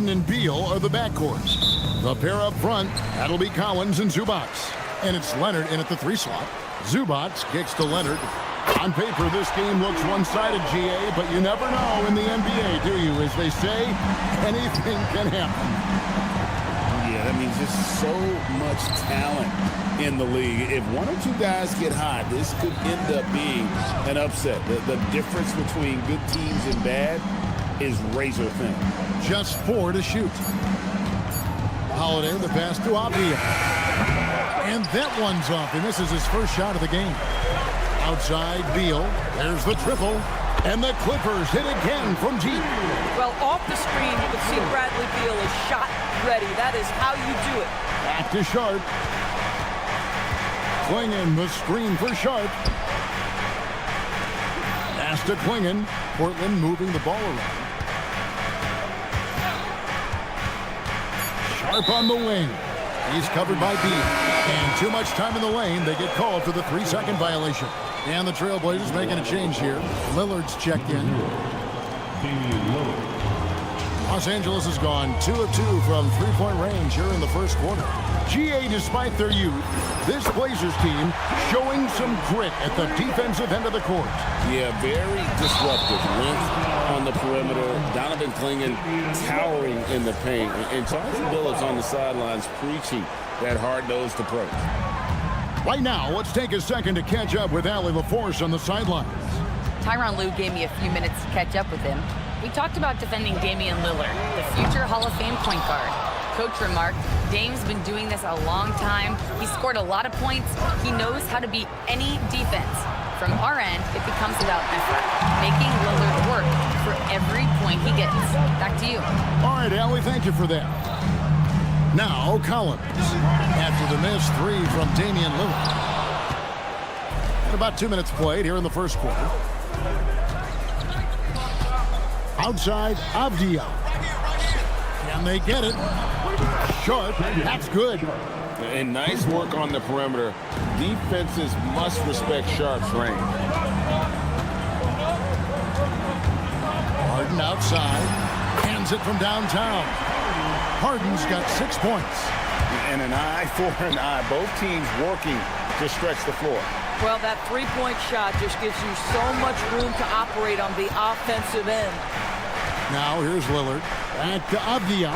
Harden and Beal are the backcourt. The pair up front, that'll be Collins and Zubac. And it's Leonard in at the 3 slot. Zubac kicks to Leonard. On paper, this game looks one-sided, GA, but you never know in the NBA, do you? As they say, anything can happen. Yeah, that means there's so much talent in the league. If one or two guys get hot, this could end up being an upset. The difference between good teams and bad is razor thin. Just 4 to shoot. Holiday, the pass to Avdia. And that one's off. He misses his first shot of the game. Outside, Beal. There's the triple. And the Clippers hit again from deep. Well, off the screen, you can see Bradley Beal is shot ready. That is how you do it. Back to Sharp. Klingon, the screen for Sharp. Pass to Klingon. Portland moving the ball around. Sharp on the wing. He's covered by Beal. And too much time in the lane. They get called for the 3-second violation. And the Trail Blazers making a change here. Lillard's checked in. Los Angeles has gone 2 of 2 from 3-point range here in the first quarter. GA, despite their youth, this Blazers team showing some grit at the defensive end of the court. Yeah, very disruptive. Length on the perimeter. Donovan Klingon towering in the paint. And Chauncey Billups on the sidelines preaching that hard-nosed approach. Right now, let's take a second to catch up with Allie LaForce on the sidelines. Tyronn Lue gave me a few minutes to catch up with him. We talked about defending Damian Lillard, the future Hall of Fame point guard. Coach remarked, Dame's been doing this a long time. He scored a lot of points. He knows how to beat any defense. From our end, it becomes about effort, making Lillard work for every point he gets. Back to you. All right, Allie, thank you for that. Now, Collins, after the missed 3 from Damian Lillard. And about 2 minutes played here in the first quarter. Outside, Avdia. Can they get it? Sharp, that's good. And nice work on the perimeter. Defenses must respect Sharp's range. Harden outside, hands it from downtown. Harden's got 6 points. And an eye for an eye. Both teams working to stretch the floor. Well, that 3-point shot just gives you so much room to operate on the offensive end. Now here's Lillard. Back to Avdia.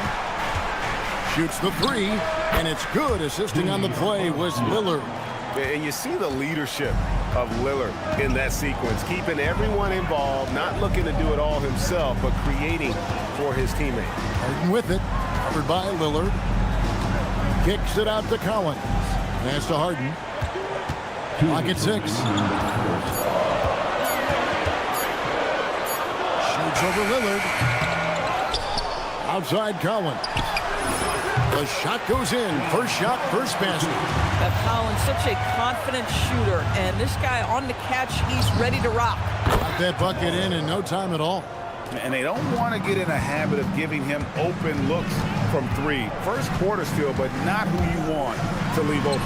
Shoots the 3, and it's good. Assisting on the play was Lillard. And you see the leadership of Lillard in that sequence, keeping everyone involved, not looking to do it all himself, but creating for his teammates. Harden with it, covered by Lillard. Kicks it out to Collins. Pass to Harden. Clock at 6. Shoots over Lillard. Outside Collins. The shot goes in. First shot, first basket. Collins, such a confident shooter, and this guy on the catch, he's ready to rock. Got that bucket in no time at all. And they don't want to get in a habit of giving him open looks from 3. First quarter still, but not who you want to leave open.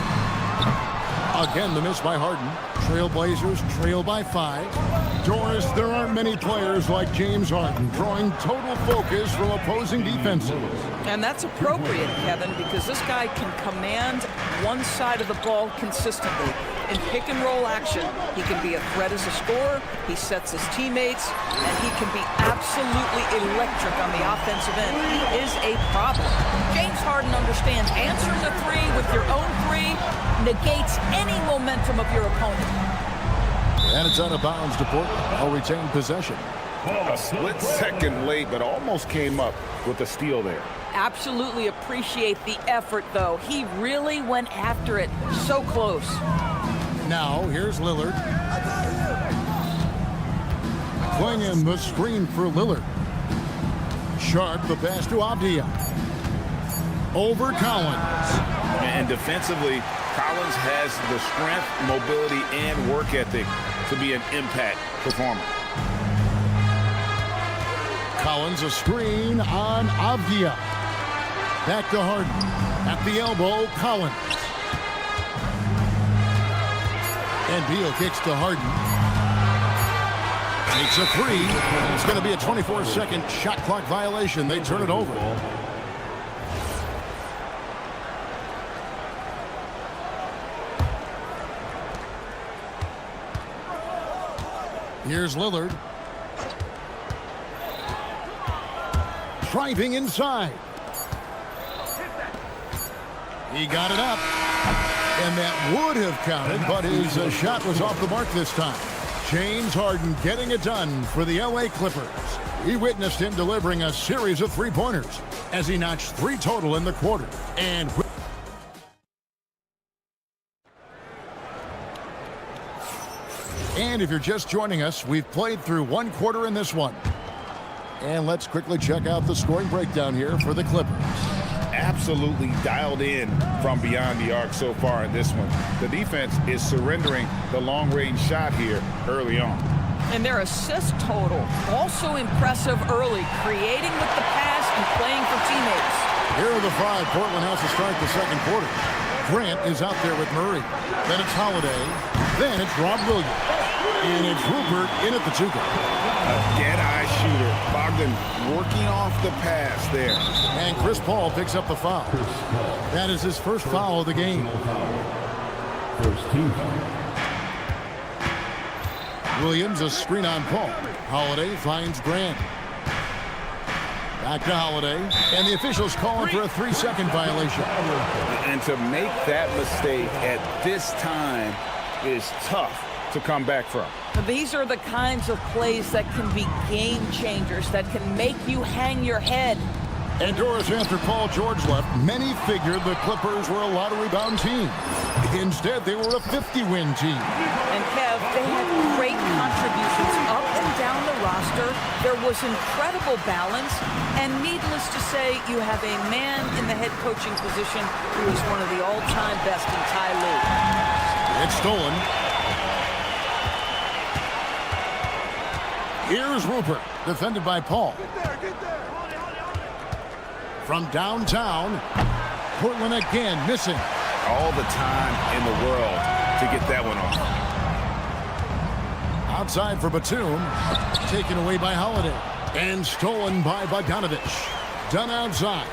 Again, the miss by Harden. Trail Blazers trail by 5. Doris, there aren't many players like James Harden drawing total focus from opposing defenses. And that's appropriate, Kevin, because this guy can command one side of the ball consistently. In pick-and-roll action, he can be a threat as a scorer, he sets his teammates, and he can be absolutely electric on the offensive end. He is a problem. James Harden understands answering the 3 with your own 3 negates any momentum of your opponent. And it's out of bounds to Portland. I'll retain possession. A split second late, but almost came up with a steal there. Absolutely appreciate the effort, though. He really went after it. So close. Now, here's Lillard. Swinging the screen for Lillard. Sharp the pass to Avdia. Over Collins. And defensively, Collins has the strength, mobility, and work ethic to be an impact performer. Collins a screen on Avdia. Back to Harden. At the elbow, Collins. And Beal kicks to Harden. Makes a three. It's going to be a 24-second shot clock violation. They turn it over. Here's Lillard. Driving inside. He got it up. And that would have counted, but his shot was off the mark this time. James Harden getting it done for the LA Clippers. We witnessed him delivering a series of three-pointers as he notched 3 total in the quarter. And if you're just joining us, we've played through 1 quarter in this one. And let's quickly check out the scoring breakdown here for the Clippers. Absolutely dialed in from beyond the arc so far in this one. The defense is surrendering the long-range shot here early on. And their assist total, also impressive early, creating with the pass and playing for teammates. Here are the 5 Portland has to start the second quarter. Grant is out there with Murray. Then it's Holiday. Then it's Rob Williams. And it's Rupert in at the 2-guard. A dead-eye shooter. Bogdan working off the pass there. And Chris Paul picks up the foul. That is his first foul of the game. First team foul. Williams a screen on Paul. Holiday finds Grant. Back to Holiday. And the officials calling for a 3-second violation. And to make that mistake at this time is tough to come back from. These are the kinds of plays that can be game changers, that can make you hang your head. And Doris, after Paul George left, many figured the Clippers were a lottery-bound team. Instead, they were a 50-win team. And Kev, they had great contributions up and down the roster. There was incredible balance. And needless to say, you have a man in the head coaching position who is one of the all-time best in Ty Lue. It's stolen. Here's Rupert, defended by Paul. From downtown, Portland again missing. All the time in the world to get that one off. Outside for Batum, taken away by Holiday. And stolen by Bogdanovich. Done outside.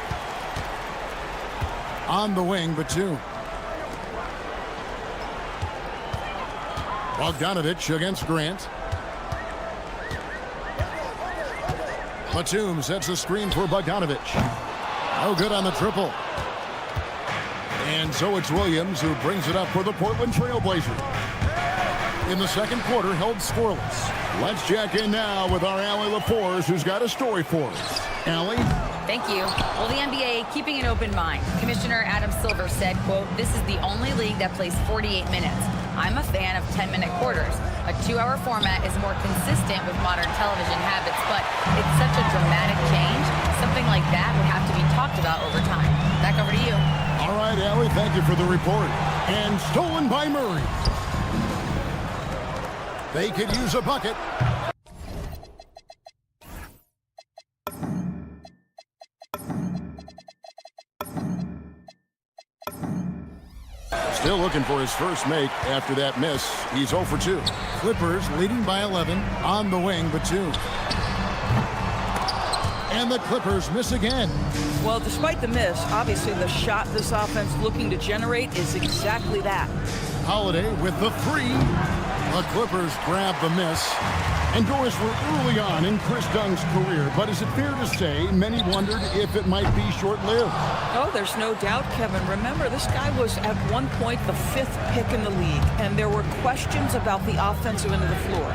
On the wing, Batum. Bogdanovich against Grant. Batum sets the screen for Bogdanovich. No good on the triple. And so it's Williams who brings it up for the Portland Trail Blazers. In the second quarter, held scoreless. Let's check in now with our Allie LaForce, who's got a story for us. Allie? Thank you. Well, the NBA keeping an open mind. Commissioner Adam Silver said, quote, "This is the only league that plays 48 minutes. I'm a fan of 10-minute quarters. A 2-hour format is more consistent with modern television habits, but it's such a dramatic change. Something like that would have to be talked about over time." Back over to you. All right, Allie, thank you for the report. And stolen by Murray. They could use a bucket. Still looking for his first make after that miss. He's 0 for 2. Clippers leading by 11 on the wing, Batum. And the Clippers miss again. Well, despite the miss, obviously the shot this offense looking to generate is exactly that. Holiday with the 3. The Clippers grab the miss. And Doris, we're early on in Chris Dunn's career, but is it fair to say many wondered if it might be short-lived? Oh, there's no doubt, Kevin. Remember, this guy was at one point the 5th pick in the league, and there were questions about the offensive end of the floor.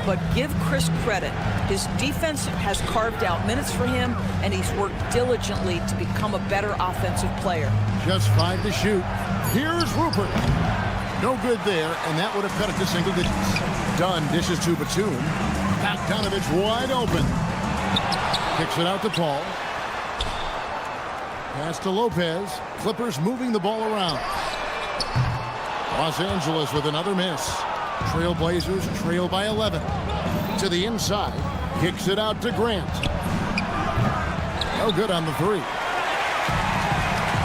But give Chris credit. His defense has carved out minutes for him, and he's worked diligently to become a better offensive player. Just 5 to shoot. Here's Rupert. No good there, and that would have cut it to single digits. Dunn dishes to Batum. Bogdanovich wide open. Kicks it out to Paul. Pass to Lopez. Clippers moving the ball around. Los Angeles with another miss. Trail Blazers trail by 11. To the inside. Kicks it out to Grant. No good on the three.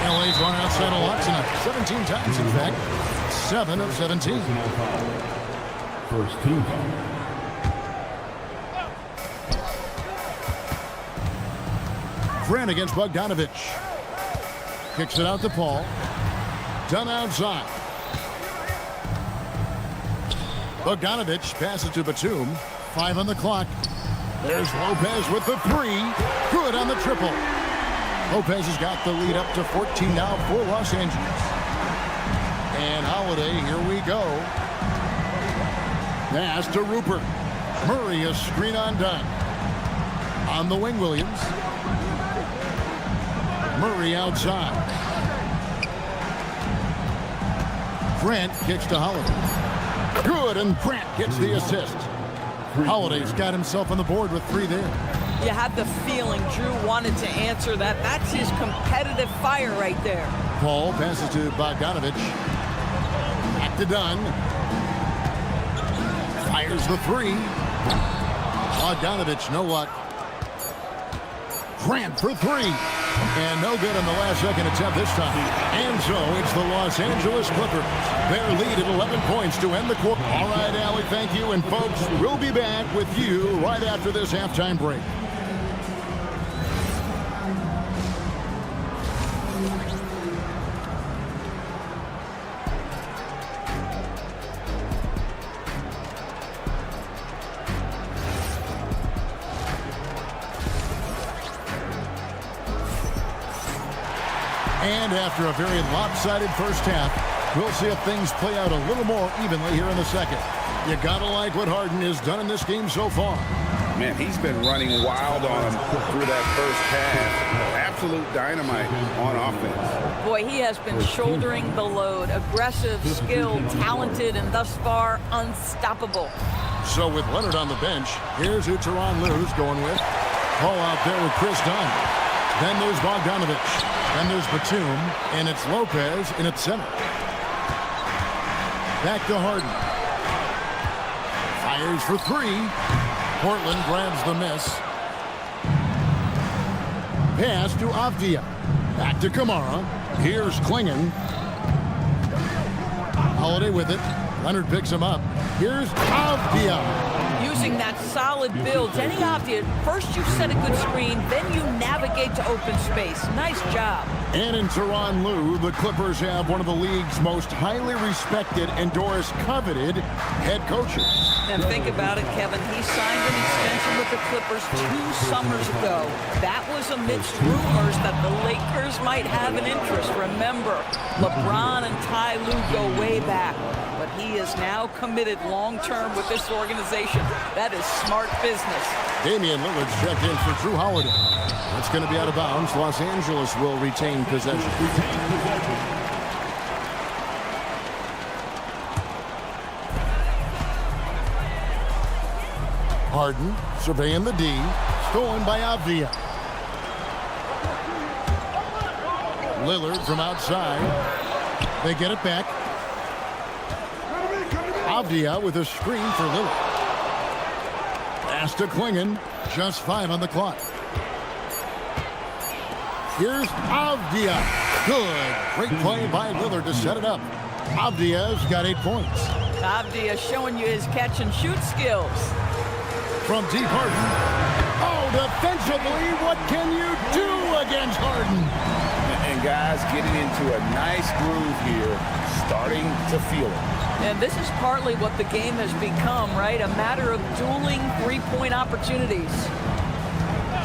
LA's run outside a lot tonight. 17 times, in fact. 7 of 17. First team foul. Grant against Bogdanovich. Kicks it out to Paul. Done outside. Bogdanovich passes to Batum. 5 on the clock. There's Lopez with the three. Good on the triple. Lopez has got the lead up to 14 now for Los Angeles. And Holiday, here we go. Pass to Rupert. Murray, a screen undone. On the wing, Williams. Murray outside. Grant kicks to Holiday. Good, and Grant gets the assist. Holiday's got himself on the board with 3 there. You had the feeling Drew wanted to answer that. That's his competitive fire right there. Paul passes to Bogdanovich. Back to Dunn. Fires the 3. Bogdanovich, no luck. Grant for 3. And no good on the last second attempt this time. And so it's the Los Angeles Clippers. Their lead at 11 points to end the quarter. All right, Allie, thank you. And folks, we'll be back with you right after this halftime break. And after a very lopsided first half, we'll see if things play out a little more evenly here in the second. You gotta like what Harden has done in this game so far. Man, he's been running wild on him through that first half. Absolute dynamite on offense. Boy, he has been shouldering the load. Aggressive, skilled, talented, and thus far unstoppable. So with Leonard on the bench, here's who Tyronn Lue's going with. Paul out there with Chris Dunn. Then there's Bogdanovich. Then there's Batum, and it's Lopez in its center. Back to Harden. Fires for 3. Portland grabs the miss. Pass to Avdia. Back to Kamara. Here's Klingon. Holiday with it. Leonard picks him up. Here's Avdia. Using that solid build. Any Avdia, first you set a good screen, then you navigate to open space. Nice job. And in Tyronn Lue, the Clippers have one of the league's most highly respected and Doris coveted head coaches. And think about it, Kevin. He signed an extension with the Clippers 2 summers ago. That was amidst rumors that the Lakers might have an interest. Remember, LeBron and Ty Lue go way back. But he is now committed long-term with this organization. That is smart business. Damian Lillard's checked in for Drew Holiday. That's going to be out of bounds. Los Angeles will retain possession. Harden surveying the D. Stolen by Avdia. Lillard from outside. They get it back. Avdia with a screen for Lillard. Pass to Klingon. Just 5 on the clock. Here's Avdia. Good. Great play by Lillard to set it up. Avdia's got 8 points. Avdia showing you his catch and shoot skills. From deep, Harden. Oh, defensively, what can you do against Harden? And guys getting into a nice groove here, starting to feel it. And this is partly what the game has become, right? A matter of dueling three-point opportunities.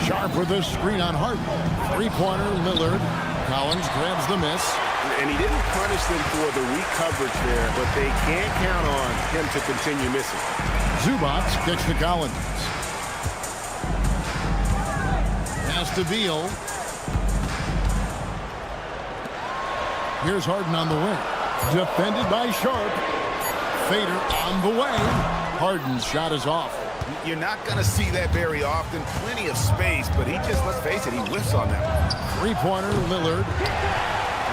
Sharp with a screen on Harden. Three-pointer, Lillard. Collins grabs the miss. And he didn't punish them for the weak coverage there, but they can't count on him to continue missing. Zubac kicks to Collins. Pass to Beal. Here's Harden on the wing. Defended by Sharp. Fader on the way. Harden's shot is off. You're not going to see that very often. Plenty of space, but he just, let's face it, he whiffs on that one. Three-pointer, Lillard.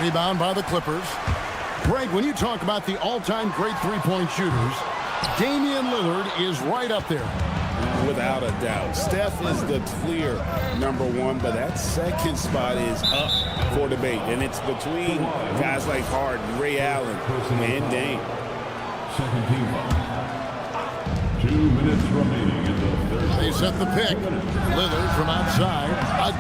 Rebound by the Clippers. Greg, when you talk about the all-time great three-point shooters, Damian Lillard is right up there. Without a doubt. Steph is the clear #1, but that second spot is up for debate. And it's between guys like Harden, Ray Allen, and Dame. Second team foul. 2 minutes remaining in the third. They set the pick. Lillard from outside.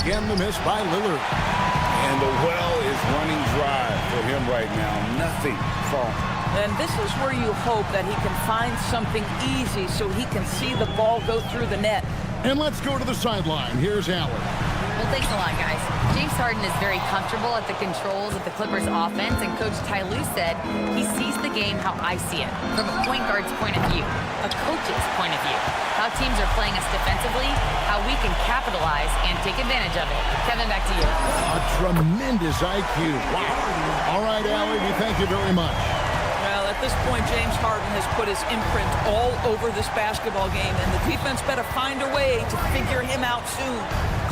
Again, the miss by Lillard. And the well is running dry for him right now. Nothing falling. And this is where you hope that he can find something easy so he can see the ball go through the net. And let's go to the sideline. Here's Allen. Well, thanks a lot, guys. James Harden is very comfortable at the controls of the Clippers offense, and Coach Ty Lue said he sees the game how I see it, from a point guard's point of view, a coach's point of view, how teams are playing us defensively, how we can capitalize and take advantage of it. Kevin, back to you. A tremendous IQ. Wow. All right, Allen, we thank you very much. Well, at this point, James Harden has put his imprint all over this basketball game, and the defense better find a way to figure him out soon.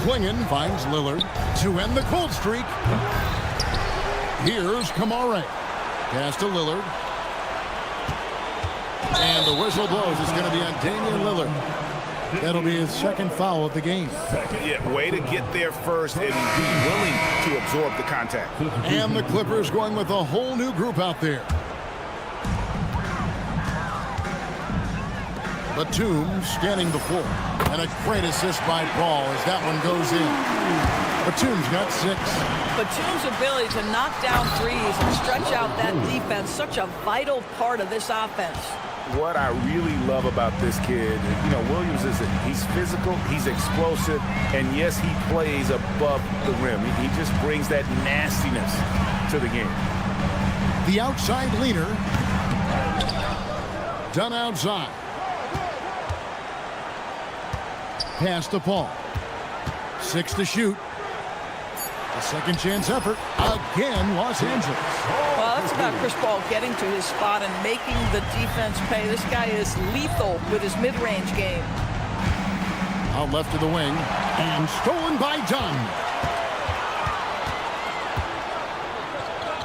Klingon finds Lillard to end the cold streak. Here's Kamare. Pass to Lillard. And the whistle blows. It's going to be on Damian Lillard. That'll be his second foul of the game. Yeah, way to get there first and be willing to absorb the contact. And the Clippers going with a whole new group out there. Batum scanning the floor. And a great assist by Paul as that one goes in. Batum's got 6. Batum's ability to knock down threes and stretch out that defense, such a vital part of this offense. What I really love about this kid, Williams he's physical, he's explosive, and yes, he plays above the rim. He just brings that nastiness to the game. The outside leaner. Done outside. Pass to Paul. 6 to shoot. A second chance effort. Again, Los Angeles. Well, that's about Chris Paul getting to his spot and making the defense pay. This guy is lethal with his mid-range game. Out left of the wing. And stolen by Dunn.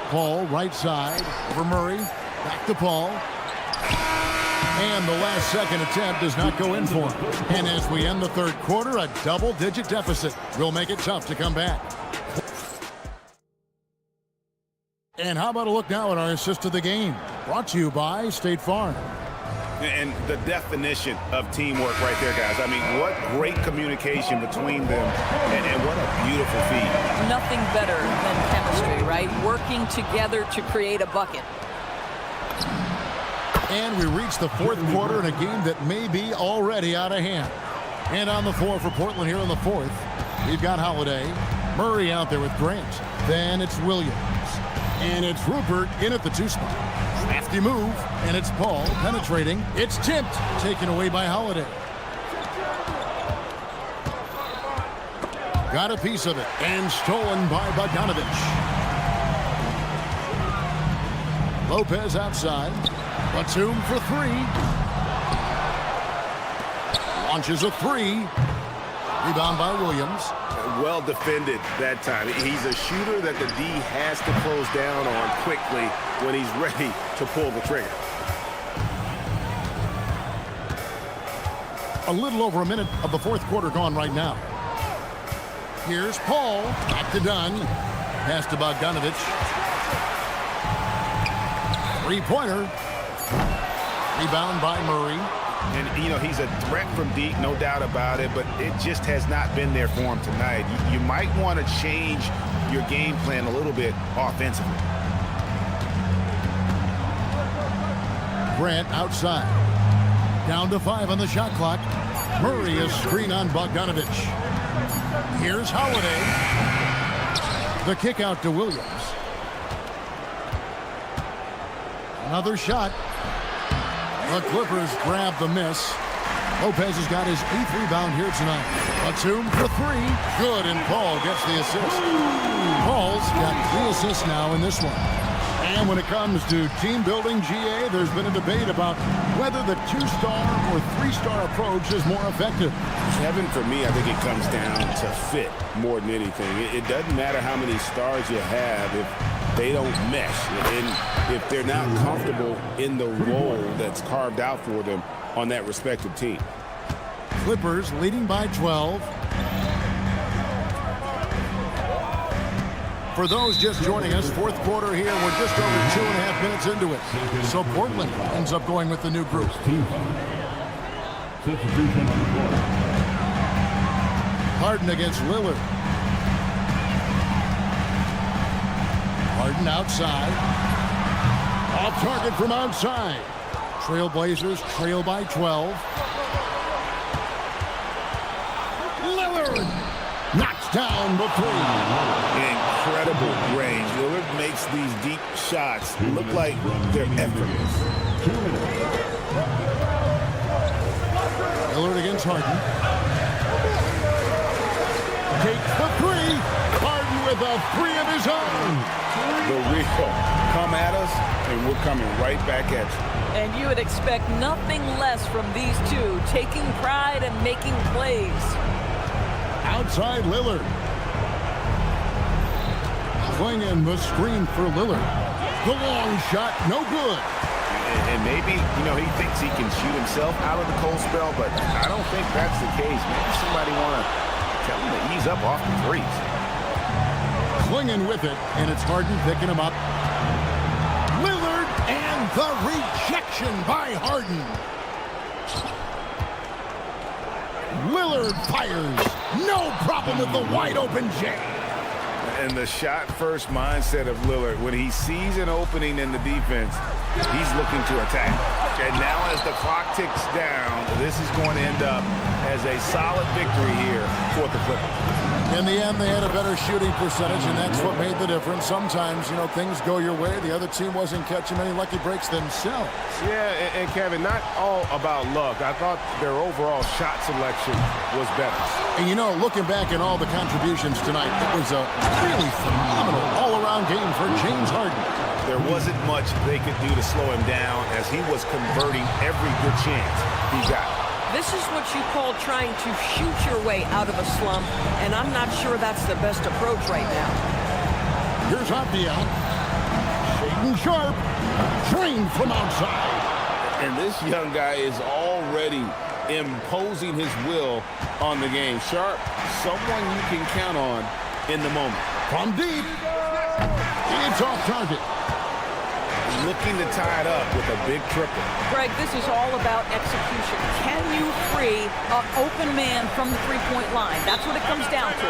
Paul, right side. Over Murray. Back to Paul. And the last second attempt does not go in for him. And as we end the third quarter, a double-digit deficit will make it tough to come back. And how about a look now at our assist of the game? Brought to you by State Farm. And the definition of teamwork right there, guys. I mean, what great communication between them, and what a beautiful feat. Nothing better than chemistry, right? Working together to create a bucket. And we reach the fourth quarter in a game that may be already out of hand. And on the floor for Portland here in the fourth, we've got Holiday. Murray out there with Grant. Then it's Williams. And it's Rupert in at the 2 spot. Crafty move, and it's Paul penetrating. It's tipped, taken away by Holiday. Got a piece of it, and stolen by Bogdanovich. Lopez outside. Batum for 3. Launches a 3. Rebound by Williams. Well defended that time. He's a shooter that the D has to close down on quickly when he's ready to pull the trigger. A little over a minute of the fourth quarter gone right now. Here's Paul. Back to Dunn. Pass to Bogdanovich. 3-pointer. Rebound by Murray. And, he's a threat from deep, no doubt about it, but it just has not been there for him tonight. You might want to change your game plan a little bit offensively. Grant outside. Down to 5 on the shot clock. Murray a screen on Bogdanovich. Here's Holiday. The kick out to Williams. Another shot. The Clippers grab the miss. Lopez has got his 8th rebound here tonight. Batum for 3. Good, and Paul gets the assist. Paul's got 3 assists now in this one. And when it comes to team building, GA, there's been a debate about whether the 2-star or 3-star approach is more effective. Kevin, for me, I think it comes down to fit more than anything. It doesn't matter how many stars you have if they don't mesh, and if they're not comfortable in the role that's carved out for them on that respective team. Clippers leading by 12. For those just joining us, fourth quarter here. We're just over 2.5 minutes into it. So Portland ends up going with the new group. Substitution on the court. Harden against Lillard. Harden outside. Off target from outside. Trail Blazers trail by 12. Lillard knocks down the 3. Incredible range. Lillard makes these deep shots look like they're effortless. Lillard against Harden. Takes the 3. Harden with a 3 of his own. The real come at us, and we're coming right back at you. And you would expect nothing less from these two, taking pride and making plays. Outside Lillard. Swinging the screen for Lillard. The long shot, no good. And maybe, he thinks he can shoot himself out of the cold spell, but I don't think that's the case. Maybe somebody want to tell him to ease up off the threes. Swinging with it, and it's Harden picking him up. Lillard, and the rejection by Harden. Lillard fires. No problem with the wide-open J. And the shot-first mindset of Lillard, when he sees an opening in the defense, he's looking to attack. And now as the clock ticks down, this is going to end up as a solid victory here for the Clippers. In the end, they had a better shooting percentage, and that's what made the difference. Sometimes, things go your way. The other team wasn't catching many lucky breaks themselves. Yeah, and Kevin, not all about luck. I thought their overall shot selection was better. And looking back at all the contributions tonight, it was a really phenomenal all-around game for James Harden. There wasn't much they could do to slow him down as he was converting every good chance he got. This is what you call trying to shoot your way out of a slump, and I'm not sure that's the best approach right now. Here's Apian. Shaden Sharp. Drained from outside. And this young guy is already imposing his will on the game. Sharp, someone you can count on in the moment. From deep. It's off target. Looking to tie it up with a big triple. Greg, this is all about execution. Can you free an open man from the three-point line? That's what it comes down to.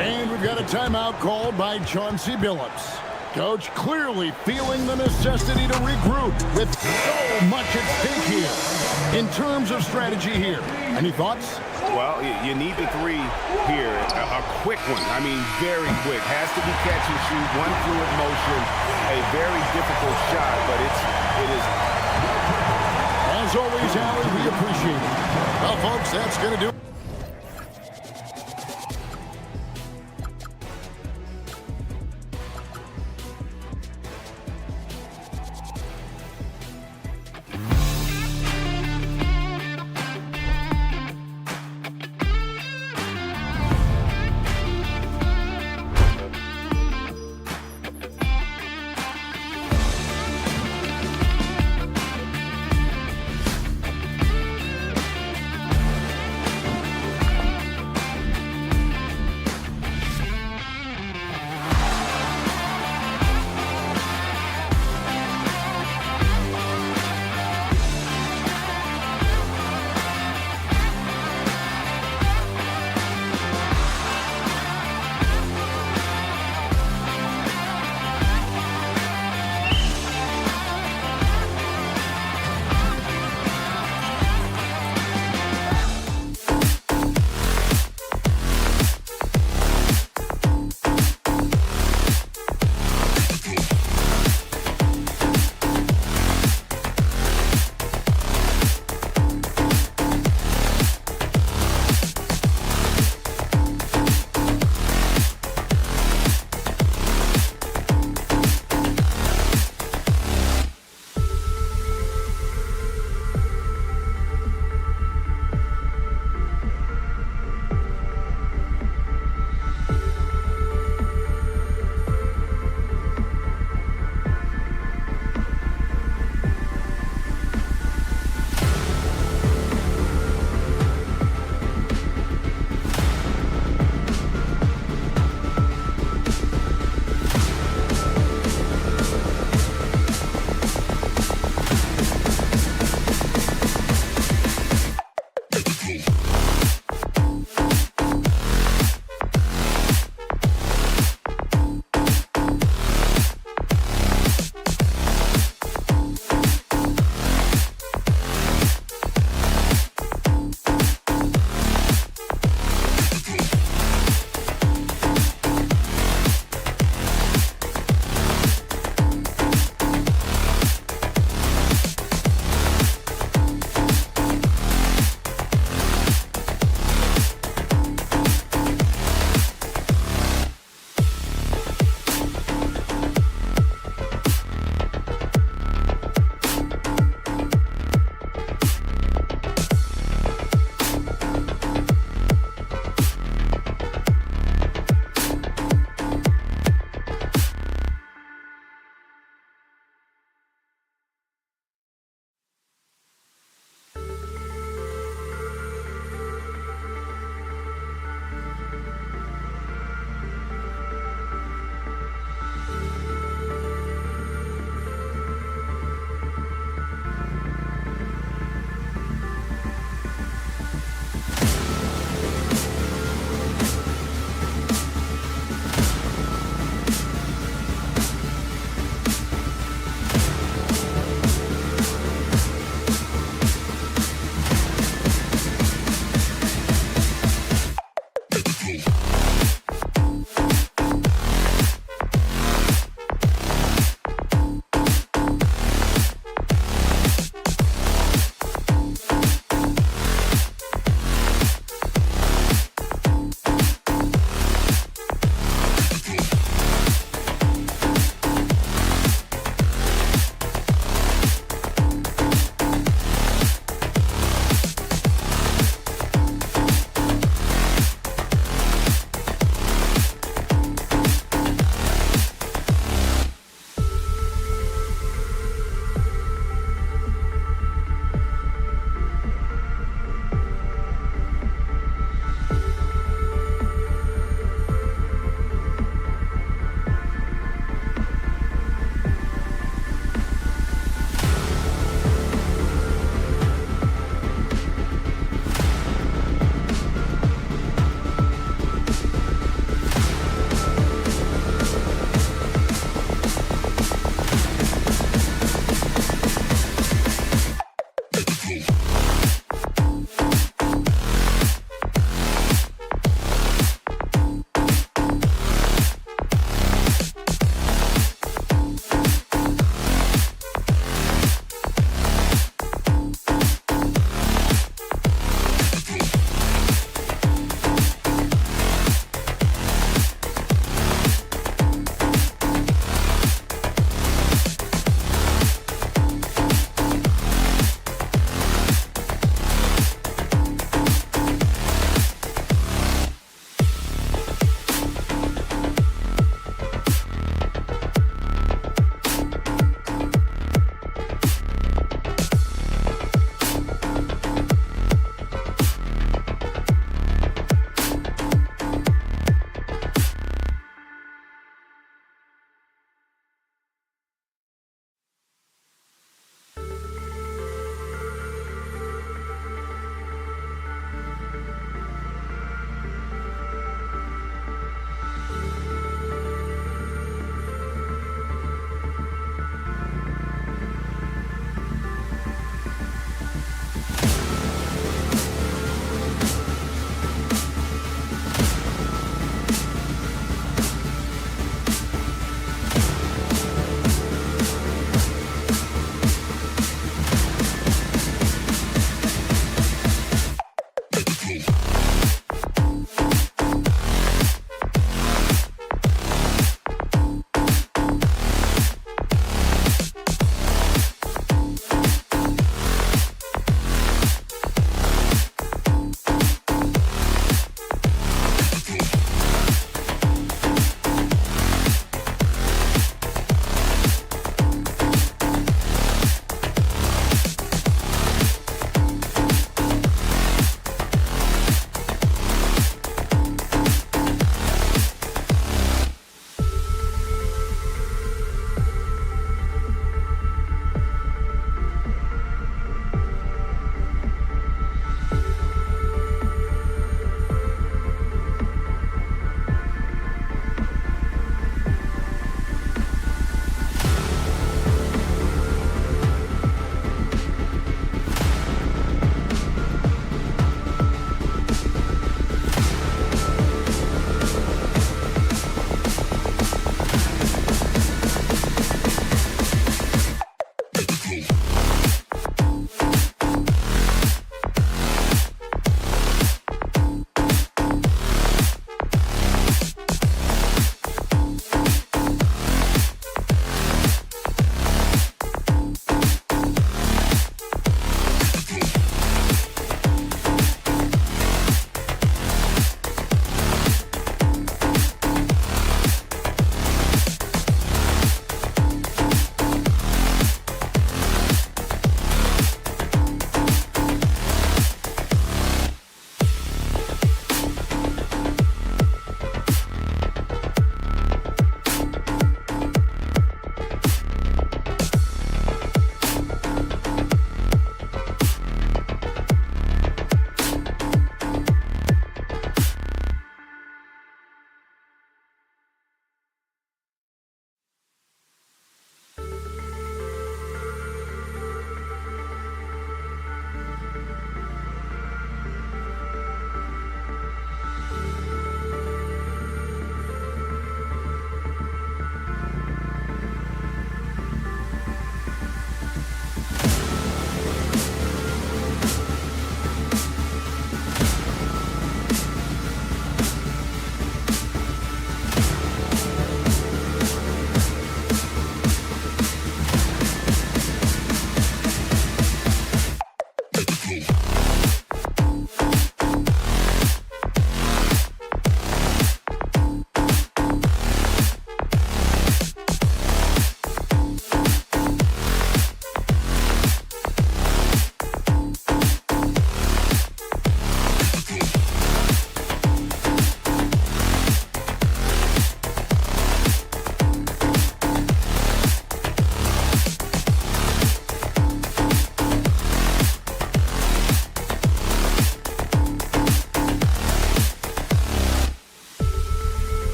And we've got a timeout called by Chauncey Billups. Coach clearly feeling the necessity to regroup with so much at stake here. In terms of strategy here, any thoughts? Well, you need the 3 here. A quick one. I mean, very quick. Has to be catch and shoot. One fluid motion. A very difficult shot, but it is. As always, Allie, we appreciate it. Well, folks, that's going to do it.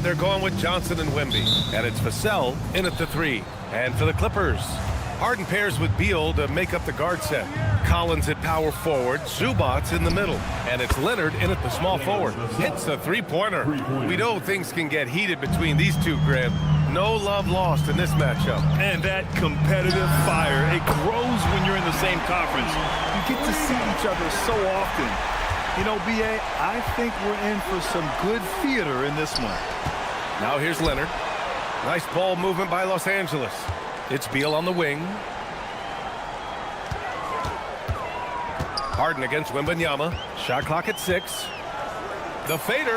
they're going with Johnson and Wemby. And it's Vassell in at the 3. And for the Clippers, Harden pairs with Beal to make up the guard set. Collins at power forward, Zubats in the middle. And it's Leonard in at the small forward. Hits a three-pointer. We know things can get heated between these two, Grant. No love lost in this matchup. And that competitive fire, it grows when you're in the same conference. You get to see each other so often. You know, B.A., I think we're in for some good theater in this one. Now here's Leonard. Nice ball movement by Los Angeles. It's Beal on the wing. Harden against Wembanyama. Shot clock at 6. The fader.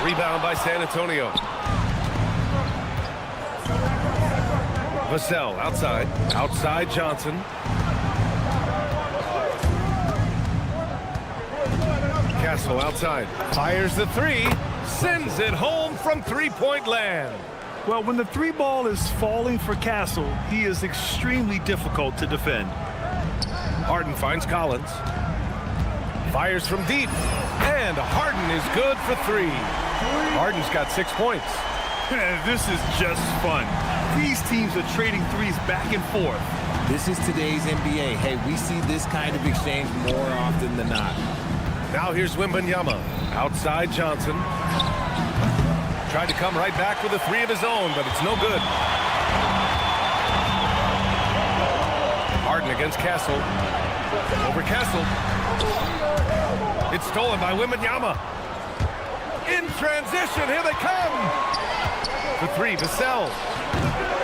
Rebound by San Antonio. Vassell outside. Outside Johnson. Castle outside. Fires the 3. Sends it home from three-point land. Well, when the 3 ball is falling for Castle, he is extremely difficult to defend. Harden finds Collins. Fires from deep. And Harden is good for 3. Harden's got 6 points. This is just fun. These teams are trading threes back and forth. This is today's NBA. Hey, we see this kind of exchange more often than not. Now here's Wembanyama. Outside Johnson. Tried to come right back with a 3 of his own, but it's no good. Harden against Castle. Over Castle. It's stolen by Wembanyama. In transition, here they come. For 3, Vassell.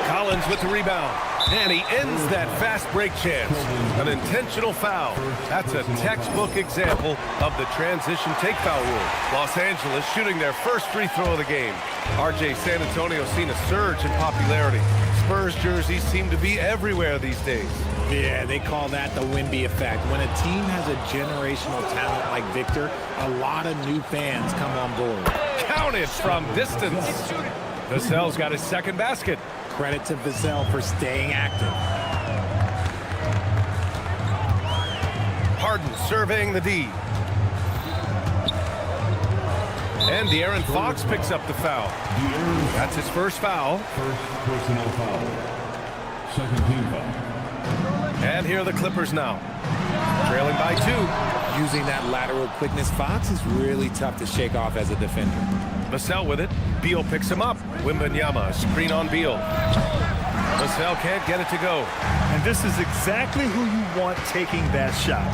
Collins with the rebound. And he ends that fast break chance. An intentional foul. That's a textbook example of the transition take foul rule. Los Angeles shooting their first free throw of the game. RJ, San Antonio's seen a surge in popularity. Spurs jerseys seem to be everywhere these days. Yeah, they call that the Wemby effect. When a team has a generational talent like Victor, a lot of new fans come on board. Counted from distance. Vassell's got his second basket. Credit to Vassell for staying active. Harden surveying the D. And De'Aaron Fox picks up the foul. That's his first foul. First personal foul. Second team foul. And here are the Clippers now. Trailing by 2. Using that lateral quickness, Fox is really tough to shake off as a defender. Vassell with it. Beal picks him up. Wembanyama, screen on Beal. Vassell can't get it to go. And this is exactly who you want taking that shot.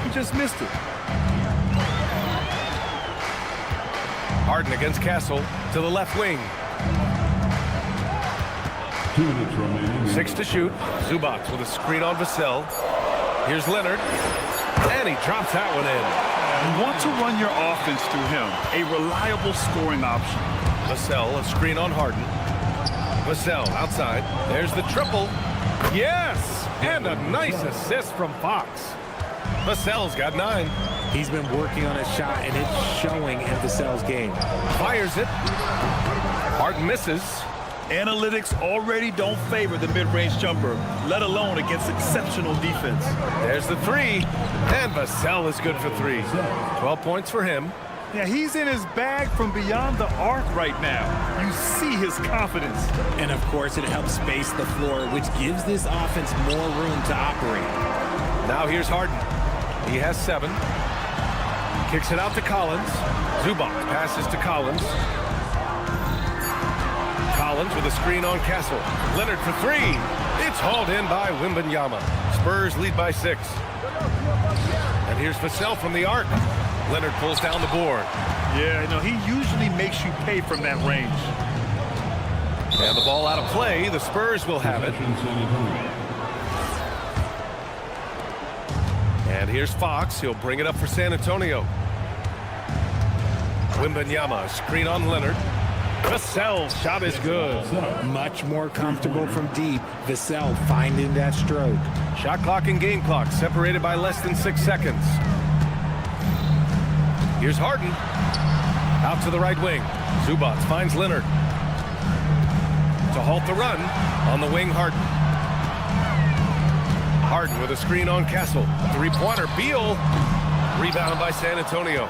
He just missed it. Harden against Castle to the left wing. 2 minutes remaining. 6 to shoot. Zubats with a screen on Vassell. Here's Leonard. And he drops that one in. You want to run your offense through him. A reliable scoring option. Vassell, a screen on Harden. Vassell outside. There's the triple. Yes! And a nice assist from Fox. Vassell's got 9. He's been working on his shot, and it's showing in Vassell's game. Fires it. Harden misses. Analytics already don't favor the mid-range jumper, let alone against exceptional defense. There's the 3. And Vassell is good for 3. 12 points for him. Yeah, he's in his bag from beyond the arc right now. You see his confidence. And, of course, it helps space the floor, which gives this offense more room to operate. Now here's Harden. He has 7. Kicks it out to Collins. Zubac passes to Collins. Collins with a screen on Castle. Leonard for 3. It's hauled in by Wembanyama. Spurs lead by 6. And here's Vassell from the arc. Leonard pulls down the board. Yeah, you know, he usually makes you pay from that range. And the ball out of play. The Spurs will have it. And here's Fox. He'll bring it up for San Antonio. Wembanyama, screen on Leonard. Vassell's shot is good. Much more comfortable from deep. Vassell finding that stroke. Shot clock and game clock separated by less than 6 seconds. Here's Harden. Out to the right wing. Zubats finds Leonard. To halt the run. On the wing, Harden. Harden with a screen on Castle. 3-pointer. Beal. Rebound by San Antonio.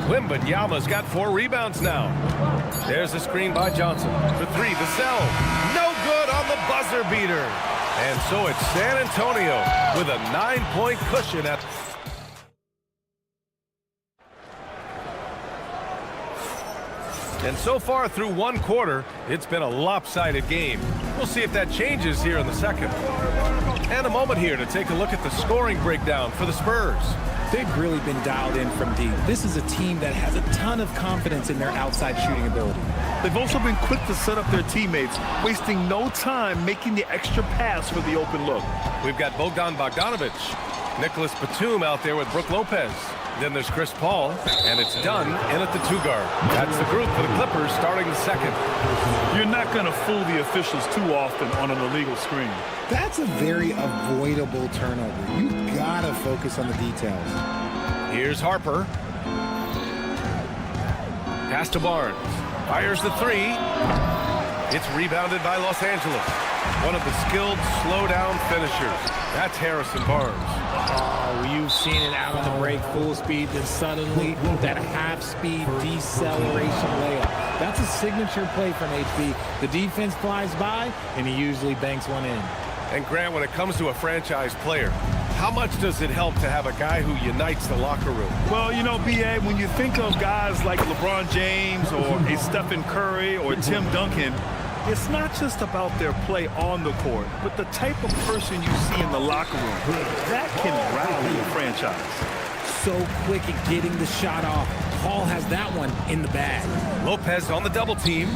Wembanyama's got 4 rebounds now. There's a screen by Johnson. For 3, Vassell. No good on the buzzer beater. And so it's San Antonio with a 9-point cushion at... And so far through 1 quarter, it's been a lopsided game. We'll see if that changes here in the second. And a moment here to take a look at the scoring breakdown for the Spurs. They've really been dialed in from deep. This is a team that has a ton of confidence in their outside shooting ability. They've also been quick to set up their teammates, wasting no time making the extra pass for the open look. We've got Bogdan Bogdanovic, Nicholas Batum out there with Brook Lopez. Then there's Chris Paul, and it's done in at the 2-guard. That's the group for the Clippers starting the second. You're not going to fool the officials too often on an illegal screen. That's a very avoidable turnover. You gotta focus on the details. Here's Harper. Pass to Barnes. Fires the 3. It's rebounded by Los Angeles. One of the skilled slow-down finishers. That's Harrison Barnes. Oh, you've seen it out on the break, full speed, then suddenly that half-speed deceleration layup. That's a signature play from HB. The defense flies by, and he usually banks one in. And Grant, when it comes to a franchise player, how much does it help to have a guy who unites the locker room? Well, you know, B.A., when you think of guys like LeBron James or a Stephen Curry or Tim Duncan, it's not just about their play on the court, but the type of person you see in the locker room. That can rally a franchise. So quick at getting the shot off. Paul has that one in the bag. Lopez on the double team.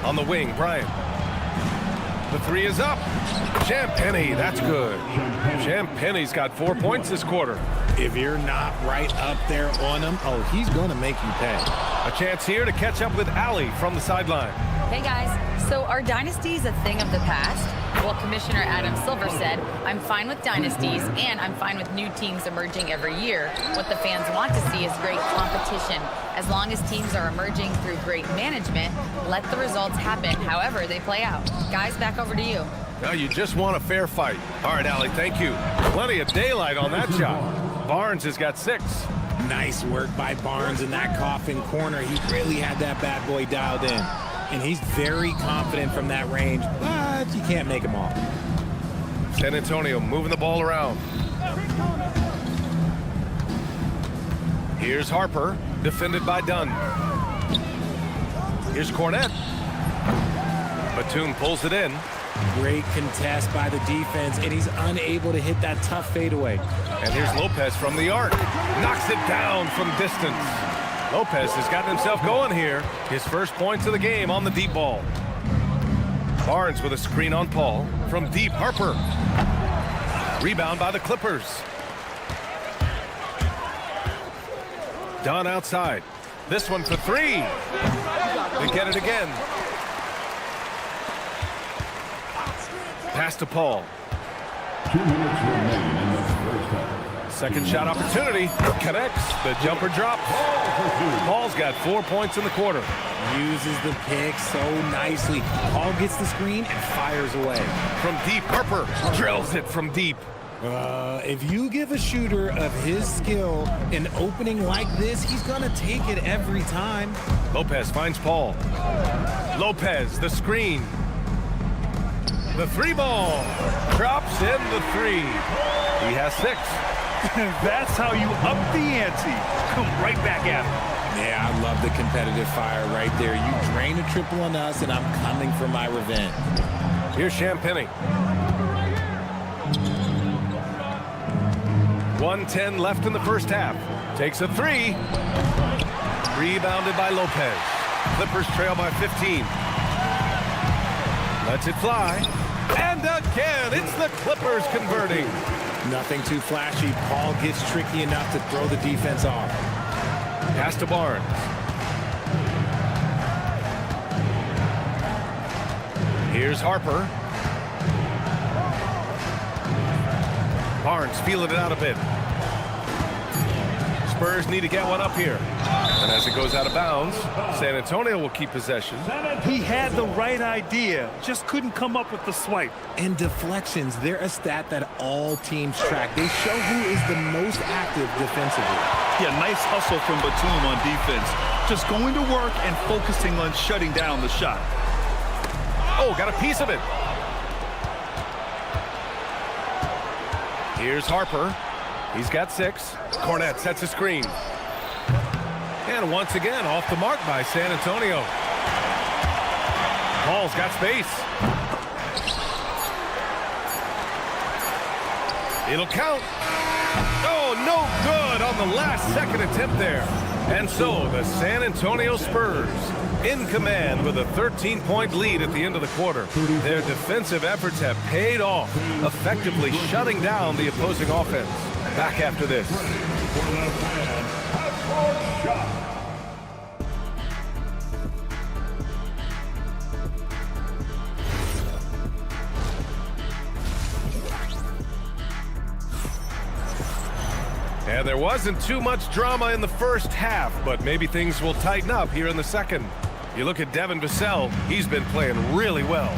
On the wing, Bryant. The 3 is up. Champagnie, that's good. Champagnie's got 4 points this quarter. If you're not right up there on him, oh, he's going to make you pay. A chance here to catch up with Allie from the sideline. Hey guys, so are dynasties a thing of the past? Well, Commissioner Adam Silver said, I'm fine with dynasties and I'm fine with new teams emerging every year. What the fans want to see is great competition. As long as teams are emerging through great management, let the results happen however they play out. Guys, back over to you. Now you just want a fair fight. All right, Allie, thank you. Plenty of daylight on that shot. Barnes has got 6. Nice work by Barnes in that coffin corner. He really had that bad boy dialed in. And he's very confident from that range, but you can't make him off. San Antonio moving the ball around. Here's Harper, defended by Dunn. Here's Cornette. Batum pulls it in. Great contest by the defense, and he's unable to hit that tough fadeaway. And here's Lopez from the arc. Knocks it down from distance. Lopez has gotten himself going here. His first points of the game on the deep ball. Barnes with a screen on Paul. From deep, Harper. Rebound by the Clippers. Dunn outside. This one for 3. They get it again. Pass to Paul. 2 minutes remaining in the first half. Second shot opportunity. Connects. The jumper drops. Paul's got 4 points in the quarter. Uses the pick so nicely. Paul gets the screen and fires away. From deep, Harper drills it from deep. If you give a shooter of his skill an opening like this, he's going to take it every time. Lopez finds Paul. Lopez, the screen. The 3 ball. Drops in the 3. He has 6. That's how you up the ante. Come right back at him. Yeah, I love the competitive fire right there. You drain a triple on us, and I'm coming for my revenge. Here's Champagnie. 1:10 left in the first half. Takes a 3. Rebounded by Lopez. Clippers trail by 15. Lets it fly. And again, it's the Clippers converting. Nothing too flashy. Paul gets tricky enough to throw the defense off. Pass to Barnes. Here's Harper. Barnes feeling it out a bit. Spurs need to get one up here. And as it goes out of bounds, San Antonio will keep possession. He had the right idea, just couldn't come up with the swipe. And deflections, they're a stat that all teams track. They show who is the most active defensively. Yeah, nice hustle from Batum on defense. Just going to work and focusing on shutting down the shot. Oh, got a piece of it. Here's Harper. He's got 6. Cornette sets a screen. And once again, off the mark by San Antonio. Paul's got space. It'll count. Oh, no good on the last second attempt there. And so the San Antonio Spurs in command with a 13-point lead at the end of the quarter. Their defensive efforts have paid off, effectively shutting down the opposing offense. Back after this. And there wasn't too much drama in the first half, but maybe things will tighten up here in the second. You look at Devin Vassell, he's been playing really well.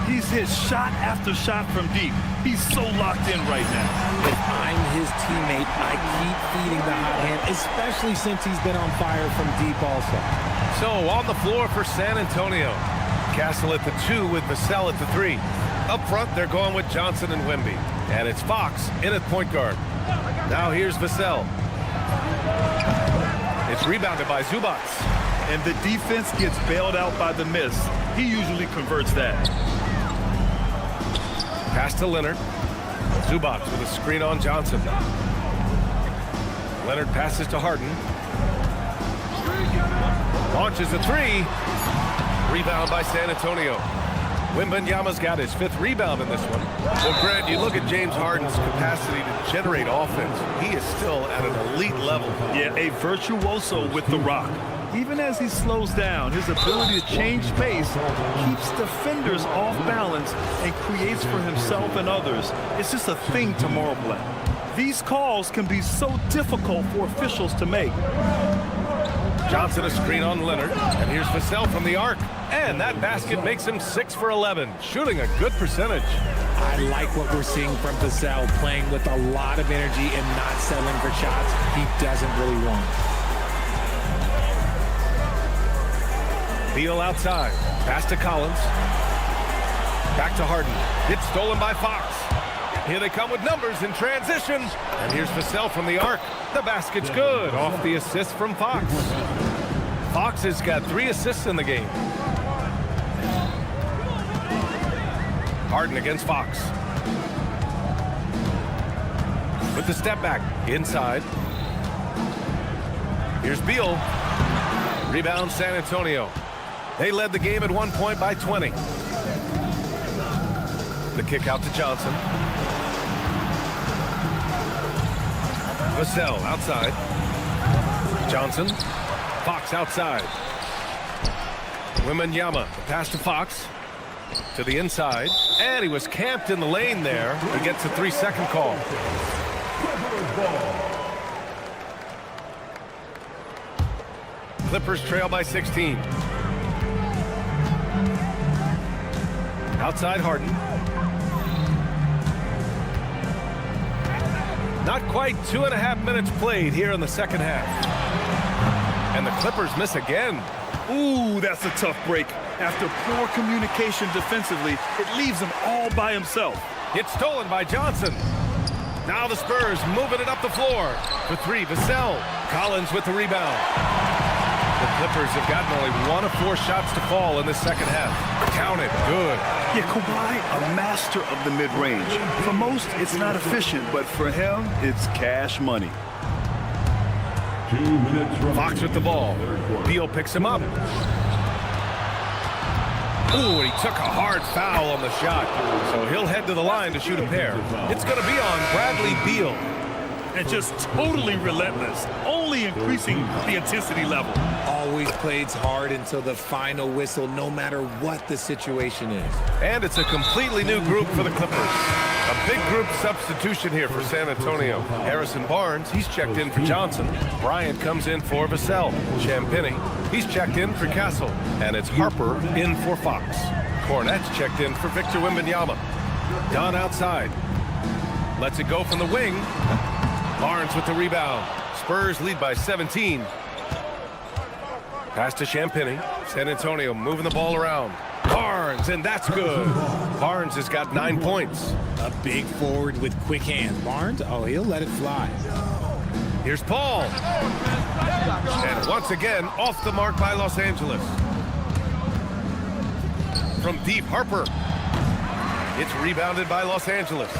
He's hit shot after shot from deep. He's so locked in right now. If I'm his teammate, I keep feeding the hot hand, especially since he's been on fire from deep also. So on the floor for San Antonio. Castle at the 2 with Vassell at the 3. Up front, they're going with Johnson and Wemby. And it's Fox in at point guard. Now here's Vassell. It's rebounded by Zubac. And the defense gets bailed out by the miss. He usually converts that. Pass to Leonard. Zubac with a screen on Johnson. Leonard passes to Harden. Launches a 3. Rebound by San Antonio. Wembanyama's got his 5th rebound in this one. Well, Grant, you look at James Harden's capacity to generate offense. He is still at an elite level. Yeah, a virtuoso with the rock. Even as he slows down, his ability to change pace keeps defenders off balance and creates for himself and others. It's just a thing tomorrow play. These calls can be so difficult for officials to make. Johnson a screen on Leonard, and here's Vassell from the arc. And that basket makes him 6 for 11, shooting a good percentage. I like what we're seeing from Vassell, playing with a lot of energy and not settling for shots he doesn't really want. Beal outside, pass to Collins. Back to Harden, it's stolen by Fox. Here they come with numbers in transition. And here's Vassell from the arc. The basket's good off the assist from Fox. Fox has got 3 assists in the game. Harden against Fox. With the step back inside. Here's Beal. Rebound San Antonio. They led the game at 1 point by 20. The kick out to Johnson. Vassell outside. Johnson. Fox outside. Wembanyama. The pass to Fox. To the inside. And he was camped in the lane there. He gets a 3-second call. Clippers trail by 16. Outside Harden. Not quite 2.5 minutes played here in the second half. And the Clippers miss again. Ooh, that's a tough break. After poor communication defensively, it leaves him all by himself. It's stolen by Johnson. Now the Spurs moving it up the floor. For 3, Vassell. Collins with the rebound. The Clippers have gotten only 1 of 4 shots to fall in the second half. Counted. Good. Yeah, Kawhi, a master of the mid-range. For most, it's not efficient, but for him, it's cash money. 2 minutes remaining. Fox with the ball. Beal picks him up. Ooh, he took a hard foul on the shot. So he'll head to the line to shoot a pair. It's going to be on Bradley Beal. And just totally relentless, only increasing the intensity level. Always plays hard until the final whistle, no matter what the situation is. And it's a completely new group for the Clippers. A Big group substitution here for San Antonio. Harrison Barnes, he's checked in for Johnson. Bryant comes in for Vassell. Champagny, he's checked in for Castle. And it's Harper in for Fox. Cornett's checked in for Victor Wembanyama. Dunn outside. Lets it go from the wing. Barnes with the rebound. Spurs lead by 17. Pass to Champagny. San Antonio moving the ball around. Barnes, and that's good. Barnes has got 9 points. A big forward with quick hands. Barnes, oh, he'll let it fly. Here's Paul. And once again, off the mark by Los Angeles. From deep, Harper. It's rebounded by Los Angeles.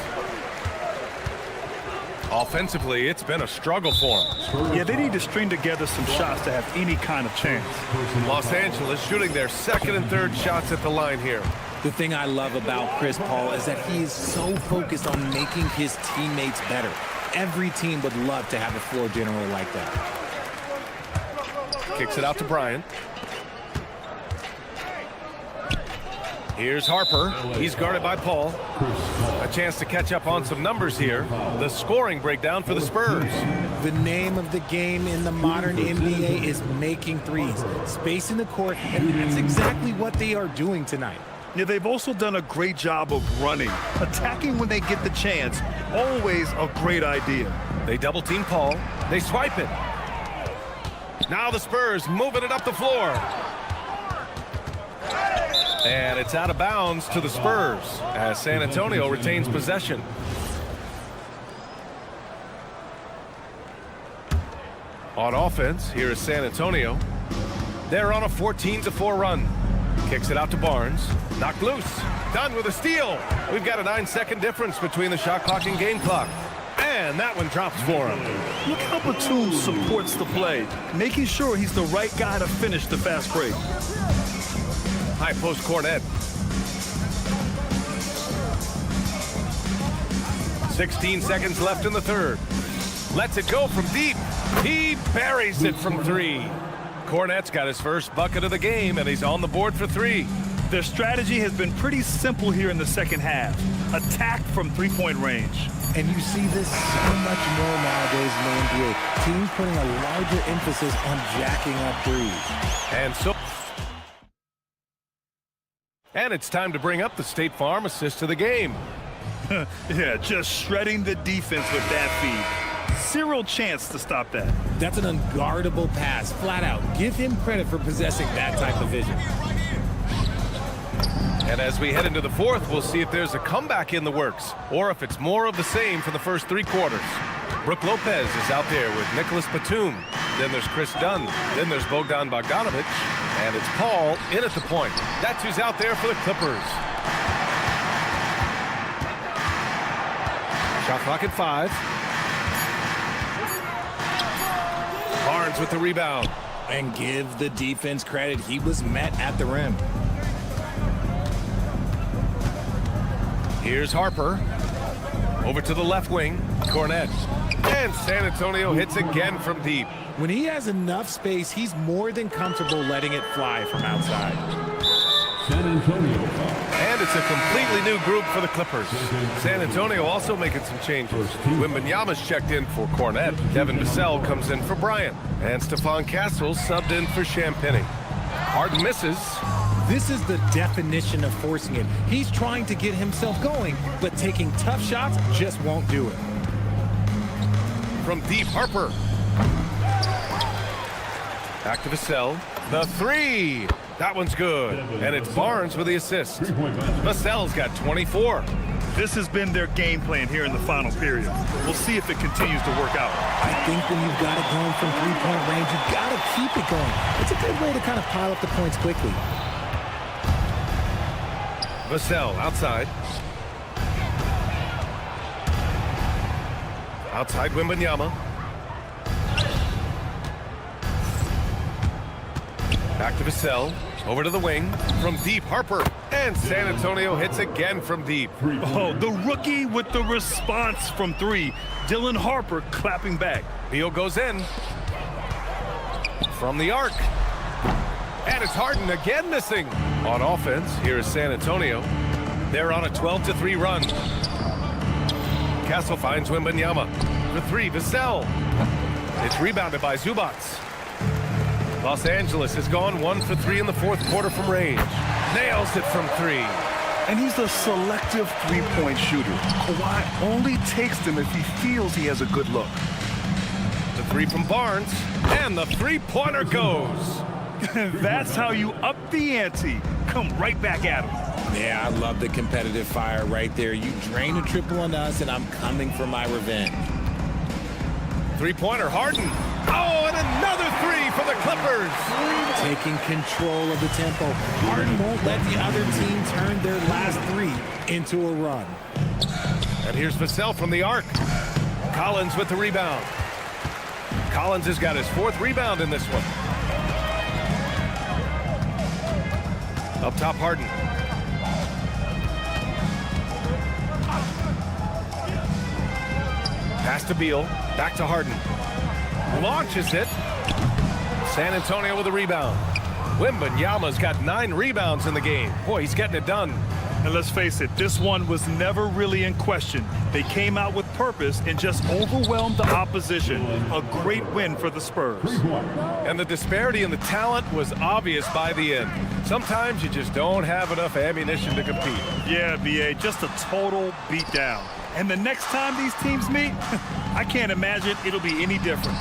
Offensively, it's been a struggle for them. Yeah, they need to string together some shots to have any kind of chance. Los Angeles shooting their second and third shots at the line here. The thing I love about Chris Paul is that he is so focused on making his teammates better. Every team would love to have a floor general like that. Kicks it out to Bryant. Here's Harper. He's guarded by Paul. A chance to catch up on some numbers here. The scoring breakdown for the Spurs. The name of the game in the modern NBA is making threes. Spacing the court, and that's exactly what they are doing tonight. Yeah, they've also done a great job of running. Attacking when they get the chance, always a great idea. They double team Paul. They swipe it. Now the Spurs moving it up the floor. And it's out of bounds to the Spurs as San Antonio retains possession. On offense, here is San Antonio. They're on a 14-4 run. Kicks it out to Barnes. Knocked loose. Done with a steal. We've got a 9-second difference between the shot clock and game clock. And that one drops for him. Look how Batum supports the play, making sure he's the right guy to finish the fast break. High post Cornet. 16 seconds left in the third. Lets it go from deep. He buries it from three. Cornet's got his first bucket of the game, and he's on the board for three. Their strategy has been pretty simple here in the second half. Attack from three-point range. And you see this so much more nowadays in the NBA. Teams putting a larger emphasis on jacking up threes. And it's time to bring up the State Farm assist to the game. Yeah, just shredding the defense with that feed. Zero chance to stop that. That's an unguardable pass, flat out. Give him credit for possessing that type of vision. And as we head into the fourth, we'll see if there's a comeback in the works or if it's more of the same for the first three quarters. Brook Lopez is out there with Nicholas Batum. Then there's Chris Dunn. Then there's Bogdan Bogdanovic. And it's Paul in at the point. That's who's out there for the Clippers. Shot clock at 5. Barnes with the rebound. And give the defense credit. He was met at the rim. Here's Harper. Over to the left wing. Cornet. And San Antonio hits again from deep. When he has enough space, he's more than comfortable letting it fly from outside. San Antonio. And it's a completely new group for the Clippers. San Antonio also making some changes. Wembanyama's checked in for Cornet. Devin Vassell comes in for Bryant. And Stephon Castle subbed in for Champagny. Harden misses. This is the definition of forcing it. He's trying to get himself going, but taking tough shots just won't do it. From deep, Harper. Back to Vassell. The three. That one's good. And it's Barnes with the assist. Vassell's got 24. This has been their game plan here in the final period. We'll see if it continues to work out. I think when you've got it going from three-point range, you've got to keep it going. It's a good way to kind of pile up the points quickly. Vassell outside. Outside Wembanyama. Back to Vassell. Over to the wing. From deep, Harper. And San Antonio hits again from deep. Oh, the rookie with the response from three. Dylan Harper clapping back. Beal goes in. From the arc. And it's Harden again missing. On offense, here is San Antonio. They're on a 12-3 run. Castle finds Wembanyama. For three, Vassell. It's rebounded by Zubac. Los Angeles has gone 1 for 3 in the fourth quarter from range. Nails it from 3. And he's a selective three-point shooter. Kawhi only takes them if he feels he has a good look. The three from Barnes, and the three-pointer goes. That's how you up the ante. Come right back at him. Yeah, I love the competitive fire right there. You drain a triple on us, and I'm coming for my revenge. Three-pointer, Harden. Oh, and another three for the Clippers. Taking control of the tempo. Harden won't let the other team turn their last three into a run. And here's Vassell from the arc. Collins with the rebound. Collins has got his fourth rebound in this one. Up top, Harden. Pass to Beal. Back to Harden. Launches it. San Antonio with a rebound. Wembanyama's got 9 rebounds in the game. Boy, he's getting it done. And let's face it, this one was never really in question. They came out with purpose and just overwhelmed the opposition. A great win for the Spurs. And the disparity in the talent was obvious by the end. Sometimes you just don't have enough ammunition to compete. Yeah, BA, just a total beatdown. And the next time these teams meet, I can't imagine it'll be any different.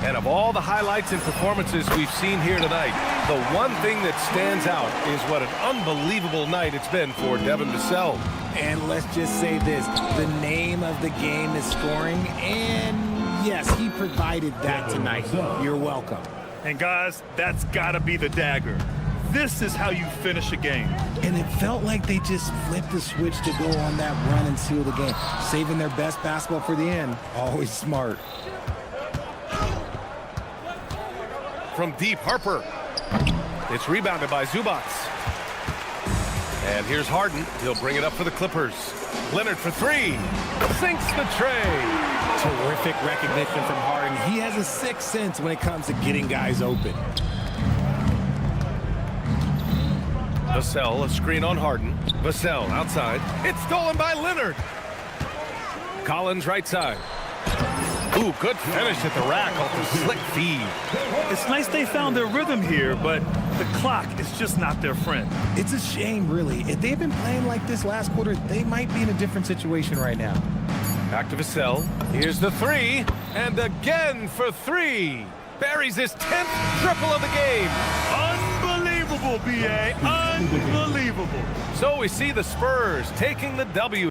And of all the highlights and performances we've seen here tonight, the one thing that stands out is what an unbelievable night it's been for Devin Vassell. And let's just say this, the name of the game is scoring, and yes, he provided that tonight. You're welcome. And guys, that's gotta be the dagger. This is how you finish a game. And it felt like they just flipped the switch to go on that run and seal the game, saving their best basketball for the end. Always smart. From deep, Harper. It's rebounded by Zubac. And here's Harden. He'll bring it up for the Clippers. Leonard for 3. Sinks the tray. Terrific recognition from Harden. He has a sixth sense when it comes to getting guys open. Vassell, a screen on Harden. Vassell outside. It's stolen by Leonard. Collins right side. Ooh, good finish at the rack off the slick feed. It's nice they found their rhythm here, but the clock is just not their friend. It's a shame, really. If they've been playing like this last quarter, they might be in a different situation right now. Back to Vassell. Here's the 3. And again for 3. Buries his 10th triple of the game. Unbelievable, BA. Unbelievable. So we see the Spurs taking the W.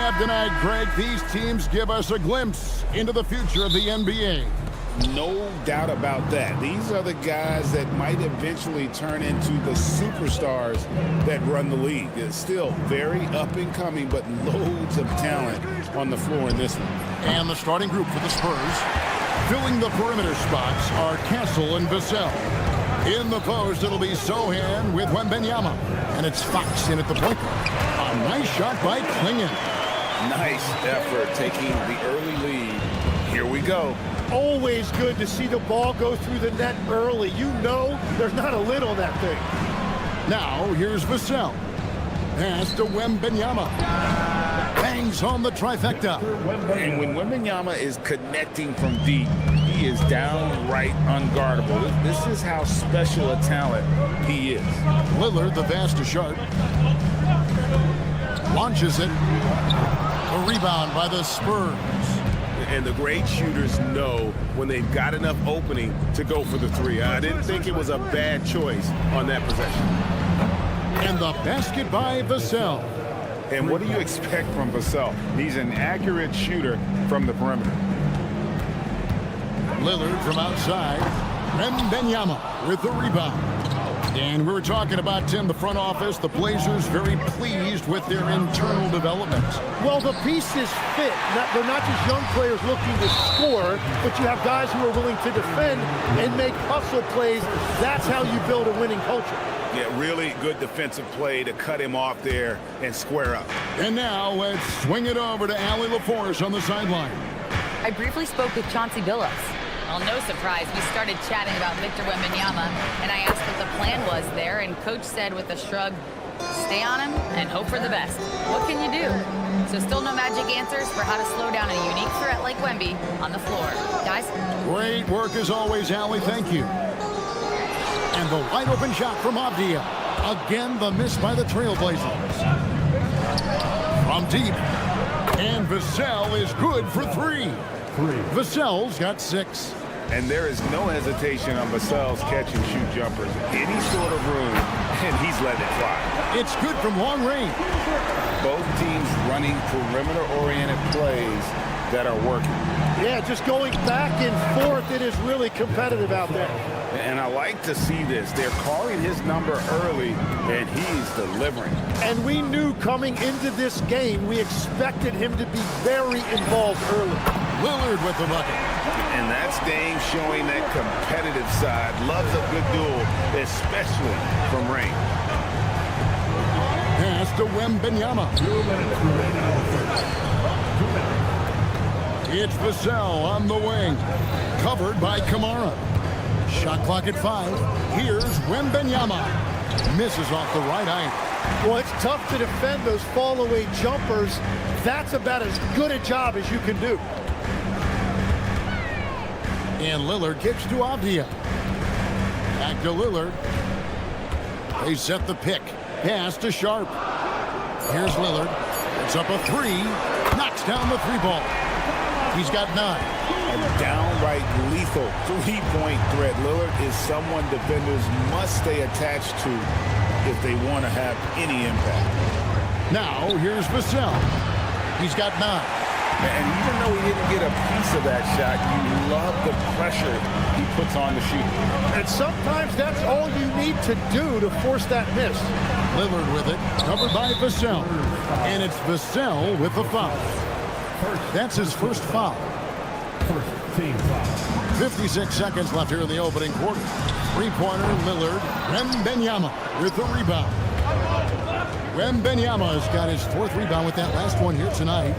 have tonight, Greg. These teams give us a glimpse into the future of the NBA. No doubt about that. These are the guys that might eventually turn into the superstars that run the league. It's still very up and coming, but loads of talent on the floor in this one. And the starting group for the Spurs, filling the perimeter spots, are Castle and Vassell. In the post, it'll be Sohan with Wembanyama. And it's Fox in at the point guard. A nice shot by Klingon. Nice effort taking the early lead. Here we go. Always good to see the ball go through the net early. You know there's not a lid on that thing. Now, here's Vassell. Pass to Wembanyama. Bangs home the trifecta. And when Wembanyama is connecting from deep, he is downright unguardable. This is how special a talent he is. Lillard, the pass to Sharp. Launches it. A rebound by the Spurs. And the great shooters know when they've got enough opening to go for the three. I didn't think it was a bad choice on that possession. And the basket by Vassell. And what do you expect from Vassell? He's an accurate shooter from the perimeter. Lillard from outside. Wembanyama with the rebound. And we were talking about, Tim, the front office, the Blazers very pleased with their internal development. Well, the pieces fit. They're not just young players looking to score, but you have guys who are willing to defend and make hustle plays. That's how you build a winning culture. Yeah, really good defensive play to cut him off there and square up. And now let's swing it over to Allie LaForce on the sideline. I briefly spoke with Chauncey Billups. Well, no surprise, we started chatting about Victor Wembanyama, and I asked what the plan was there, and Coach said with a shrug, stay on him and hope for the best. What can you do? So still no magic answers for how to slow down a unique threat like Wemby on the floor. Guys? Great work as always, Allie. Thank you. And the wide open shot from Avdia. Again, the miss by the Trail Blazers. From deep. And Vassell is good for three. Vassell's got 6. And there is no hesitation on Vassell's catch-and-shoot jumpers. Any sort of room, and he's letting it fly. It's good from long range. Both teams running perimeter-oriented plays that are working. Yeah, just going back and forth, it is really competitive out there. And I like to see this. They're calling his number early, and he's delivering. And we knew coming into this game, we expected him to be very involved early. Lillard with the bucket. And that's Dame showing that competitive side. Loves a good duel, especially from range. Pass to Wembanyama. It's Vassell on the wing. Covered by Kamara. Shot clock at 5. Here's Wembanyama. Misses off the right eye. Well, it's tough to defend those fall-away jumpers. That's about as good a job as you can do. And Lillard kicks to Avdia. Back to Lillard. They set the pick. Pass to Sharp. Here's Lillard. It's up a 3. Knocks down the 3 ball. He's got 9. A downright lethal three-point threat. Lillard is someone defenders must stay attached to if they want to have any impact. Now, here's Vassell. He's got 9. And even though he didn't get a piece of that shot, you love the pressure he puts on the shooter. And sometimes that's all you need to do to force that miss. Lillard with it, covered by Vassell. And it's Vassell with the foul. That's his first foul. 56 seconds left here in the opening quarter. Three-pointer, Lillard. Wembanyama with the rebound. Wembanyama's got his 4th rebound with that last one here tonight.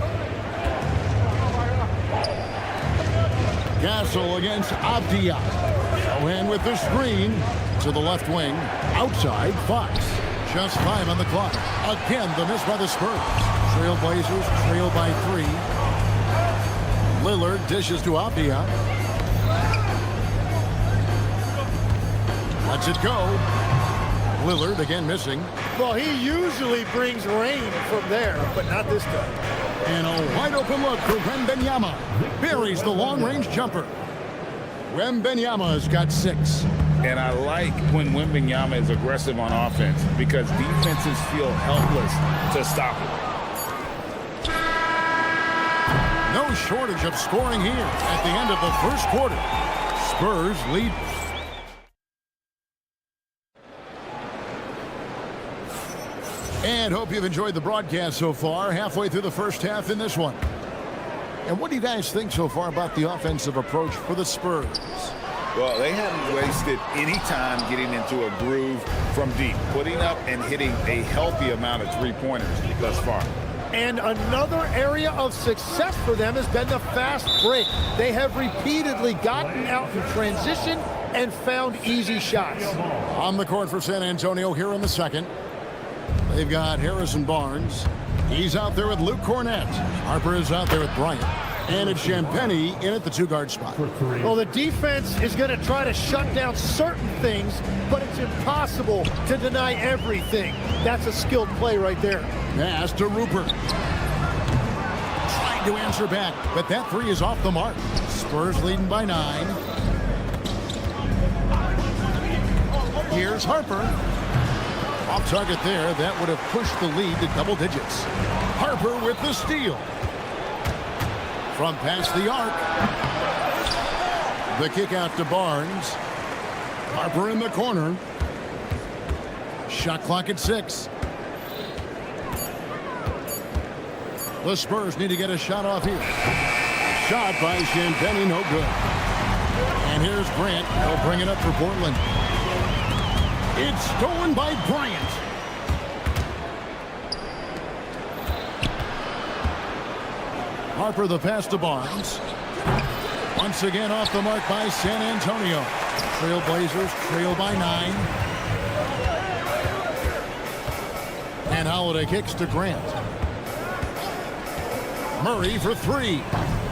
Castle against Avdia. Sohan with the screen to the left wing. Outside, Fox. Just 5 on the clock. Again, the miss by the Spurs. Trail Blazers trail by 3. Lillard dishes to Avdia. Lets it go. Lillard again missing. Well, he usually brings rain from there, but not this time. And a wide open look for Wembanyama. Buries the long-range jumper. Wembanyama's got 6. And I like when Wembanyama is aggressive on offense because defenses feel helpless to stop him. No shortage of scoring here at the end of the first quarter. Spurs lead. And hope you've enjoyed the broadcast so far. Halfway through the first half in this one. And what do you guys think so far about the offensive approach for the Spurs? Well, they haven't wasted any time getting into a groove from deep, putting up and hitting a healthy amount of three-pointers thus far. And another area of success for them has been the fast break. They have repeatedly gotten out in transition and found easy shots. On the court for San Antonio here in the second. They've got Harrison Barnes. He's out there with Luke Cornett. Harper is out there with Bryant. And it's Champagnie in at the two-guard spot. Well, the defense is going to try to shut down certain things, but it's impossible to deny everything. That's a skilled play right there. Pass to Rupert. Trying to answer back, but that three is off the mark. Spurs leading by 9. Here's Harper. Off target there. That would have pushed the lead to double digits. Harper with the steal. From past the arc. The kick out to Barnes. Harper in the corner. Shot clock at 6. The Spurs need to get a shot off here. Shot by Champagnie, no good. And here's Grant. He'll bring it up for Portland. It's stolen by Bryant. Harper the pass to Barnes. Once again off the mark by San Antonio. Trail Blazers trail by 9. And Holiday kicks to Grant. Murray for 3.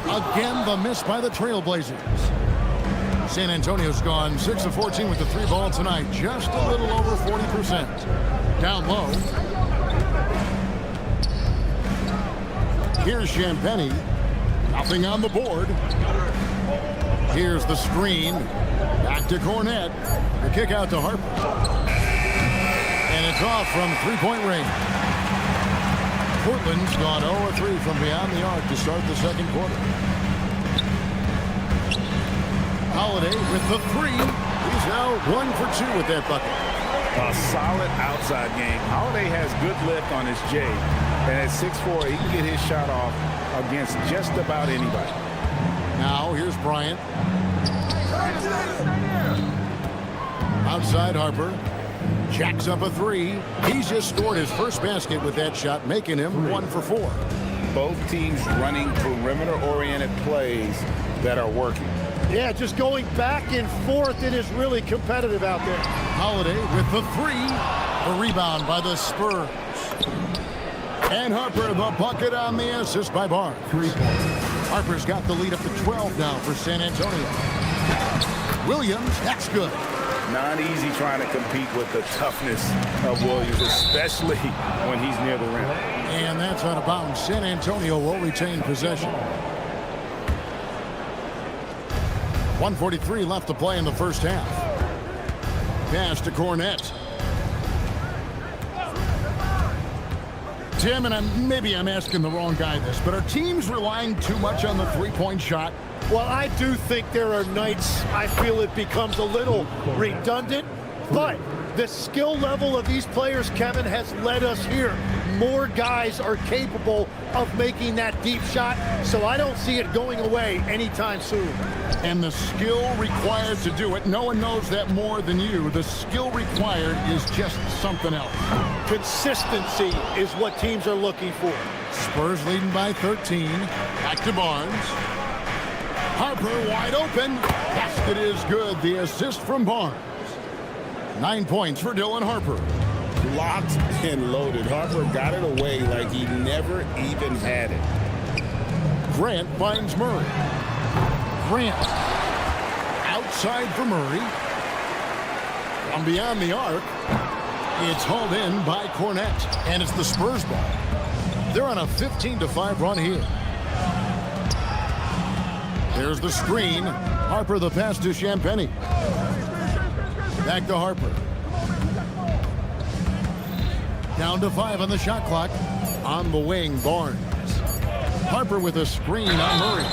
Again, the miss by the Trail Blazers. San Antonio's gone 6 of 14 with the 3 ball tonight. Just a little over 40%. Down low. Here's Champagnie. Nothing on the board. Here's the screen. Back to Cornett. The kick out to Harper. And it's off from three-point range. Portland's gone 0 of 3 from beyond the arc to start the second quarter. Holiday with the 3. He's now 1 for 2 with that bucket. A solid outside game. Holiday has good lift on his J. And at 6'4", he can get his shot off against just about anybody. Now here's Bryant. Outside Harper. Jacks up a 3. He's just scored his first basket with that shot, making him 1 for 4. Both teams running perimeter-oriented plays that are working. Yeah, just going back and forth. It is really competitive out there. Holiday with the 3. The rebound by the Spurs. And Harper the bucket on the assist by Barnes. 3 points. Harper's got the lead up to 12 now for San Antonio. Williams, that's good. Not easy trying to compete with the toughness of Williams, especially when he's near the rim. And that's out of bounds. San Antonio will retain possession. 1:43 left to play in the first half. Pass to Cornett. Tim, and maybe I'm asking the wrong guy this, but are teams relying too much on the three-point shot? Well, I do think there are nights I feel it becomes a little redundant, but the skill level of these players, Kevin, has led us here. More guys are capable of making that deep shot, so I don't see it going away anytime soon. And the skill required to do it, no one knows that more than you. The skill required is just something else. Consistency is what teams are looking for. Spurs leading by 13. Back to Barnes. Harper wide open. Basket is good. The assist from Barnes. 9 points for Dylan Harper. Locked and loaded. Harper got it away like he never even had it. Grant finds Murray. Grant outside for Murray. From beyond the arc. It's hauled in by Cornett. And it's the Spurs ball. They're on a 15-5 run here. There's the screen. Harper the pass to Champagnie. Back to Harper. Down to 5 on the shot clock. On the wing, Barnes. Harper with a screen on Murray.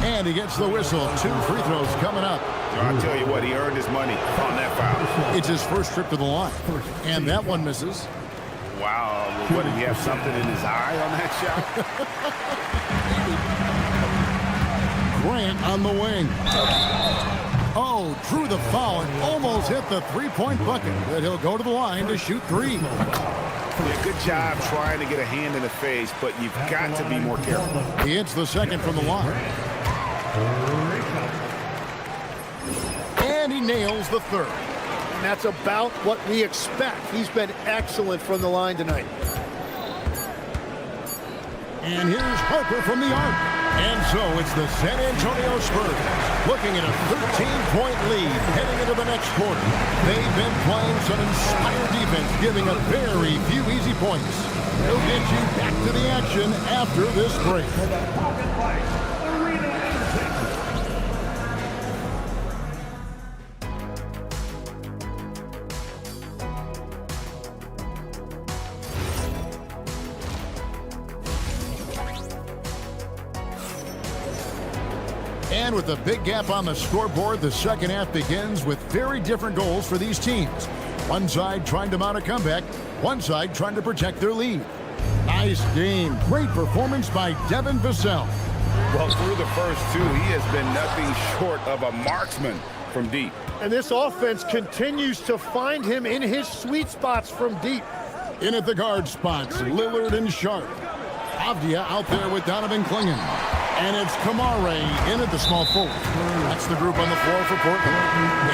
And he gets the whistle. 2 free throws coming up. I'll tell you what, he earned his money on that foul. It's his first trip to the line. And that one misses. Wow. What, did he have something in his eye on that shot? Grant on the wing. Oh, drew the foul and almost hit the three-point bucket. But he'll go to the line to shoot 3. Yeah, good job trying to get a hand in the face, but you've got to be more careful. He hits the second from the line. And he nails the third. And that's about what we expect. He's been excellent from the line tonight. And here's Harper from the arc. And so it's the San Antonio Spurs looking at a 13-point lead heading into the next quarter. They've been playing some inspired defense, giving up very few easy points. We'll get you back to the action after this break. And with a big gap on the scoreboard, the second half begins with very different goals for these teams. One side trying to mount a comeback, one side trying to protect their lead. Nice game. Great performance by Devin Vassell. Well, through the first 2, he has been nothing short of a marksman from deep. And this offense continues to find him in his sweet spots from deep. In at the guard spots, Lillard and Sharp. Avdia out there with Donovan Clingan. And it's Kamare in at the small forward. That's the group on the floor for Portland.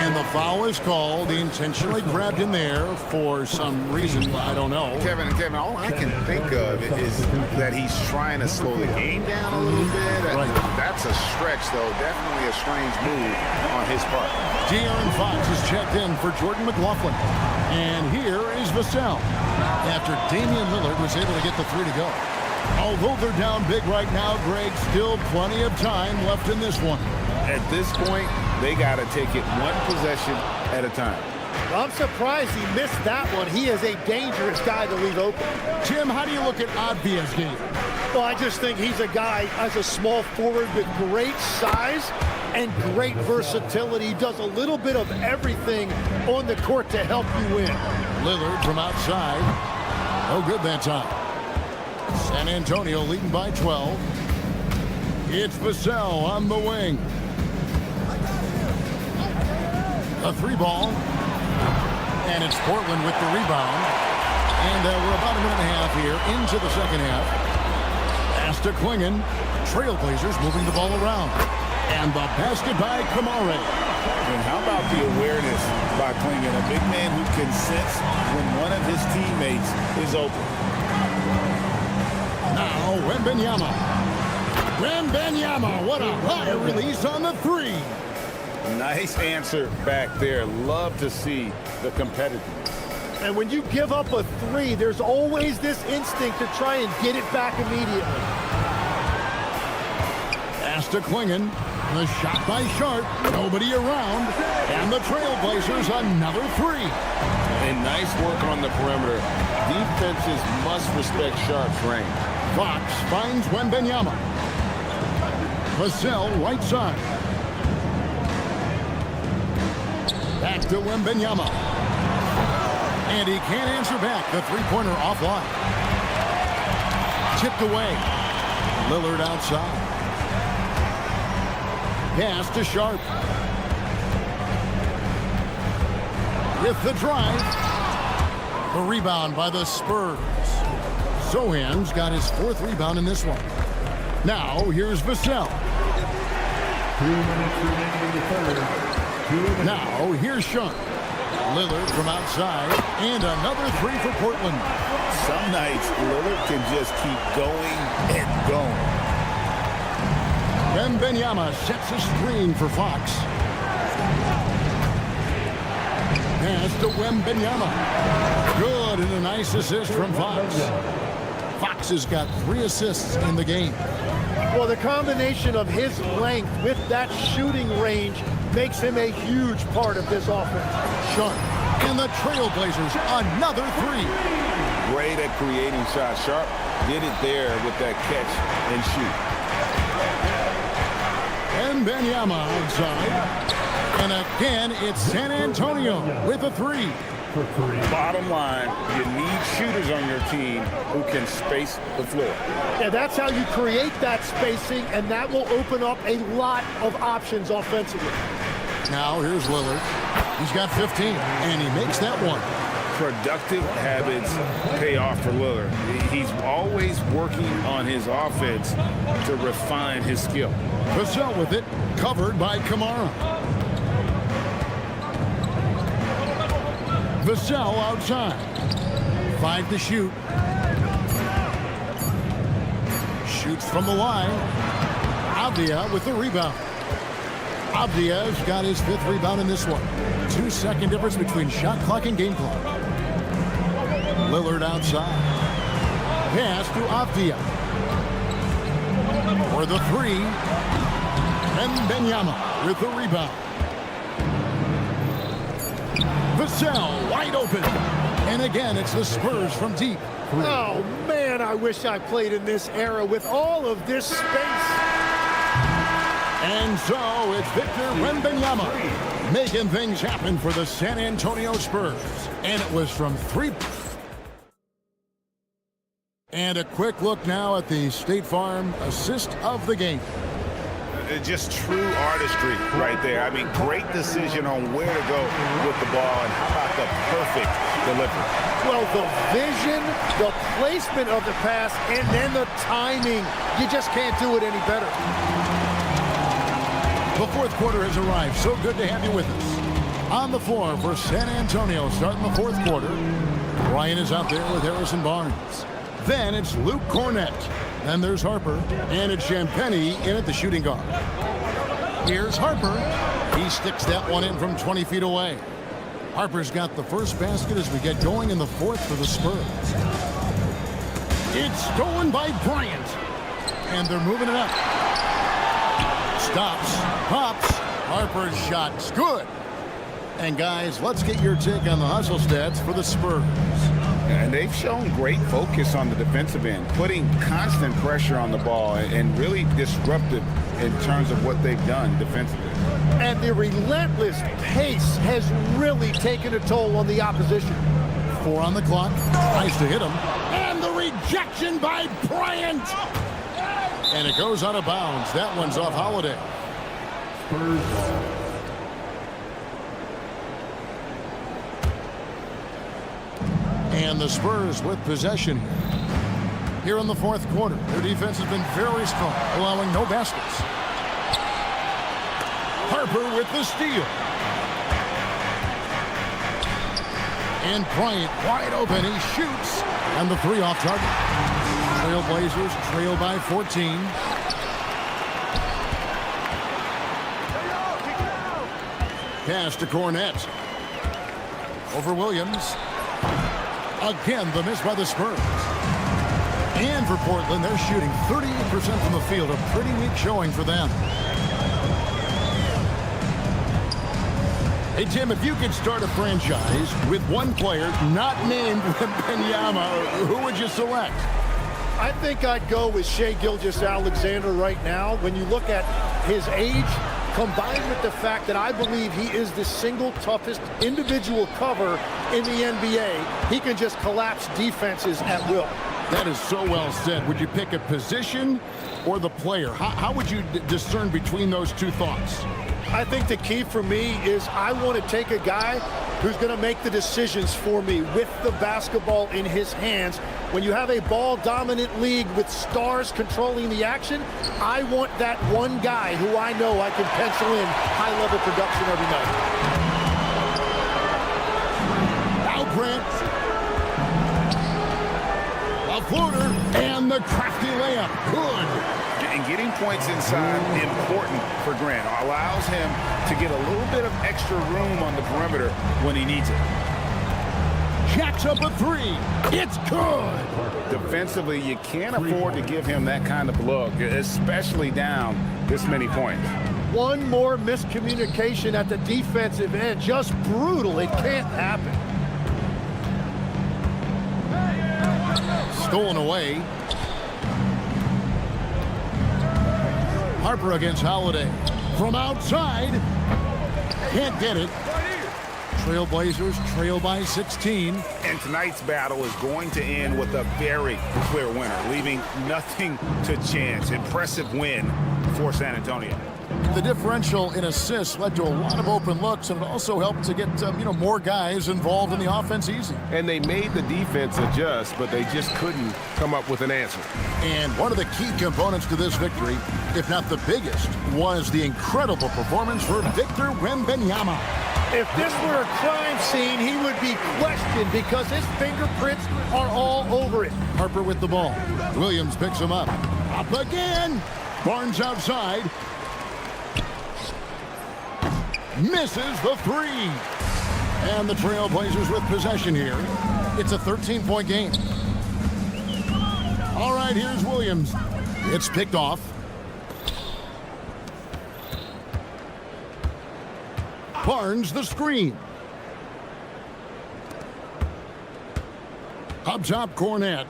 And the foul is called. He intentionally grabbed in there for some reason. I don't know. Kevin, all I can think of is that he's trying to slow the game down a little bit. Right. That's a stretch, though. Definitely a strange move on his part. De'Aaron Fox is checked in for Jordan McLaughlin. And here is Vassell. After Damian Lillard was able to get the 3 to go. Although they're down big right now, Greg, still plenty of time left in this one. At this point, they got to take it one possession at a time. Well, I'm surprised he missed that one. He is a dangerous guy to leave open. Tim, how do you look at Avdia's game? Well, I just think he's a guy as a small forward with great size and great versatility. He does a little bit of everything on the court to help you win. Lillard from outside. No good that time. San Antonio leading by 12. It's Vassell on the wing. A 3-ball. And it's Portland with the rebound. And we're about a minute and a half here into the second half. Pass to Clingan. Trail Blazers moving the ball around. And the basket by Kamare. And how about the awareness by Clingan, a big man who can sense when one of his teammates is open. Now, Wembanyama. Wembanyama, what a high release on the 3. Nice answer back there. Love to see the competitiveness. And when you give up a 3, there's always this instinct to try and get it back immediately. Pass to Clingan. The shot by Sharp. Nobody around. And the Trail Blazers another 3. And nice work on the perimeter. Defenses must respect Sharp's range. Fox finds Wembanyama. Vassell right side. Back to Wembanyama. And he can't answer back. The three-pointer offline. Tipped away. Lillard outside. Pass to Sharp. With the drive. The rebound by the Spurs. Sohan's got his 4th rebound in this one. Now, here's Vassell. 2 minutes remaining in the third. Now, here's Sharp. Lillard from outside. And another 3 for Portland. Some nights, Lillard can just keep going and going. Wembanyama sets a screen for Fox. Pass to Wembanyama. Good, and a nice assist from Fox. Fox has got 3 assists in the game. Well, the combination of his length with that shooting range makes him a huge part of this offense. Sharp. And the Trail Blazers, another 3. Great at creating shots. Sharp did it there with that catch and shoot. And Benyama outside. And again, it's San Antonio with a three. Bottom line, you need shooters on your team who can space the floor. Yeah, that's how you create that spacing, and that will open up a lot of options offensively. Now here's Lillard. He's got 15, and he makes that one. Productive habits pay off for Lillard. He's always working on his offense to refine his skill. Vassell with it, covered by Kamara. Vassell outside. 5 to shoot. Shoots from the line. Avdia with the rebound. Avdia's got his 5th rebound in this one. 2-second difference between shot clock and game clock. Lillard outside. Pass to Avdia. For the three. And Benyama with the rebound. Vassell wide open. And again, it's the Spurs from deep. Oh, man, I wish I played in this era with all of this space. And so it's Victor Wembanyama making things happen for the San Antonio Spurs. And it was from 3. And a quick look now at the State Farm assist of the game. Just true artistry right there. I mean, great decision on where to go with the ball, and how about the perfect delivery? Well, the vision, the placement of the pass, and then the timing. You just can't do it any better. The 4th quarter has arrived. So good to have you with us. On the floor for San Antonio starting the 4th quarter. Ryan is out there with Harrison Barnes. Then it's Luke Cornett. Then there's Harper. And it's Champagnie in at the shooting guard. Here's Harper. He sticks that one in from 20 feet away. Harper's got the first basket as we get going in the 4th for the Spurs. It's stolen by Bryant. And they're moving it up. Stops. Pops. Harper's shot's good. And guys, let's get your take on the hustle stats for the Spurs. And they've shown great focus on the defensive end, putting constant pressure on the ball and really disruptive in terms of what they've done defensively. And the relentless pace has really taken a toll on the opposition. 4 on the clock. Tries to hit him. And the rejection by Bryant. And it goes out of bounds. That one's off Holiday. And the Spurs with possession here in the 4th quarter. Their defense has been very strong, allowing no baskets. Harper with the steal. And Bryant wide open. He shoots. And the 3 off target. Trail Blazers trail by 14. Pass to Cornett. Over Williams. Again, the miss by the Spurs. And for Portland, they're shooting 38% from the field. A pretty weak showing for them. Hey, Tim, if you could start a franchise with one player not named Wembanyama, who would you select? I think I'd go with Shai Gilgeous-Alexander right now. When you look at his age, combined with the fact that I believe he is the single toughest individual cover in the NBA, he can just collapse defenses at will. That is so well said. Would you pick a position or the player? How would you discern between those two thoughts? I think the key for me is I want to take a guy who's going to make the decisions for me with the basketball in his hands. When you have a ball-dominant league with stars controlling the action, I want that one guy who I know I can pencil in high-level production every night. Now Grant. A floater and the crafty layup. Good. And getting points inside important for Grant. Allows him to get a little bit of extra room on the perimeter when he needs it. Jacks up a 3. It's good. Defensively, you can't afford to give him that kind of look, especially down this many points. One more miscommunication at the defensive end. Just brutal. It can't happen. Stolen away. Harper against Holiday. From outside. Can't get it. Trail Blazers trail by 16. And tonight's battle is going to end with a very clear winner, leaving nothing to chance. Impressive win for San Antonio. The differential in assists led to a lot of open looks, and it also helped to get more guys involved in the offense easy. And they made the defense adjust, but they just couldn't come up with an answer. And one of the key components to this victory, if not the biggest, was the incredible performance for Victor Wembanyama. If this were a crime scene, he would be questioned because his fingerprints are all over it. Harper with the ball. Williams picks him up. Up again. Barnes outside. Misses the three. And the Trail Blazers with possession here. It's a 13-point game. All right, here's Williams. It's picked off. Barnes the screen. Up top, Cornette.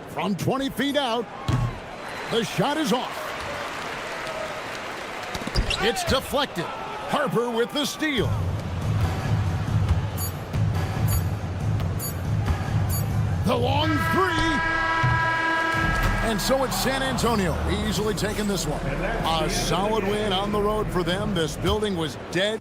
From 20 feet out. The shot is off. It's deflected. Harper with the steal. The long three. And so it's San Antonio easily taking this one. A solid win on the road for them. This building was dead.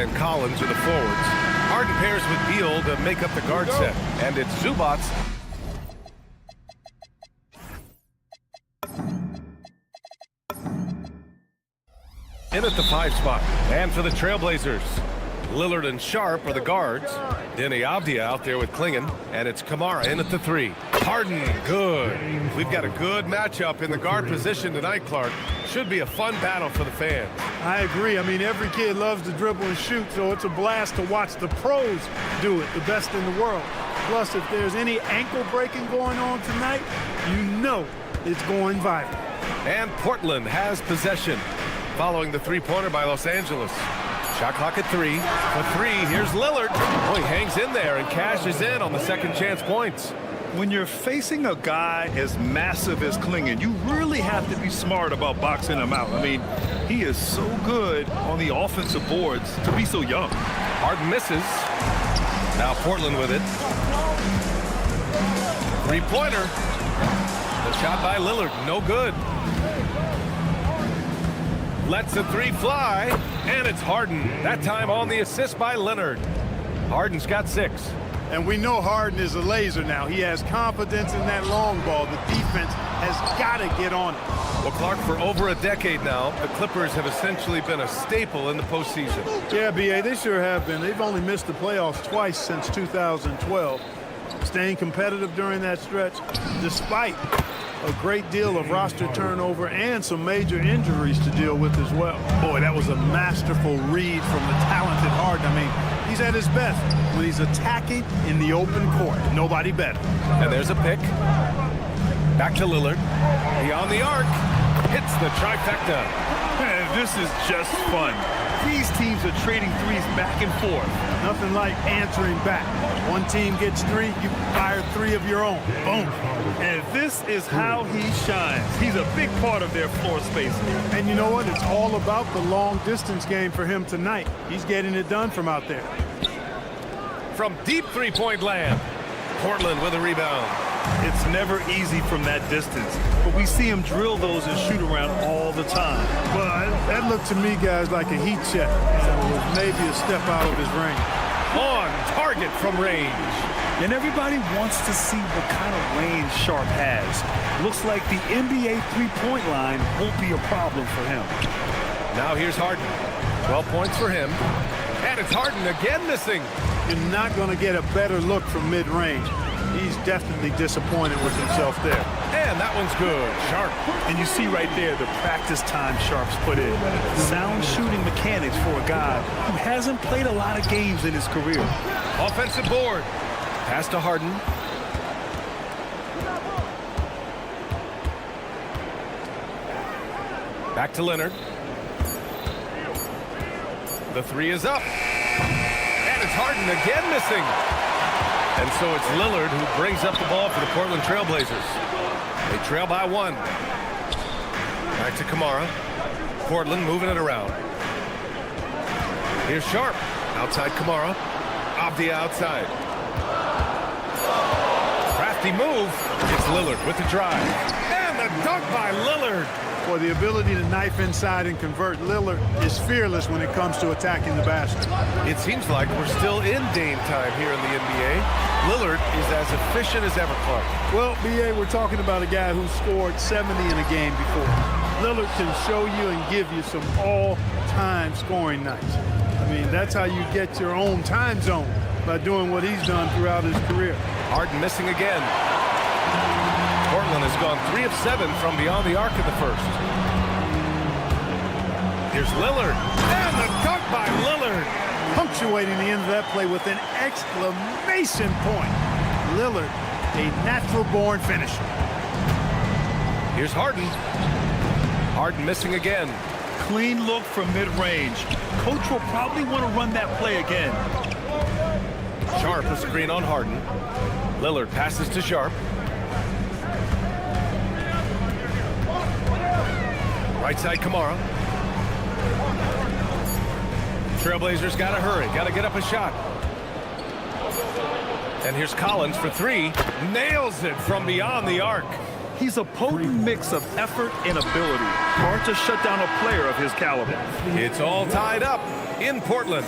Camara and Collins are the forwards. Harden pairs with Beal to make up the guard set. And it's Zubats. In at the 5 spot. And for the Trail Blazers, Lillard and Sharp are the guards. Denny Avdia out there with Klingon. And it's Camara in at the 3. Harden, good. We've got a good matchup in the guard position tonight, Clark. Should be a fun battle for the fans. I agree. I mean, every kid loves to dribble and shoot, so it's a blast to watch the pros do it, the best in the world. Plus, if there's any ankle breaking going on tonight, you know it's going viral. And Portland has possession following the three-pointer by Los Angeles. Shot clock at 3. For 3, here's Lillard. Oh, he hangs in there and cashes in on the second chance points. When you're facing a guy as massive as Klingon, you really have to be smart about boxing him out. I mean, he is so good on the offensive boards to be so young. Harden misses. Now Portland with it. Three-pointer. The shot by Lillard, no good. Lets the 3 fly, and it's Harden. That time on the assist by Leonard. Harden's got 6. And we know Harden is a laser now. He has confidence in that long ball. The defense has got to get on it. Well, Clark, for over a decade now, the Clippers have essentially been a staple in the postseason. Yeah, B.A., they sure have been. They've only missed the playoffs twice since 2012. Staying competitive during that stretch, despite a great deal of roster turnover and some major injuries to deal with as well. Boy, that was a masterful read from the talented Harden. I mean, he's at his best when he's attacking in the open court. Nobody better. And there's a pick. Back to Lillard. Beyond the arc. Hits the trifecta. Man, this is just fun. These teams are trading threes back and forth. Nothing like answering back. One team gets 3, you fire 3 of your own. Boom. And this is how he shines. He's a big part of their floor space. And you know what? It's all about the long distance game for him tonight. He's getting it done from out there. From deep three-point land. Portland with a rebound. It's never easy from that distance, but we see him drill those and shoot around all the time. Well, that looked to me, guys, like a heat check. It was maybe a step out of his range. On target from range. And everybody wants to see what kind of range Sharp has. Looks like the NBA three-point line won't be a problem for him. Now here's Harden. 12 points for him. And it's Harden again missing. You're not going to get a better look from mid-range. He's definitely disappointed with himself there. And that one's good. Sharp. And you see right there the practice time Sharp's put in. Sound shooting mechanics for a guy who hasn't played a lot of games in his career. Offensive board. Pass to Harden. Back to Leonard. The 3 is up. And it's Harden again missing. And so it's Lillard who brings up the ball for the Portland Trail Blazers. They trail by 1. Back to Camara. Portland moving it around. Here's Sharp. Outside Camara. Off the outside. Crafty move. It's Lillard with the drive. And the dunk by Lillard. For the ability to knife inside and convert, Lillard is fearless when it comes to attacking the basket. It seems like we're still in Dame time here in the NBA. Lillard is as efficient as ever, Clark. Well, B.A., we're talking about a guy who scored 70 in a game before. Lillard can show you and give you some all-time scoring nights. I mean, that's how you get your own time zone, by doing what he's done throughout his career. Harden missing again. Portland has gone 3 of 7 from beyond the arc in the first. Here's Lillard. And the dunk by Lillard. Punctuating the end of that play with an exclamation point. Lillard, a natural-born finisher. Here's Harden. Harden missing again. Clean look from mid-range. Coach will probably want to run that play again. Sharp a screen on Harden. Lillard passes to Sharp. Right side Camara. Trailblazers got to hurry. Got to get up a shot. And here's Collins for 3. Nails it from beyond the arc. He's a potent mix of effort and ability. Hard to shut down a player of his caliber. It's all tied up in Portland.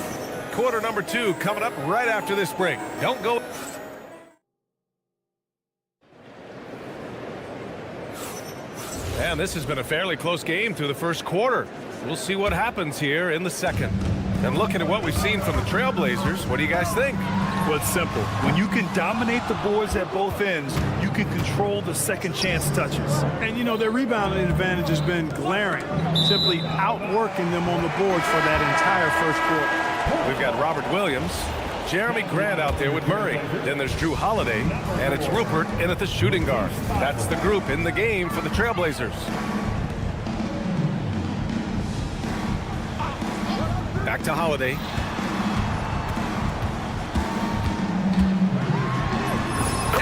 quarter number 2 coming up right after this break. Don't go. And this has been a fairly close game through the first quarter. We'll see what happens here in the second. And looking at what we've seen from the Trail Blazers, what do you guys think? Well, it's simple. When you can dominate the boards at both ends, you can control the second chance touches. And, you know, their rebounding advantage has been glaring, simply outworking them on the boards for that entire first quarter. We've got Robert Williams, Jeremy Grant out there with Murray. Then there's Drew Holiday, and it's Rupert in at the shooting guard. That's the group in the game for the Trail Blazers. Back to Holiday.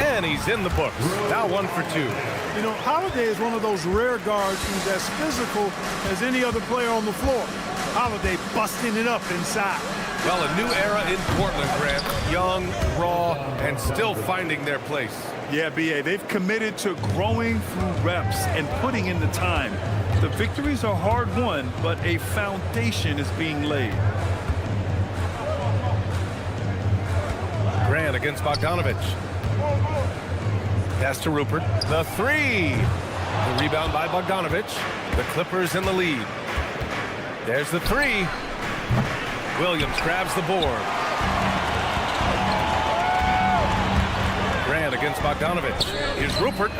And he's in the books. Now 1 for 2. You know, Holiday is one of those rare guards who's as physical as any other player on the floor. Holiday busting it up inside. Well, a new era in Portland, Grant. Young, raw, and still finding their place. Yeah, B.A., they've committed to growing through reps and putting in the time. The victories are hard won, but a foundation is being laid. Grant against Bogdanovich. Pass to Rupert. The 3. The rebound by Bogdanovich. The Clippers in the lead. There's the 3. Williams grabs the board. Grant against Bogdanovich. Here's Rupert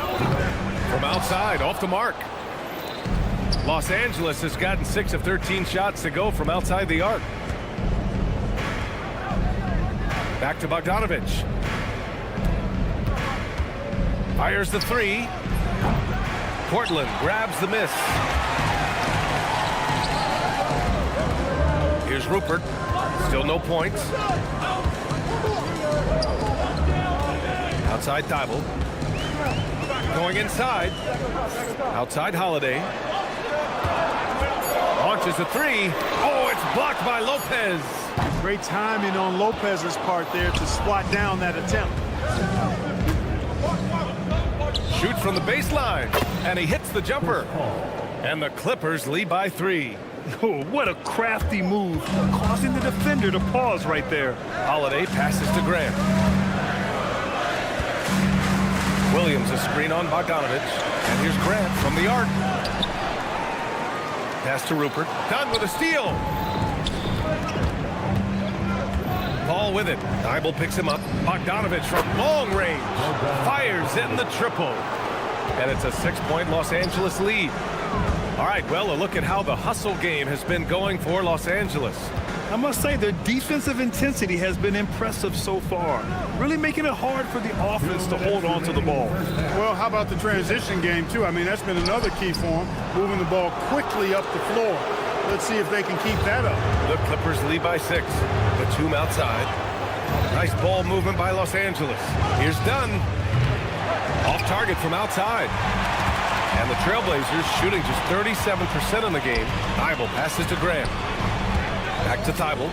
from outside, off the mark. Los Angeles has gotten 6 of 13 shots to go from outside the arc. Back to Bogdanovich. Fires the 3. Portland grabs the miss. Here's Rupert. Still no points. Outside Thibault. Going inside. Outside Holiday. Launches a 3. Oh, it's blocked by Lopez. Great timing on Lopez's part there to swat down that attempt. Shoots from the baseline, and he hits the jumper. And the Clippers lead by 3. Oh, what a crafty move, causing the defender to pause right there. Holiday passes to Grant. Williams a screen on Bogdanovich. And here's Grant from the arc. Pass to Rupert. Done with a steal. Paul with it. Thibault picks him up. Bogdanovich from long range. Fires in the triple. And it's a 6-point Los Angeles lead. All right, well, a look at how the hustle game has been going for Los Angeles. I must say their defensive intensity has been impressive so far, really making it hard for the offense to hold on to the ball. Well, how about the transition game, too? I mean, that's been another key for them, moving the ball quickly up the floor. Let's see if they can keep that up. The Clippers lead by 6. Batum outside. Nice ball movement by Los Angeles. Here's Dunn. Off target from outside. And the Trailblazers shooting just 37% in the game. Thibault passes to Grant. Back to Thibault.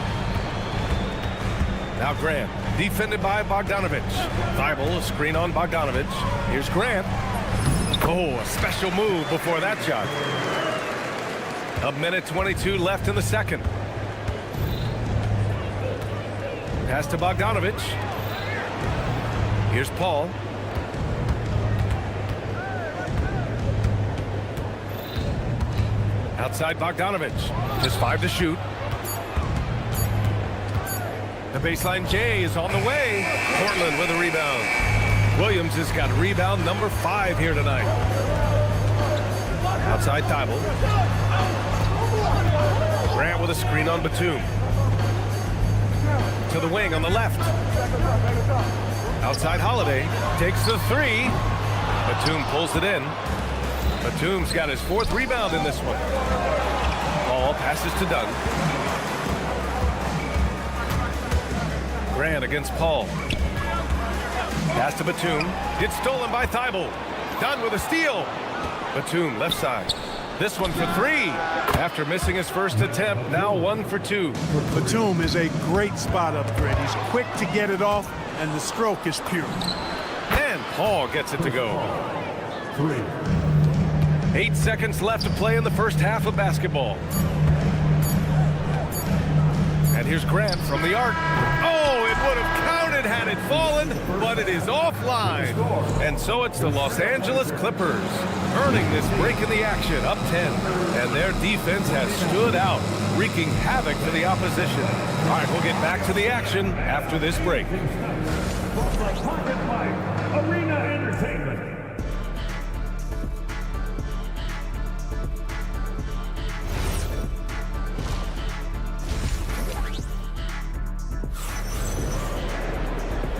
Now Grant, defended by Bogdanovich. Thibault, a screen on Bogdanovich. Here's Grant. Oh, a special move before that shot. 1:22 left in the second. Pass to Bogdanovich. Here's Paul. Outside Bogdanovich. Just 5 to shoot. The baseline J is on the way. Portland with a rebound. Williams has got rebound number 5 here tonight. Outside Thibault. Grant with a screen on Batum. To the wing on the left. Outside Holiday. Takes the 3. Batum pulls it in. Batum's got his 4th rebound in this one. Ball passes to Dunn. Grant against Paul. Pass to Batum. It's stolen by Thibault. Dunn with a steal. Batum left side. This one for 3. After missing his first attempt, now 1 for 2. Batum is a great spot up grid. He's quick to get it off, and the stroke is pure. And Paul gets it to go. 8 seconds left to play in the first half of basketball. And And here's Grant from the arc. Oh, it would have counted had it fallen, but it is offline. And so it's the Los Angeles Clippers earning this break in the action, up 10. And their defense has stood out, wreaking havoc for the opposition. All right, we'll get back to the action after this break. Arena Entertainment.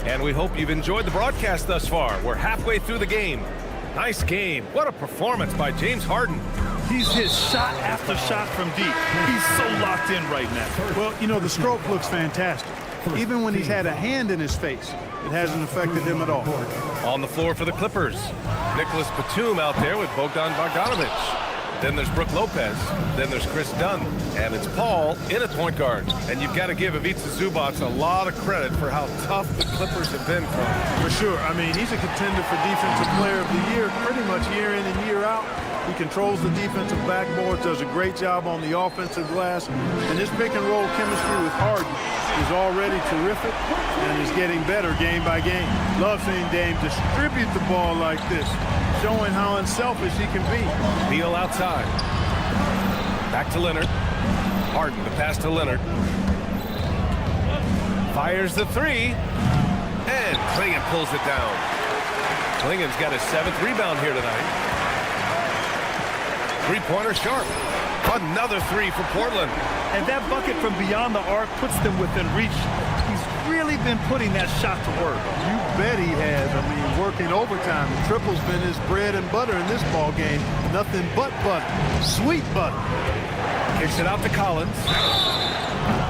And we hope you've enjoyed the broadcast thus far. We're halfway through the game. Nice game. What a performance by James Harden. He's hit shot after shot from deep. He's so locked in right now. Well, you know, the stroke looks fantastic. Even when he's had a hand in his face, it hasn't affected him at all. On the floor for the Clippers, Nicholas Batum out there with Bogdan Bogdanovic. Then there's Brook Lopez. Then there's Chris Dunn. And it's Paul in at point guard. And you've got to give Ivica Zubac a lot of credit for how tough the Clippers have been for him. For sure. I mean, he's a contender for Defensive Player of the Year pretty much year in and year out. He controls the defensive backboard, does a great job on the offensive glass. And his pick and roll chemistry with Harden is already terrific and is getting better game by game. Love seeing Dame distribute the ball like this, showing how unselfish he can be. Beal outside. Back to Leonard. Harden, the pass to Leonard. Fires the three. And Klingon pulls it down. Klingon's got his 7th rebound here tonight. Three-pointer Sharp. Another three for Portland. And that bucket from beyond the arc puts them within reach. He's really been putting that shot to work. You bet he has. I mean, working overtime. The triple's been his bread and butter in this ball game. Nothing but butter. Sweet butter. Kicks it out to Collins.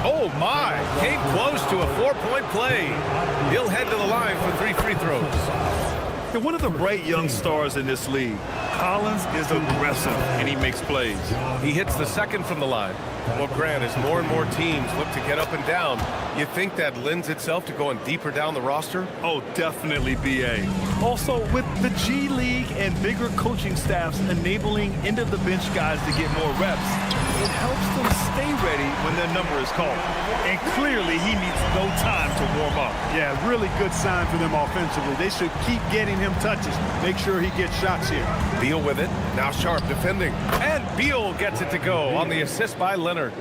Oh, my. Came close to a 4-point play. He'll head to the line for 3 free throws. And one of the bright young stars in this league. Collins is aggressive, and he makes plays. He hits the second from the line. Well, Grant, as more and more teams look to get up and down, you think that lends itself to going deeper down the roster? Oh, definitely, B.A. Also, with the G League and bigger coaching staffs enabling end-of-the-bench guys to get more reps, it helps them stay ready when their number is called. And clearly, he needs no time to warm up. Yeah, really good sign for them offensively. They should keep getting him touches. Make sure he gets shots here. Beal with it. Now Sharp defending. And Beal gets it to go on the assist by Leonard.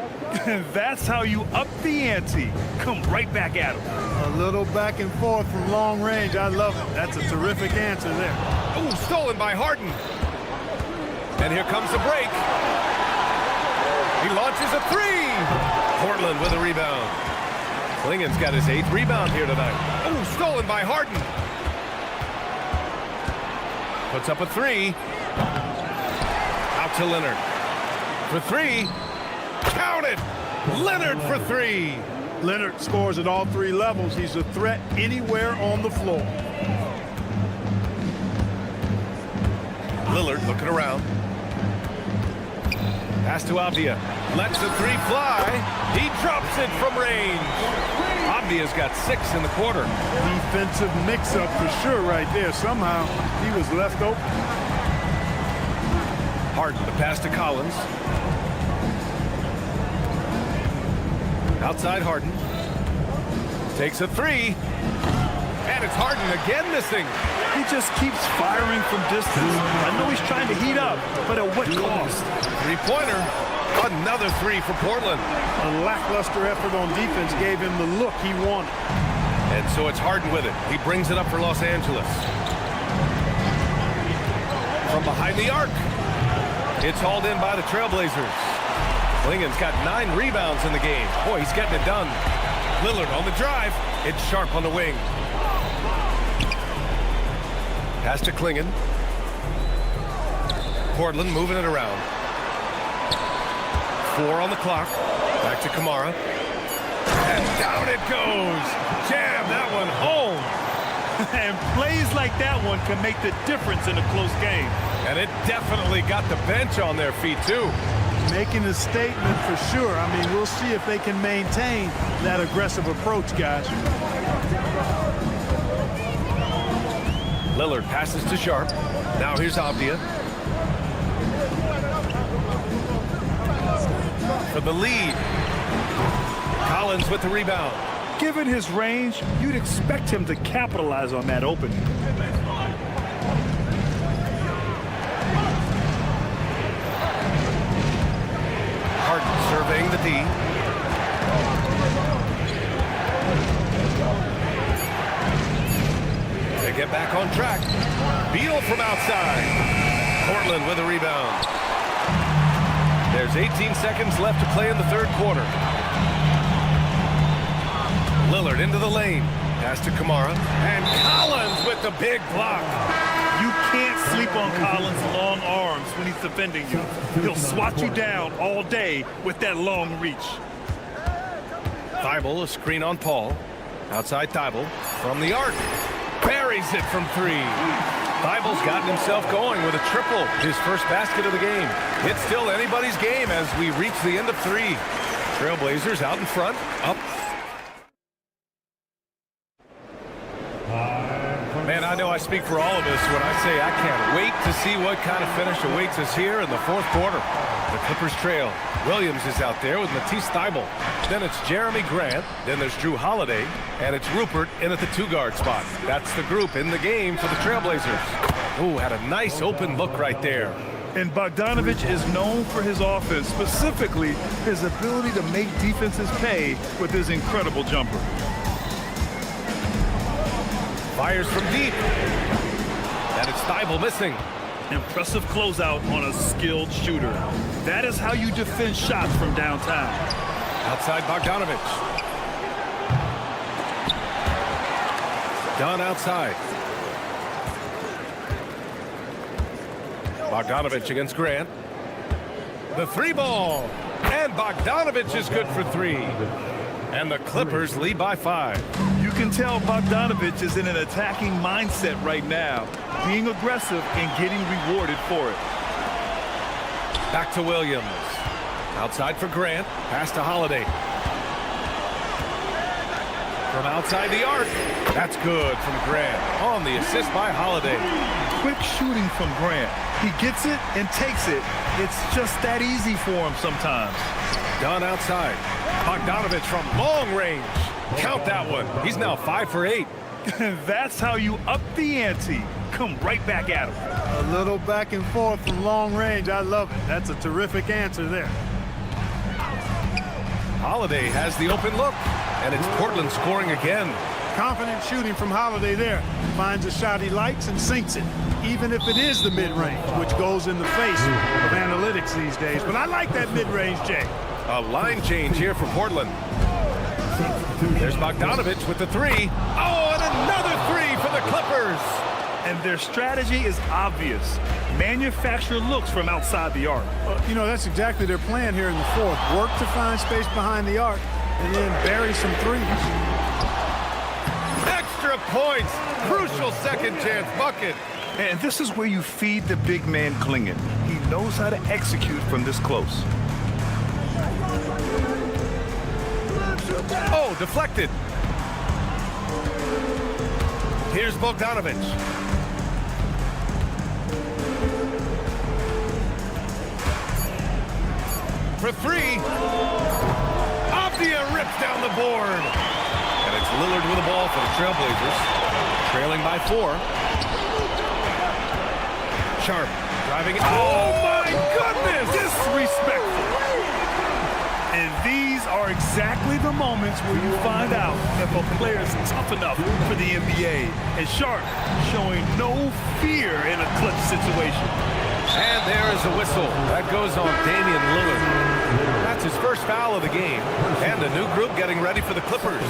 That's how you up the ante. Come right back at him. A little back and forth from long range. I love it. That's a terrific answer there. Oh, stolen by Harden. And here comes the break. He launches a three. Portland with a rebound. Klingon's got his 8th rebound here tonight. Oh, stolen by Harden. Puts up a three. Out to Leonard. For three. Count it! Leonard for three. Leonard scores at all 3 levels. He's a threat anywhere on the floor. Lillard looking around. Pass to Avdia. Lets the three fly. He drops it from range. Avdia's got 6 in the quarter. Defensive mix-up for sure right there. Somehow he was left open. Harden, the pass to Collins. Outside Harden. Takes a three. And it's Harden again missing. He just keeps firing from distance. I know he's trying to heat up, but at what cost? Three-pointer. Another three for Portland. A lackluster effort on defense gave him the look he wanted. And so it's Harden with it. He brings it up for Los Angeles. From behind the arc. It's hauled in by the Trail Blazers. Klingon's got 9 rebounds in the game. Boy, he's getting it done. Lillard on the drive. It's Sharp on the wing. Pass to Klingon. Portland moving it around. 4 on the clock. Back to Kamara. And down it goes. Jam that one home. And plays like that one can make the difference in a close game. And it definitely got the bench on their feet, too. Making a statement for sure. I mean, we'll see if they can maintain that aggressive approach, guys. Lillard passes to Sharp. Now here's Avdia. For the lead. Collins with the rebound. Given his range, you'd expect him to capitalize on that opening. Harden surveying the D. They get back on track. Beal from outside. Portland with a rebound. There's 18 seconds left to play in the third quarter. Lillard into the lane. Pass to Kamara. And Collins with the big block. You can't sleep on Collins' long arms when he's defending you. He'll swat you down all day with that long reach. Thibault, a screen on Paul. Outside Thibault from the arc. Buries it from three. Thibault's gotten himself going with a triple, his first basket of the game. It's still anybody's game as we reach the end of three. Trail Blazers out in front, up. Man, I know I speak for all of us when I say I can't wait to see what kind of finish awaits us here in the fourth quarter. The Clippers trail. Williams is out there with Matisse Thybulle. Then it's Jeremy Grant. Then there's Drew Holiday. And it's Rupert in at the two-guard spot. That's the group in the game for the Trailblazers. Ooh, had a nice open look right there. And Bogdanovich is known for his offense, specifically his ability to make defenses pay with his incredible jumper. Fires from deep. And it's Thybulle missing. Impressive closeout on a skilled shooter. That is how you defend shots from downtown. Outside Bogdanovich. Dunn outside. Bogdanovich against Grant. The three ball. And Bogdanovich is good for three. And the Clippers lead by 5. You can tell Bogdanovich is in an attacking mindset right now, being aggressive and getting rewarded for it. Back to Williams. Outside for Grant. Pass to Holiday. From outside the arc. That's good from Grant. On the assist by Holiday. Quick shooting from Grant. He gets it and takes it. It's just that easy for him sometimes. Dunn outside. Bogdanovich from long range. Count that one. He's now 5 for 8. That's how you up the ante. Come right back at him. A little back and forth from long range. I love it. That's a terrific answer there. Holiday has the open look. And it's Portland scoring again. Confident shooting from Holiday there. Finds a shot he likes and sinks it. Even if it is the mid-range, which goes in the face of analytics these days. But I like that mid-range, Jay. A line change here for Portland. There's Bogdanovich with the three. Oh, and another three for the Clippers. And their strategy is obvious. Manufacture looks from outside the arc. You know, that's exactly their plan here in the fourth. Work to find space behind the arc and then bury some threes. Extra points. Crucial second chance bucket. And this is where you feed the big man clinging. He knows how to execute from this close. Oh, deflected. Here's Bogdanovich. For three. Avdia rips down the board. And it's Lillard with the ball for the Trailblazers. Trailing by 4. Sharp driving it. Oh, my goodness! Disrespectful. And these are exactly the moments where you find out if a player is tough enough for the NBA. And Sharp showing no fear in a clutch situation. And there is a whistle. That goes on Damian Lillard. That's his first foul of the game. And a new group getting ready for the Clippers.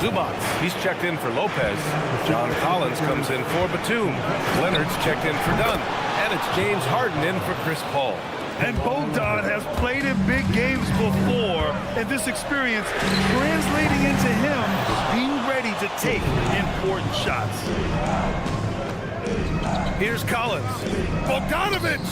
Zubac, he's checked in for Lopez. John Collins comes in for Batum. Leonard's checked in for Dunn. And it's James Harden in for Chris Paul. And Bogdan has played in big games before, and this experience translating into him being ready to take important shots. Here's Collins. Bogdanovich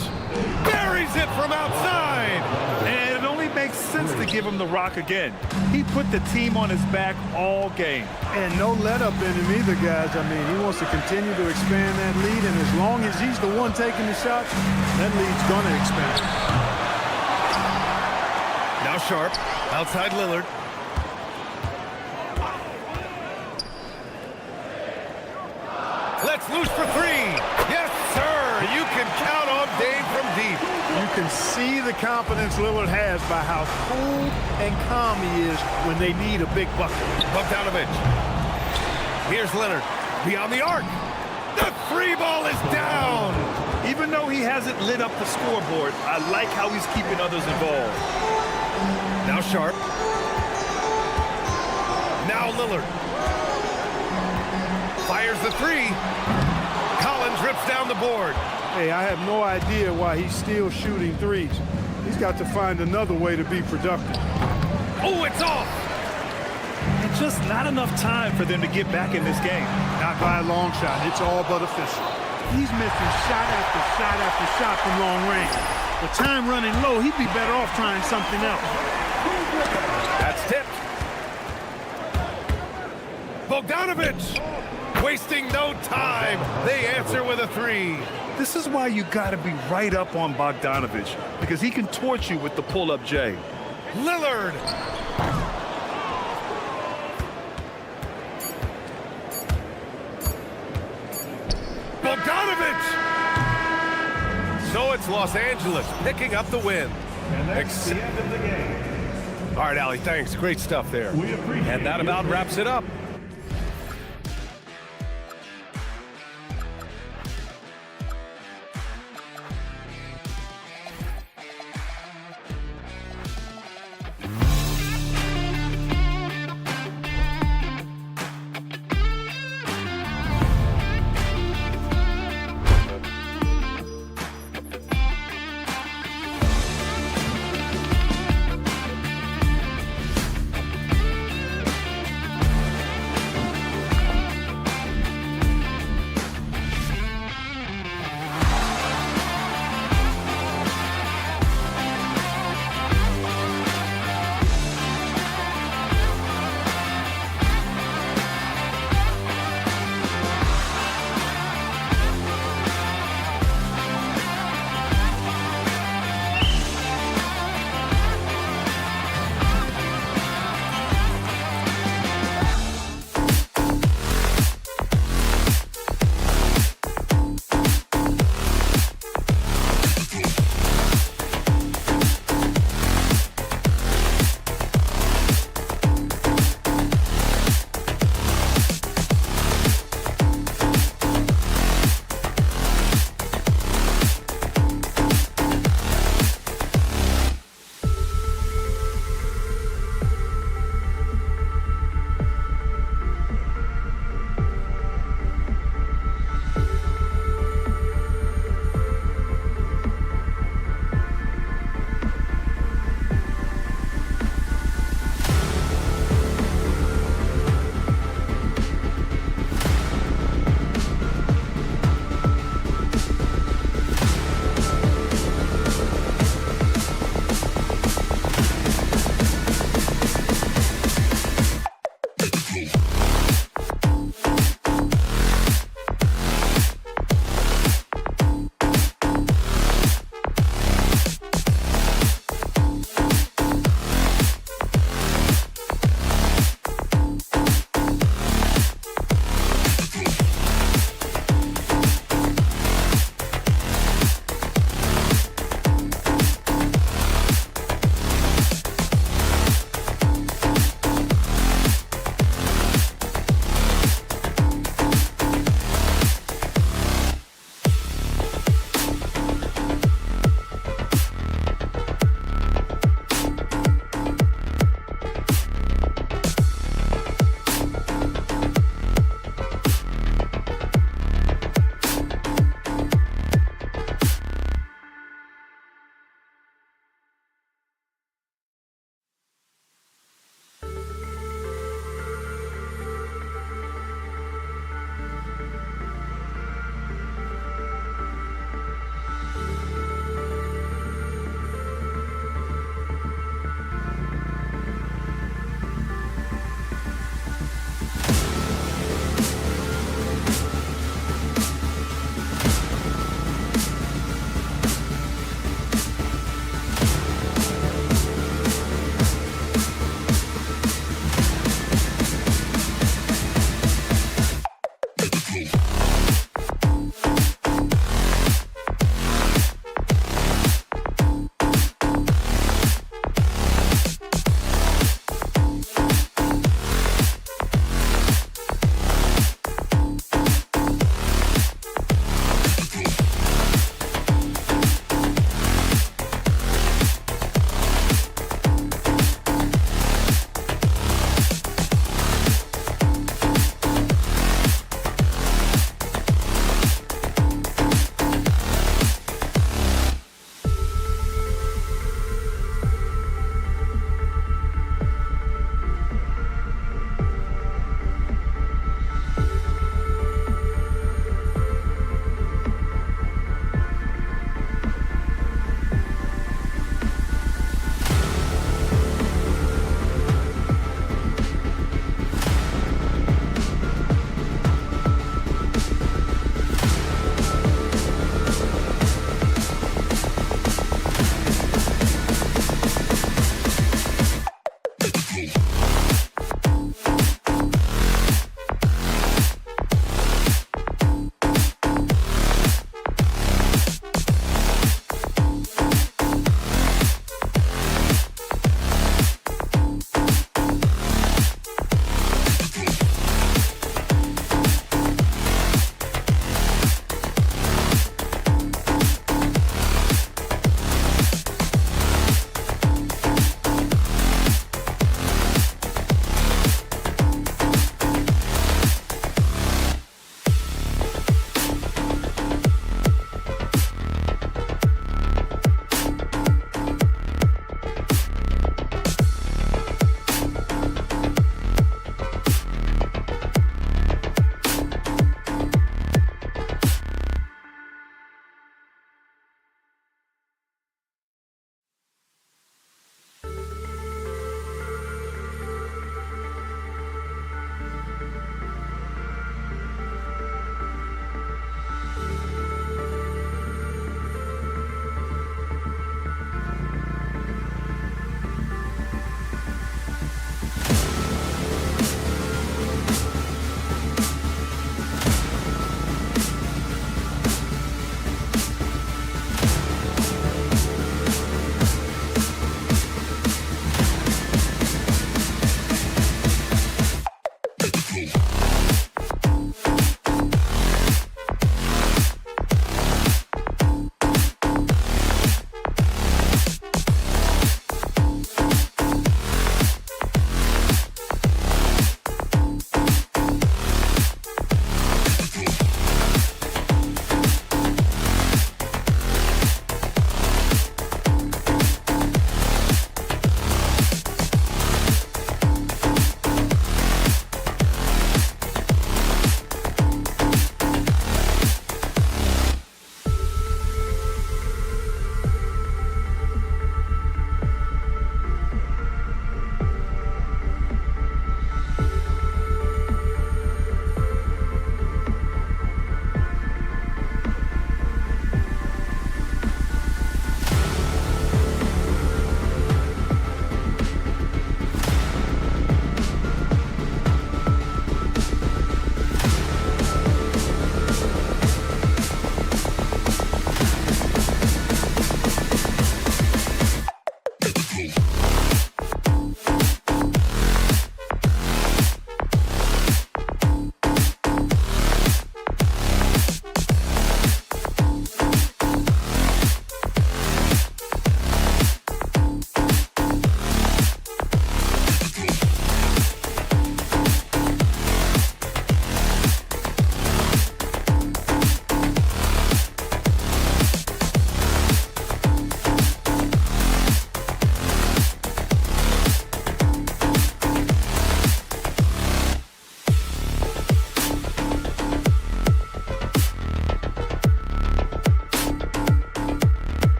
buries it from outside. And it only makes sense to give him the rock again. He put the team on his back all game. And no let-up in him either, guys. I mean, he wants to continue to expand that lead, and as long as he's the one taking the shots, that lead's going to expand. Now Sharp, outside Lillard. lets loose for three. Yes, sir. You can count on Dame from deep. You can see the confidence Lillard has by how cool and calm he is when they need a big bucket. Bogdanovich. Here's Leonard. Beyond the arc. The three ball is down. Even though he hasn't lit up the scoreboard, I like how he's keeping others involved. Now Sharp. Now Lillard. Fires the three. Collins rips down the board. Hey, I have no idea why he's still shooting threes. He's got to find another way to be productive. Oh, it's off. And just not enough time for them to get back in this game. Not by a long shot. It's all but official. He's missing shot after shot after shot from long range. With time running low, he'd be better off trying something else. That's tipped. Bogdanovich. Wasting no time. They answer with a three. This is why you got to be right up on Bogdanovich, because he can torch you with the pull-up J. Lillard. Bogdanovich. So it's Los Angeles picking up the win. And that's the end of the game. All right, Allie, thanks. Great stuff there. We appreciate And that about wraps it up.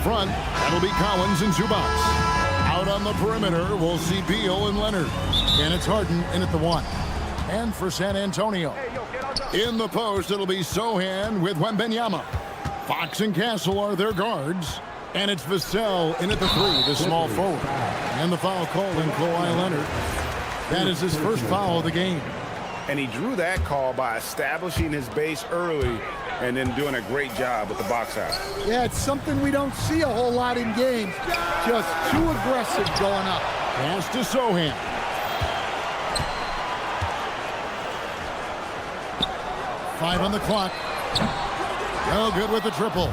front, that'll be Collins and Zubac. Out on the perimeter, we'll see Beal and Leonard. And it's Harden in at the 1. And for San Antonio, in the post, it'll be Sohan with Wembanyama. Fox and Castle are their guards. And it's Vassell in at the 3, the small forward. And the foul called on Kawhi Leonard. That is his first foul of the game. And he drew that call by establishing his base early and then doing a great job with the box out. Yeah, it's something we don't see a whole lot in games. Just too aggressive going up. Pass to Sohan. Five on the clock. Well, good with the triple.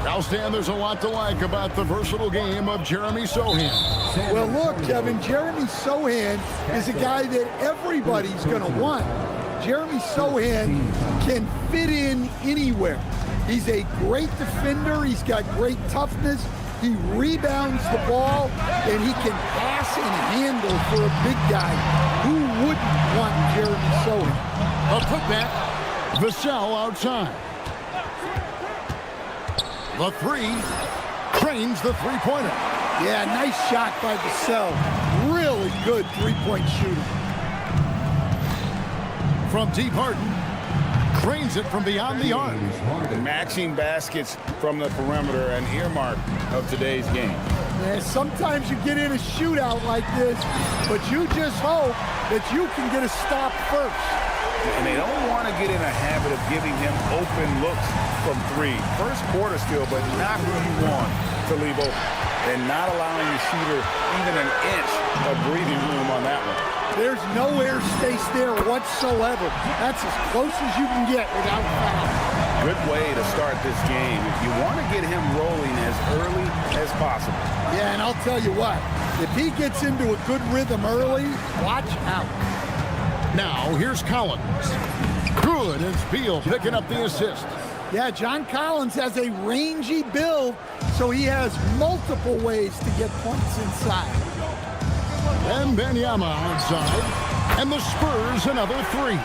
Now, Stan, there's a lot to like about the versatile game of Jeremy Sohan. Well, look, Kevin, Jeremy Sohan is a guy that everybody's going to want. Jeremy Sohan can fit in anywhere. He's a great defender. He's got great toughness. He rebounds the ball, and he can pass and handle for a big guy. Who wouldn't want Jeremy Sohan? A putback. Vassell outside. The 3 trains the three-pointer. Yeah, nice shot by Vassell. Really good three-point shooter. From deep, Harden trains it from beyond the arc. Matching baskets from the perimeter, an earmark of today's game. Yeah, sometimes you get in a shootout like this, but you just hope that you can get a stop first. And they don't want to get in a habit of giving him open looks from 3. First quarter still, but not who you want to leave open. And not allowing the shooter even an inch of breathing room on that one. There's no air space there whatsoever. That's as close as you can get without foul. Good way to start this game if you want to get him rolling as early as possible. Yeah, and I'll tell you what, if he gets into a good rhythm early, watch out. Now, here's Collins. Good, it's Beal picking up the assist. Yeah, John Collins has a rangy build, so he has multiple ways to get points inside. Wembanyama outside, and the Spurs another 3.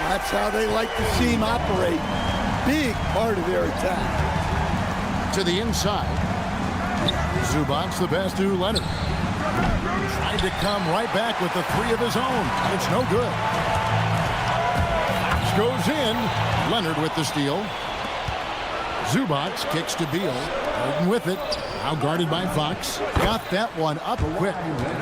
That's how they like to see him operate. Big part of their attack. To the inside. Zubac the pass to Leonard. Tried to come right back with the 3 of his own. It's no good. Goes in. Leonard with the steal. Zubac kicks to Beal. Harden with it. Now guarded by Fox. Got that one up quick.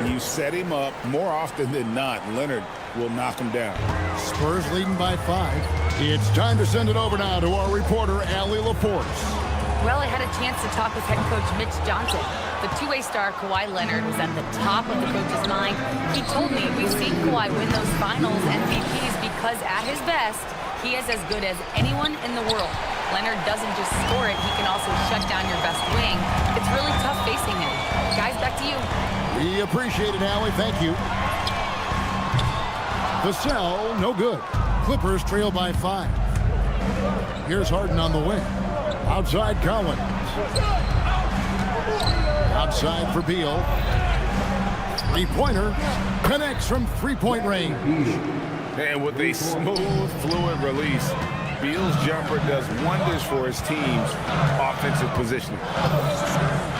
You set him up more often than not. Leonard will knock him down. Spurs leading by 5. It's time to send it over now to our reporter, Allie LaForce. Well, I had a chance to talk with head coach Mitch Johnson. The two-way star Kawhi Leonard was at the top of the coach's mind. He told me we've seen Kawhi win those finals MVPs because at his best, he is as good as anyone in the world. Leonard doesn't just score it, he can also shut down your best wing. It's really tough facing him. Guys, back to you. We appreciate it, Allie. Thank you. Vassell, no good. Clippers trail by 5. Here's Harden on the wing. Outside Collins. Outside for Beal. Three-pointer connects from three-point range. And with a smooth, fluid release, Beal's jumper does wonders for his team's offensive positioning.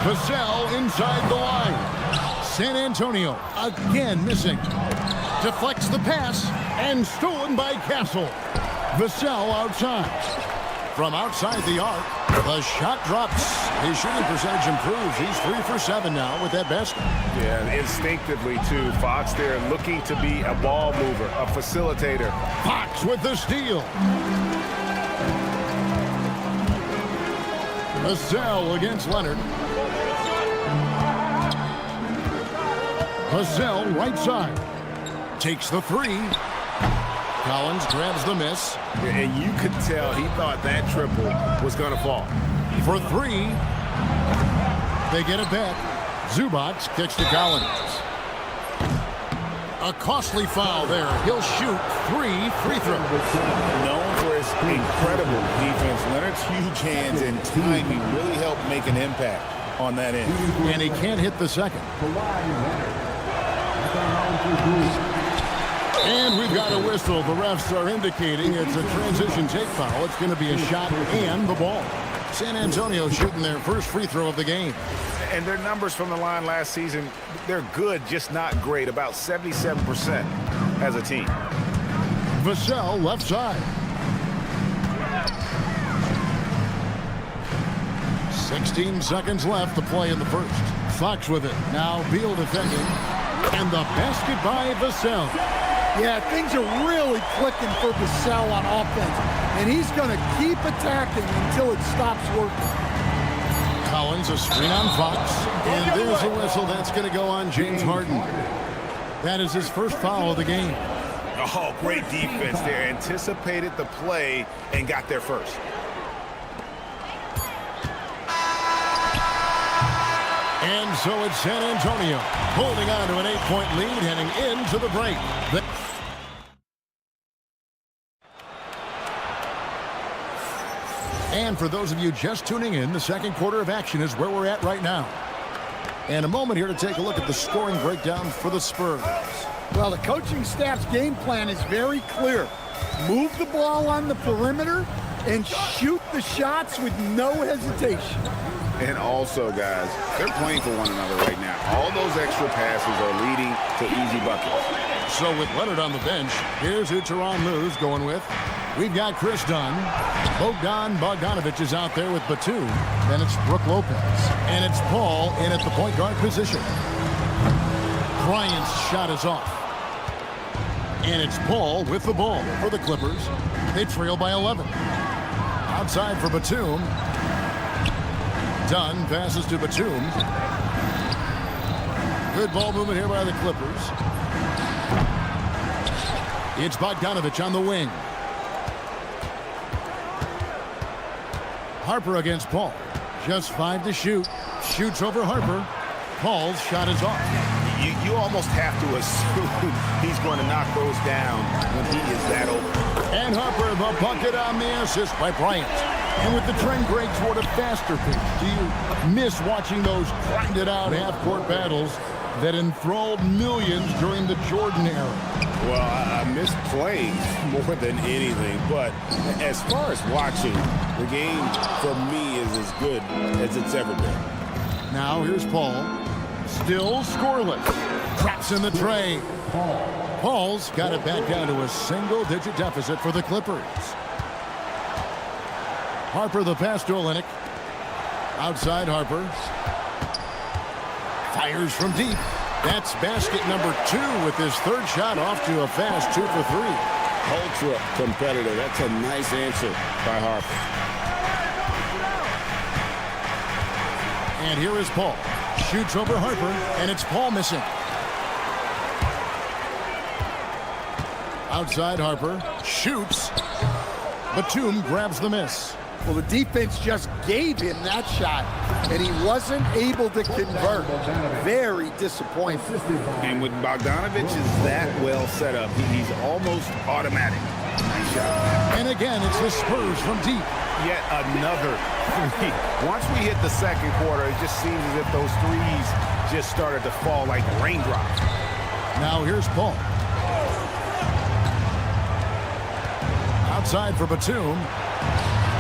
Vassell inside the line. San Antonio again missing. Deflects the pass and stolen by Castle. Vassell outside. From outside the arc, the shot drops. His shooting percentage improves. He's 3 for 7 now with that basket. Yeah, instinctively, too. Fox there looking to be a ball mover, a facilitator. Fox with the steal. Vassell against Leonard. Vassell right side. Takes the 3. Collins grabs the miss. And you could tell he thought that triple was going to fall. For 3. They get it back. Zubac kicks to Collins. A costly foul there. He'll shoot 3 free throws. Known for his incredible defense, Leonard's huge hands and timing really helped make an impact on that end. And he can't hit the second. And we've got a whistle. The refs are indicating it's a transition take foul. It's going to be a shot and the ball. San Antonio shooting their first free throw of the game. And their numbers from the line last season, they're good, just not great. About 77% as a team. Vassell left side. 16 seconds left to play in the first. Fox with it. Now Beal defending. And the basket by Vassell. Yeah, things are really clicking for Vassell on offense. And he's going to keep attacking until it stops working. Collins, a screen on Fox. And there's a whistle. That's going to go on James Harden. That is his first foul of the game. Oh, great defense there. Anticipated the play and got there first. And so it's San Antonio holding on to an 8-point lead heading into the break. And for those of you just tuning in, the second quarter of action is where we're at right now. And a moment here to take a look at the scoring breakdown for the Spurs. Well, the coaching staff's game plan is very clear. Move the ball on the perimeter and shoot the shots with no hesitation. And also, guys, they're playing for one another right now. All those extra passes are leading to easy buckets. So with Leonard on the bench, here's who Tyronn Lue's going with. We've got Chris Dunn. Bogdan Bogdanovic is out there with Batum. Then it's Brook Lopez. And it's Paul in at the point guard position. Bryant's shot is off. And it's Paul with the ball for the Clippers. They trail by 11. Outside for Batum. Dunn passes to Batum. Good ball movement here by the Clippers. It's Bogdanovic on the wing. Harper against Paul. Just 5 to shoot. Shoots over Harper. Paul's shot is off. You almost have to assume he's going to knock those down when he is that open. And Harper, the bucket on the assist by Bryant. And with the trend break toward a faster pace, do you miss watching those grinded-out half-court battles that enthralled millions during the Jordan era? Well, I miss playing more than anything, but as far as watching, the game for me is as good as it's ever been. Now here's Paul. Still scoreless. Traps in the tray. Paul's got it back down to a single-digit deficit for the Clippers. Harper the pass to Olynyk. Outside Harper. Fires from deep. That's basket number 2 with his third shot off to a fast 2 for 3. Ultra competitive. That's a nice answer by Harper. And here is Paul. Shoots over Harper, and it's Paul missing. Outside Harper. Shoots. Batum grabs the miss. Well, the defense just gave him that shot, and he wasn't able to convert. Very disappointing. And when Bogdanovic is that well set up, he's almost automatic. Nice shot. And again, it's the Spurs from deep. Yet another three. Once we hit the second quarter, it just seems as if those threes just started to fall like raindrops. Now here's Paul. Outside for Batum.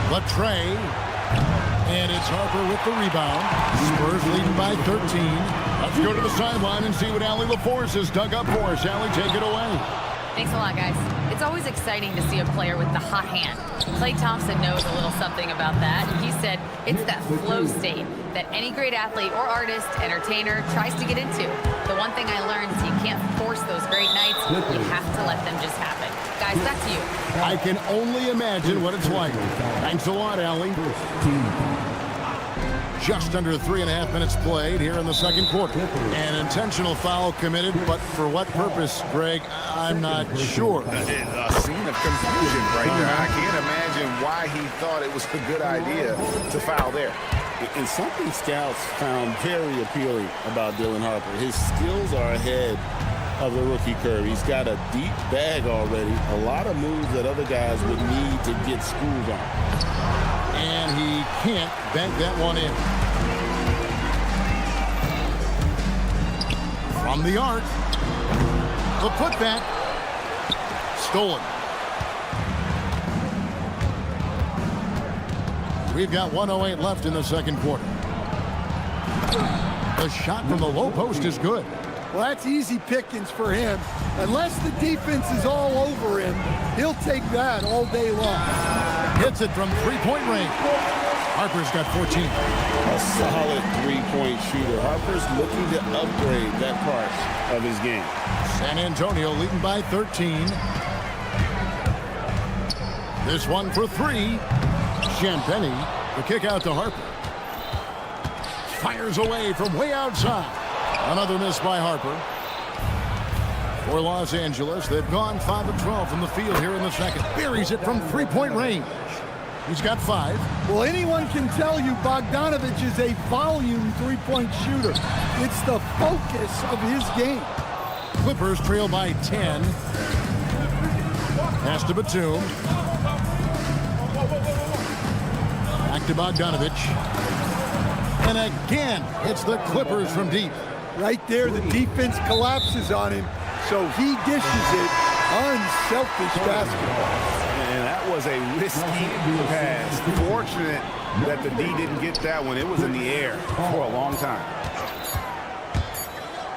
Latrey. And it's Harper with the rebound. Spurs leading by 13. Let's go to the sideline and see what Allie LaForce has dug up for us. Allie, take it away. Thanks a lot, guys. It's always exciting to see a player with the hot hand. Klay Thompson knows a little something about that. He said it's that flow state that any great athlete or artist, entertainer tries to get into. The one thing I learned is you can't force those great nights. You have to let them just happen. Guys, back to you. I can only imagine what it's like. Thanks a lot, Allie. Just under 3.5 minutes played here in the second quarter. An intentional foul committed, but for what purpose, Greg, I'm not sure. A scene of confusion right there. I can't imagine why he thought it was a good idea to foul there. And something scouts found very appealing about Dylan Harper. His skills are ahead of the rookie curve. He's got a deep bag already. A lot of moves that other guys would need to get schooled on. And he can't bank that one in. From the arc. The putback. Stolen. We've got 1:08 left in the second quarter. The shot from the low post is good. Well, that's easy pickings for him. Unless the defense is all over him, he'll take that all day long. Hits it from three-point range. Harper's got 14. A solid three-point shooter. Harper's looking to upgrade that part of his game. San Antonio leading by 13. This one for three. Champagny, the kick out to Harper. Fires away from way outside. Another miss by Harper. For Los Angeles, they've gone 5 of 12 from the field here in the second. Buries it from three-point range. He's got 5. Well, anyone can tell you Bogdanovich is a volume three-point shooter. It's the focus of his game. Clippers trail by 10. Pass to Batum. Back to Bogdanovich. And again, it's the Clippers from deep. Right there, the defense collapses on him, so he dishes it. Unselfish basketball. And that was a risky pass. Fortunate that the D didn't get that one. It was in the air for a long time.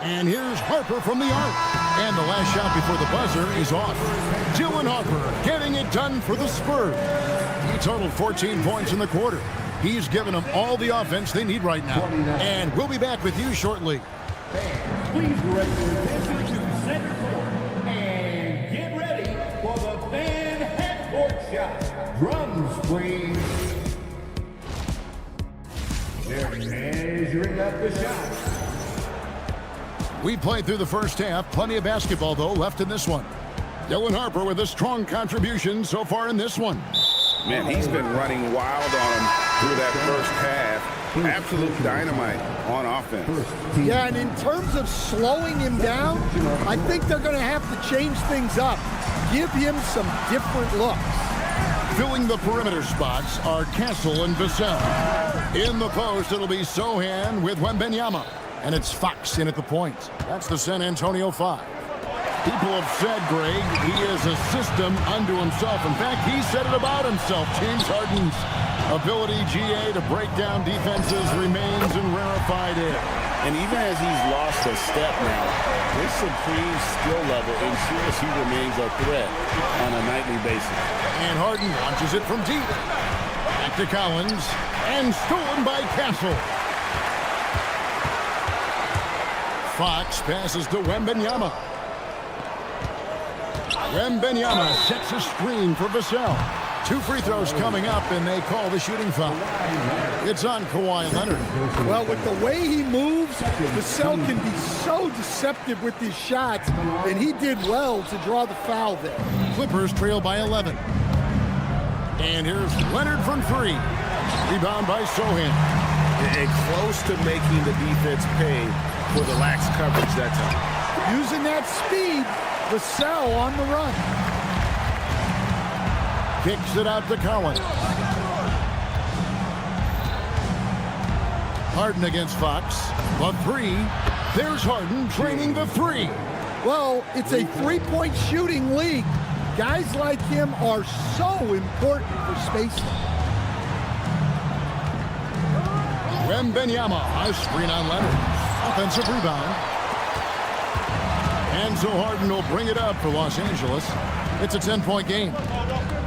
And here's Harper from the arc. And the last shot before the buzzer is off. Dylan Harper getting it done for the Spurs. He totaled 14 points in the quarter. He's given them all the offense they need right now. And we'll be back with you shortly. Please direct your attention to center court and get ready for the fan half-court shot. Drums, please. They're measuring up the shot. We played through the first half. Plenty of basketball, though, left in this one. Dylan Harper with a strong contribution so far in this one. Man, he's been running wild on him through that first half. Absolute dynamite on offense. Yeah, and in terms of slowing him down, I think they're going to have to change things up. Give him some different looks. Filling the perimeter spots are Castle and Vassell. In the post, it'll be Sohan with Wembanyama. And it's Fox in at the point. That's the San Antonio 5. People have said, Greg, he is a system unto himself. In fact, he said it about himself. James Harden's ability, GA, to break down defenses remains in rarefied air. And even as he's lost a step now, his supreme skill level ensures he remains a threat on a nightly basis. And Harden launches it from deep. Back to Collins. And stolen by Castle. Fox passes to Wembanyama. Wembanyama sets a screen for Vassell. 2 free throws coming up, and they call the shooting foul. It's on Kawhi Leonard. Well, with the way he moves, Vassell can be so deceptive with his shots, and he did well to draw the foul there. Clippers trail by 11. And here's Leonard from 3. Rebound by Sohan. And close to making the defense pay for the lax coverage that time. Using that speed, Vassell on the run. Kicks it out to Collins. Harden against Fox. The 3. There's Harden training the 3. Well, it's a three-point shooting league. Guys like him are so important for spacing. Wembanyama, a screen on Leonard. Offensive rebound. And so Harden will bring it up for Los Angeles. It's a 10-point game.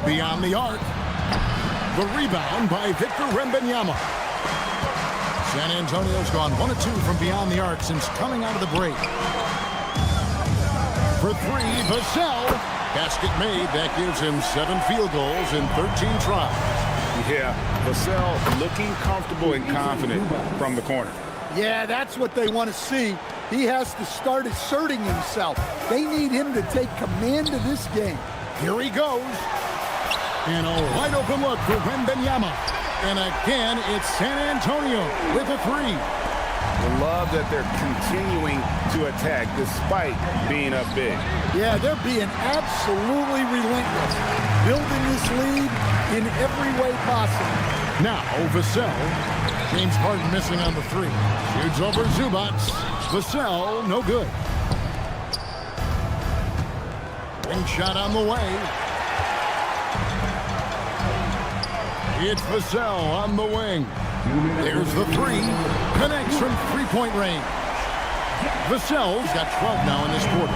Beyond the arc. The rebound by Victor Wembanyama. San Antonio's gone 1 of 2 from beyond the arc since coming out of the break. For 3, Vassell. Basket made. That gives him 7 field goals in 13 tries. Yeah, Vassell looking comfortable and confident from the corner. Yeah, that's what they want to see. He has to start asserting himself. They need him to take command of this game. Here he goes. And a wide open look for Wembanyama. And again, it's San Antonio with a 3. I love that they're continuing to attack despite being up big. Yeah, they're being absolutely relentless. Building this lead in every way possible. Now, Vassell. James Harden missing on the 3. Shoots over Zubac. Vassell, no good. Ring shot on the way. It's Vassell on the wing. There's the three. Connects from three-point range. Vassell's got 12 now in this quarter.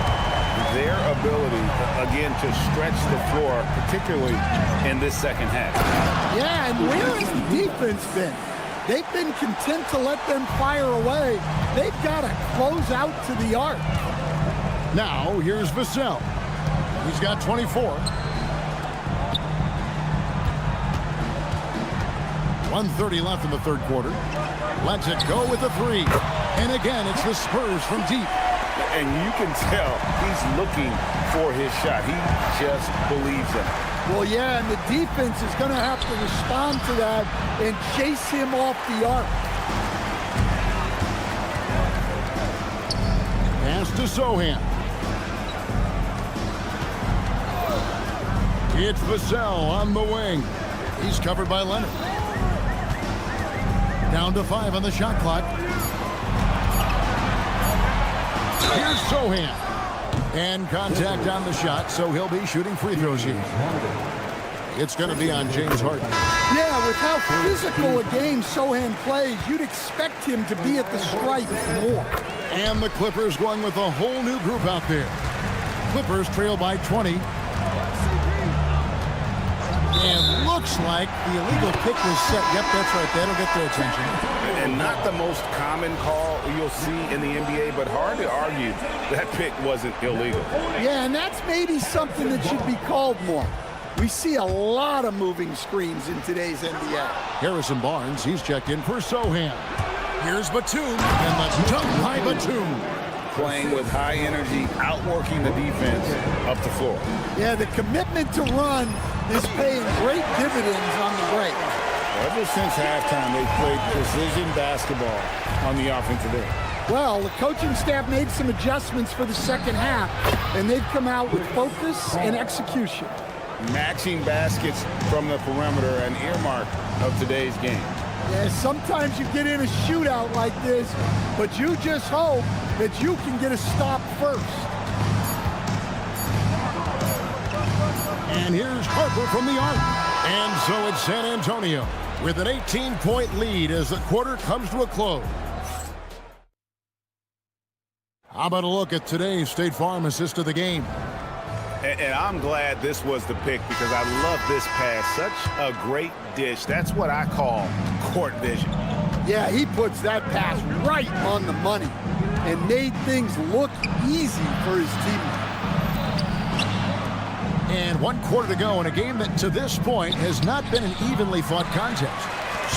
Their ability, again, to stretch the floor, particularly in this second half. Yeah, and where has the defense been? They've been content to let them fire away. They've got to close out to the arc. Now, here's Vassell. He's got 24. 1:30 left in the third quarter. Lets it go with the three. And again, it's the Spurs from deep. And you can tell he's looking for his shot. He just believes in it. Well, yeah, and the defense is going to have to respond to that and chase him off the arc. Pass to Sohan. It's Vassell on the wing. He's covered by Leonard. Down to 5 on the shot clock. Here's Sohan. And contact on the shot, so he'll be shooting free throws here. It's going to be on James Harden. Yeah, with how physical a game Sohan plays, you'd expect him to be at the stripe more. And the Clippers going with a whole new group out there. Clippers trail by 20. And looks like the illegal kick was set. Yep, that's right. That'll get their attention. And not the most common call you'll see in the NBA, but hard to argue that pick wasn't illegal. Yeah, and that's maybe something that should be called more. We see a lot of moving screens in today's NBA. Harrison Barnes, he's checked in for Sohan. Here's Batum, and the dunk by Batum. Playing with high energy, outworking the defense up the floor. Yeah, the commitment to run is paying great dividends on the break. Ever since halftime, they've played precision basketball on the offensive end. Well, the coaching staff made some adjustments for the second half, and they've come out with focus and execution. Matching baskets from the perimeter, an earmark of today's game. Yeah, sometimes you get in a shootout like this, but you just hope that you can get a stop first. And here's Harper from the arc. And so it's San Antonio with an 18-point lead as the quarter comes to a close. How about a look at today's State Farm assist of the game? And I'm glad this was the pick because I love this pass. Such a great dish. That's what I call court vision. Yeah, he puts that pass right on the money and made things look easy for his teammates. And 1 quarter to go in a game that to this point has not been an evenly fought contest.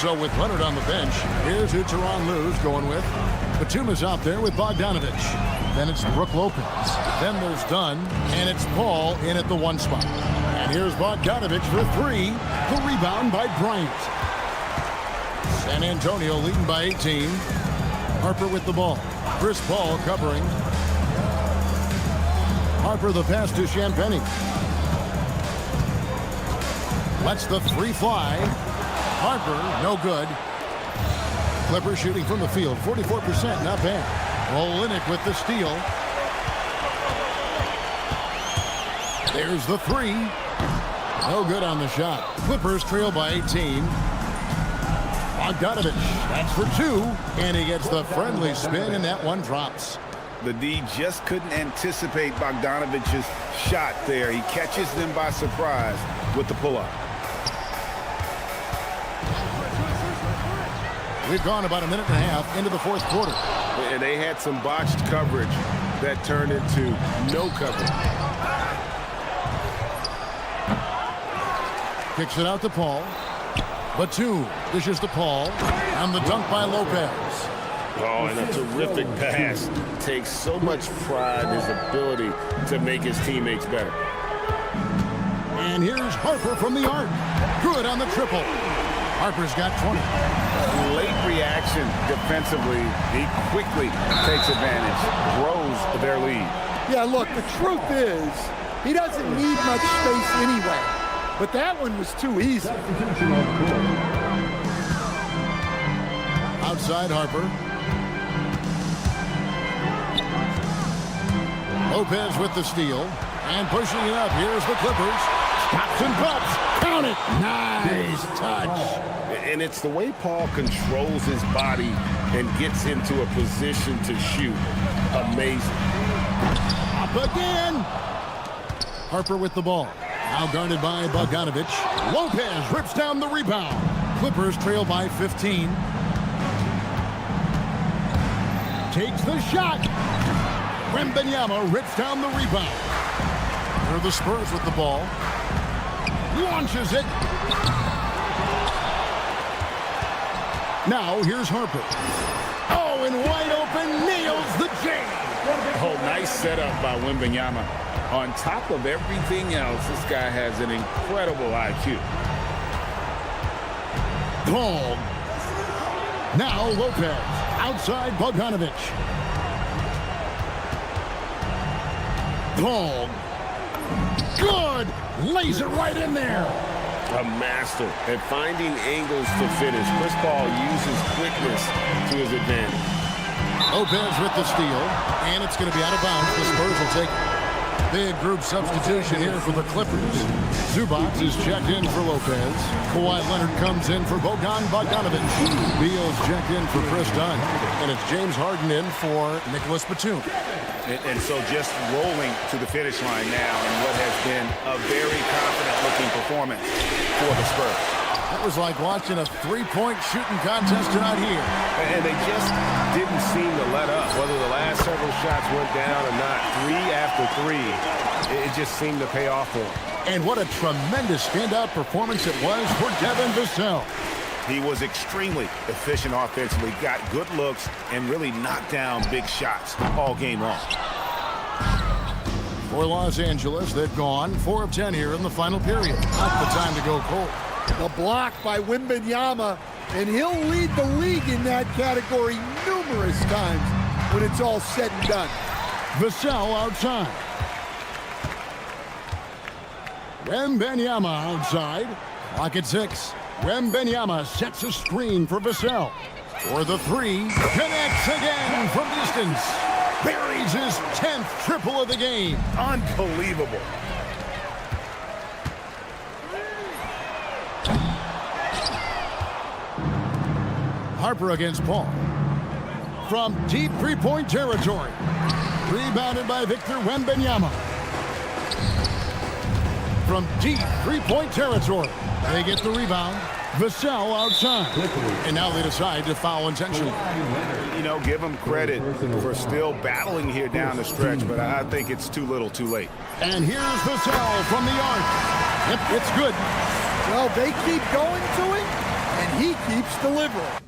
So with Leonard on the bench, here's who Tyronn Lue's going with. Batum is out there with Bogdanovich. Then it's Brook Lopez. Then there's Dunn, and it's Paul in at the 1 spot. And here's Bogdanovich for 3. The rebound by Bryant. San Antonio leading by 18. Harper with the ball. Chris Paul covering. Harper the pass to Champagnie. Lets the 3 fly. Harper, no good. Clippers shooting from the field, 44%, not bad. Olynyk with the steal. There's the 3. No good on the shot. Clippers trail by 18. Bogdanovich, that's for 2. And he gets the friendly spin, and that one drops. The D just couldn't anticipate Bogdanovich's shot there. He catches them by surprise with the pull-up. We've gone about a minute and a half into the 4th quarter. And they had some botched coverage that turned into no coverage. Kicks it out to Paul. Batum dishes to Paul. And the dunk by Lopez. Oh, and a terrific pass. Takes so much pride in his ability to make his teammates better. And here's Harper from the arc. Good on the triple. Harper's got 20. Late reaction defensively. He quickly takes advantage, grows their lead. Yeah, look, the truth is, he doesn't need much space anyway. But that one was too easy. Outside Harper. Lopez with the steal. And pushing it up. Here's the Clippers. Chops and butts. Count it. Nice touch. And it's the way Paul controls his body and gets into a position to shoot. Amazing. Up again. Harper with the ball. Now guarded by Bogdanovic. Lopez rips down the rebound. Clippers trail by 15. Takes the shot. Wembanyama rips down the rebound. Here are the Spurs with the ball. Launches it. Now here's Harper. Oh, and wide open, nails the jam. Oh, nice setup by Wembanyama. On top of everything else, this guy has an incredible IQ. Called. Now Lopez. Outside Bogdanovic. Called. Good. Lays it right in there. A master at finding angles to finish. Chris Paul uses quickness to his advantage. Lopez with the steal, and it's going to be out of bounds. The Spurs will take big group substitution here for the Clippers. Zubac is checked in for Lopez. Kawhi Leonard comes in for Bogdanovic. Beal's checked in for Chris Dunn. And it's James Harden in for Nicholas Batum. And so just rolling to the finish line now in what has been a very confident-looking performance for the Spurs. That was like watching a three-point shooting contest tonight here. And they just didn't seem to let up. Whether the last several shots went down or not, 3 after 3, it just seemed to pay off for them. And what a tremendous standout performance it was for Devin Vassell. He was extremely efficient offensively, got good looks, and really knocked down big shots all game long. For Los Angeles, they've gone 4 of 10 here in the final period. Not the time to go cold. The block by Wembanyama, and he'll lead the league in that category numerous times when it's all said and done. Vassell outside. Wembanyama outside. Clock at 6. Wembanyama sets a screen for Vassell. For the 3. Connects again from distance. Buries his 10th triple of the game. Unbelievable. Harper against Paul. From deep three-point territory. Rebounded by Victor Wembanyama. From deep three-point territory. They get the rebound. Vassell outside. And now they decide to foul intentionally. You know, give him credit for still battling here down the stretch, but I think it's too little too late. And here's Vassell from the arc. Yep, it's good. Well, they keep going to it, and he keeps delivering.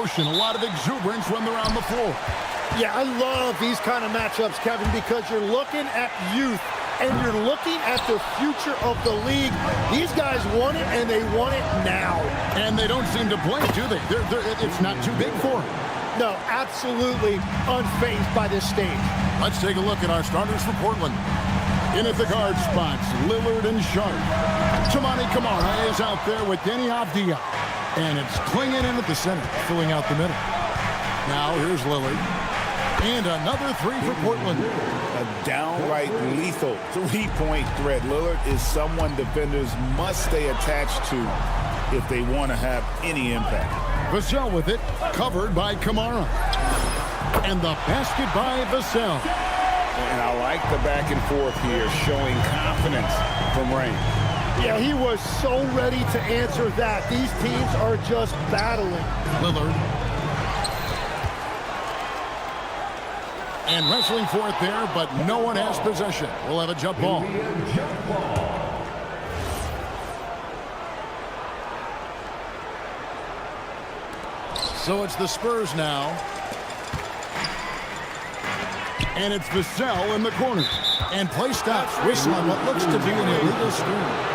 emotion, a lot of exuberance when they're on the floor. Yeah, I love these kind of matchups, Kevin, because you're looking at youth and you're looking at the future of the league. These guys want it, and they want it now. And they don't seem to blink, do they? It's not too big for them. No, absolutely unfazed by this stage. Let's take a look at our starters for Portland. In at the guard spots, Lillard and Sharp. Toumani Camara is out there with Denny Avdia. And it's Klingon in at the center, filling out the middle. Now here's Lillard. And another three for Portland. A downright lethal three-point threat. Lillard is someone defenders must stay attached to if they want to have any impact. Vassell with it, covered by Camara. And the basket by Vassell. And I like the back and forth here, showing confidence from Rain. Yeah, he was so ready to answer that. These teams are just battling. Lillard. And wrestling for it there, but no one has possession. We'll have a jump ball. So it's the Spurs now. And it's Vassell in the corner. And play stops. Whistle on what looks to be an illegal screen.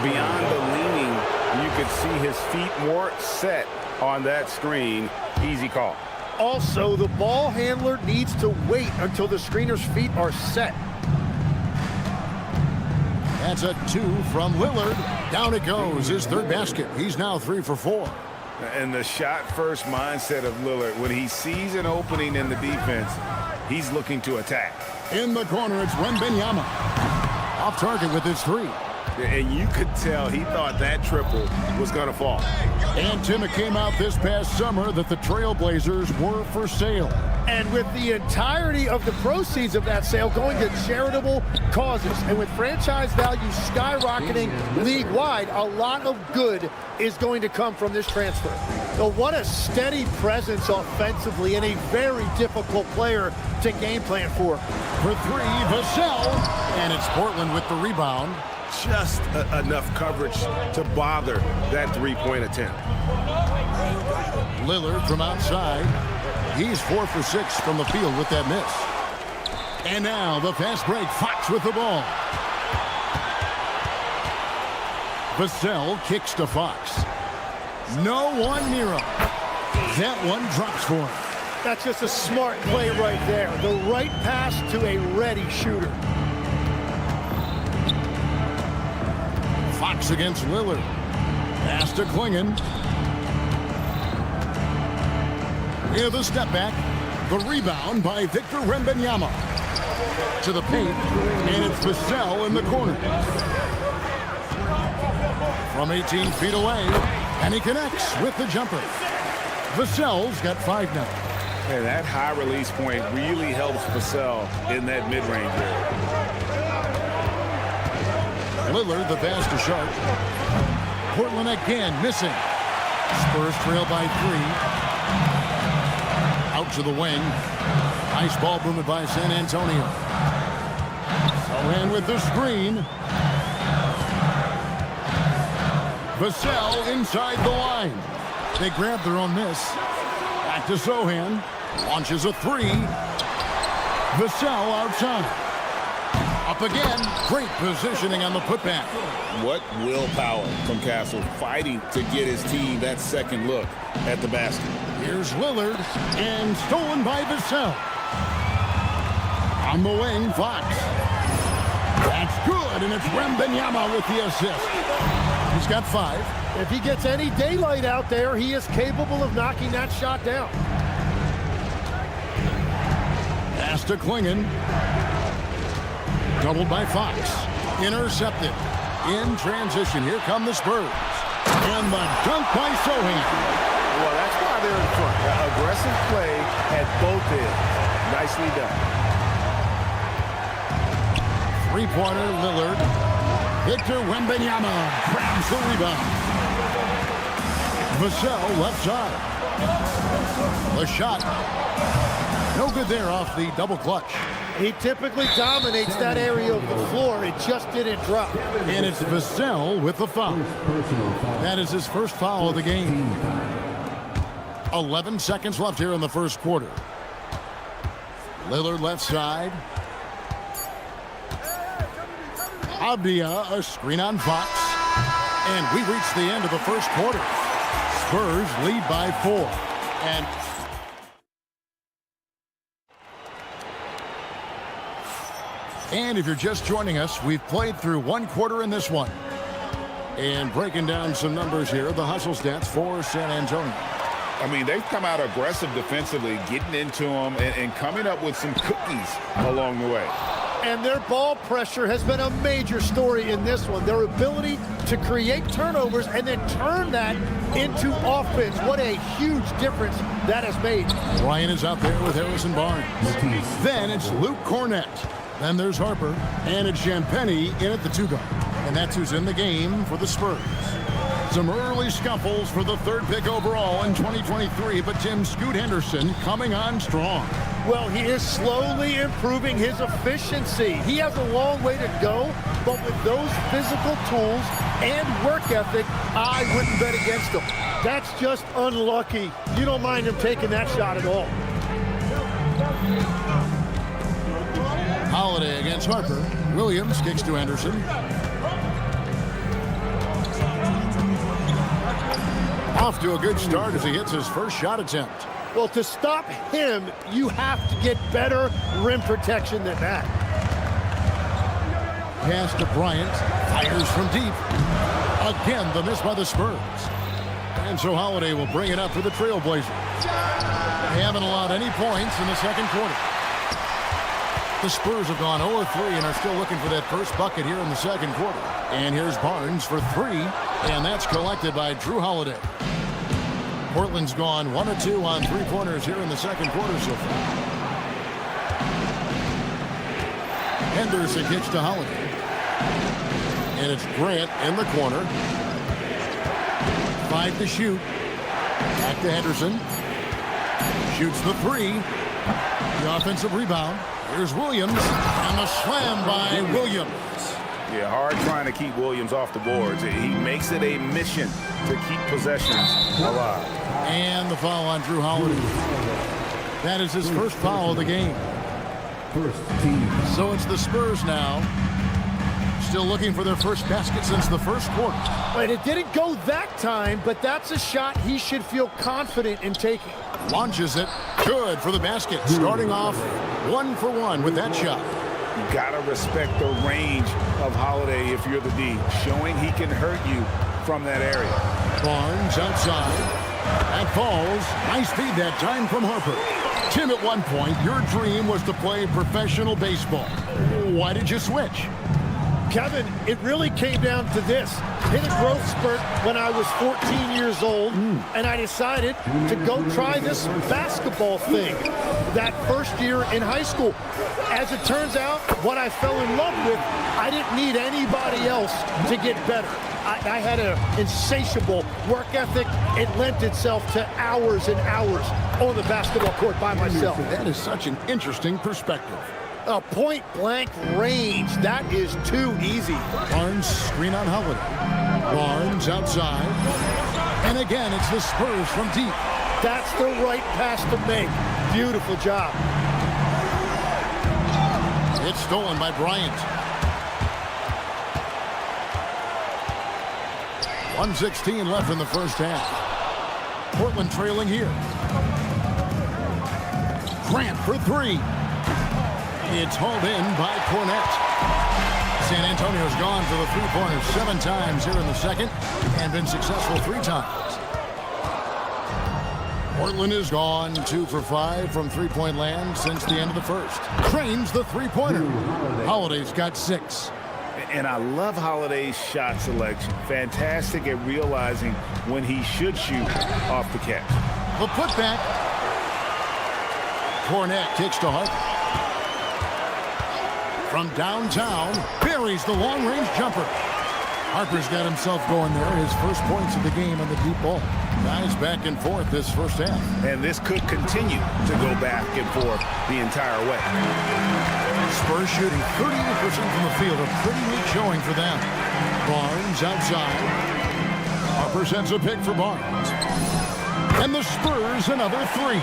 Beyond the leaning, you could see his feet more set on that screen. Easy call. Also, the ball handler needs to wait until the screener's feet are set. That's a 2 from Lillard. Down it goes. His third basket. He's now 3 for 4. And the shot-first mindset of Lillard, when he sees an opening in the defense, he's looking to attack. In the corner, it's Wembanyama. Off target with his 3. And you could tell he thought that triple was going to fall. And Tim, it came out this past summer that the Trail Blazers were for sale. And with the entirety of the proceeds of that sale going to charitable causes, and with franchise value skyrocketing league-wide, a lot of good is going to come from this transfer. So what a steady presence offensively and a very difficult player to game plan for. For 3, Vassell. And it's Portland with the rebound. Just enough coverage to bother that three-point attempt. Lillard from outside. He's 4 for 6 from the field with that miss. And now the fast break. Fox with the ball. Vassell kicks to Fox. No one near him. That one drops for him. That's just a smart play right there. The right pass to a ready shooter. Fox against Lillard. Pass to Klingon. Here the step back. The rebound by Victor Wembanyama. To the paint. And it's Vassell in the corner. From 18 feet away. And he connects with the jumper. Vassell's got 5 now. And that high release point really helps Vassell in that mid-range area. Lillard, the pass to Sharp. Portland again missing. Spurs trail by 3. Out to the wing. Nice ball movement by San Antonio. And with the screen. Vassell inside the line. They grab their own miss. Back to Sohan. Launches a 3. Vassell outside. Up again. Great positioning on the putback. What willpower from Castle, fighting to get his team that second look at the basket. Here's Lillard, and stolen by Vassell. On the wing, Fox. That's good, and it's Wembanyama with the assist. He's got 5. If he gets any daylight out there, he is capable of knocking that shot down. Pass to Klingon. Doubled by Fox. Intercepted. In transition. Here come the Spurs. And the dunk by Sohan. Well, that's why they're in front. Aggressive play at both ends. Nicely done. 3-pointer, Lillard. Victor Wembanyama grabs the rebound. Vassell left side. The shot. No good there off the double clutch. He typically dominates that area of the floor. It just didn't drop. And it's Vassell with the foul. That is his first foul of the game. 11 seconds left here in the first quarter. Lillard left side. Abdia, a screen on Fox. And we reach the end of the first quarter. Spurs lead by 4. And if you're just joining us, we've played through one quarter in this one. And breaking down some numbers here, the hustle stats for San Antonio. I mean, they've come out aggressive defensively, getting into them and coming up with some cookies along the way. And their ball pressure has been a major story in this one. Their ability to create turnovers and then turn that into offense. What a huge difference that has made. Ryan is out there with Harrison Barnes. Then it's Luke Cornett. Then there's Harper. And it's Champagnie in at the 2 guard. And that's who's in the game for the Spurs. Some early scuffles for the 3rd pick overall in 2023, but Tim Scoot Henderson coming on strong. Well, he is slowly improving his efficiency. He has a long way to go, but with those physical tools and work ethic, I wouldn't bet against him. That's just unlucky. You don't mind him taking that shot at all. Holiday against Harper. Williams kicks to Henderson. Off to a good start as he hits his first shot attempt. Well, to stop him, you have to get better rim protection than that. Pass to Bryant. Fires from deep. Again, the miss by the Spurs. And so Holiday will bring it up for the Trail Blazers. They haven't allowed any points in the second quarter. The Spurs have gone 0-3 and are still looking for that first bucket here in the second quarter. And here's Barnes for 3, and that's collected by Drew Holiday. Portland's gone 1 of 2 on 3-pointers here in the second quarter so far. Henderson kicks to Holiday. And it's Grant in the corner. 5 to shoot. Back to Henderson. Shoots the 3. The offensive rebound. Here's Williams, and the slam by Williams. Yeah, hard trying to keep Williams off the boards. He makes it a mission to keep possessions alive. And the foul on Drew Holiday. That is his first foul of the game. So it's the Spurs now. Still looking for their first basket since the first quarter. And it didn't go that time, but that's a shot he should feel confident in taking. Launches it. Good for the basket. Starting off 1 for 1 with that shot. You gotta respect the range of Holiday if you're the D, showing he can hurt you from that area. Barnes outside. That falls. Nice feed that time from Harper. Tim, at one point, your dream was to play professional baseball. Why did you switch? Kevin, it really came down to this. Hit a growth spurt when I was 14 years old, and I decided to go try this basketball thing that first year in high school. As it turns out, what I fell in love with, I didn't need anybody else to get better. I had an insatiable work ethic. It lent itself to hours and hours on the basketball court by myself. That is such an interesting perspective. A point-blank range. That is too easy. Barnes screen on Holiday. Barnes outside. And again, it's the Spurs from deep. That's the right pass to make. Beautiful job. It's stolen by Bryant. 1:16 left in the first half. Portland trailing here. Grant for 3. It's hauled in by Cornett. San Antonio's gone for the 3-pointers 7 times here in the second and been successful 3 times. Portland is gone 2 for 5 from 3-point land since the end of the first. Trains the 3-pointer. Holiday's got 6. And I love Holiday's shot selection. Fantastic at realizing when he should shoot off the catch. The putback. Cornett kicks to Harper. From downtown, buries the long-range jumper. Harper's got himself going there. His first points of the game on the deep ball. Guys back and forth this first half. And this could continue to go back and forth the entire way. Spurs shooting 38% from the field. A pretty neat showing for them. Barnes outside. Harper sends a pick for Barnes. And the Spurs another 3.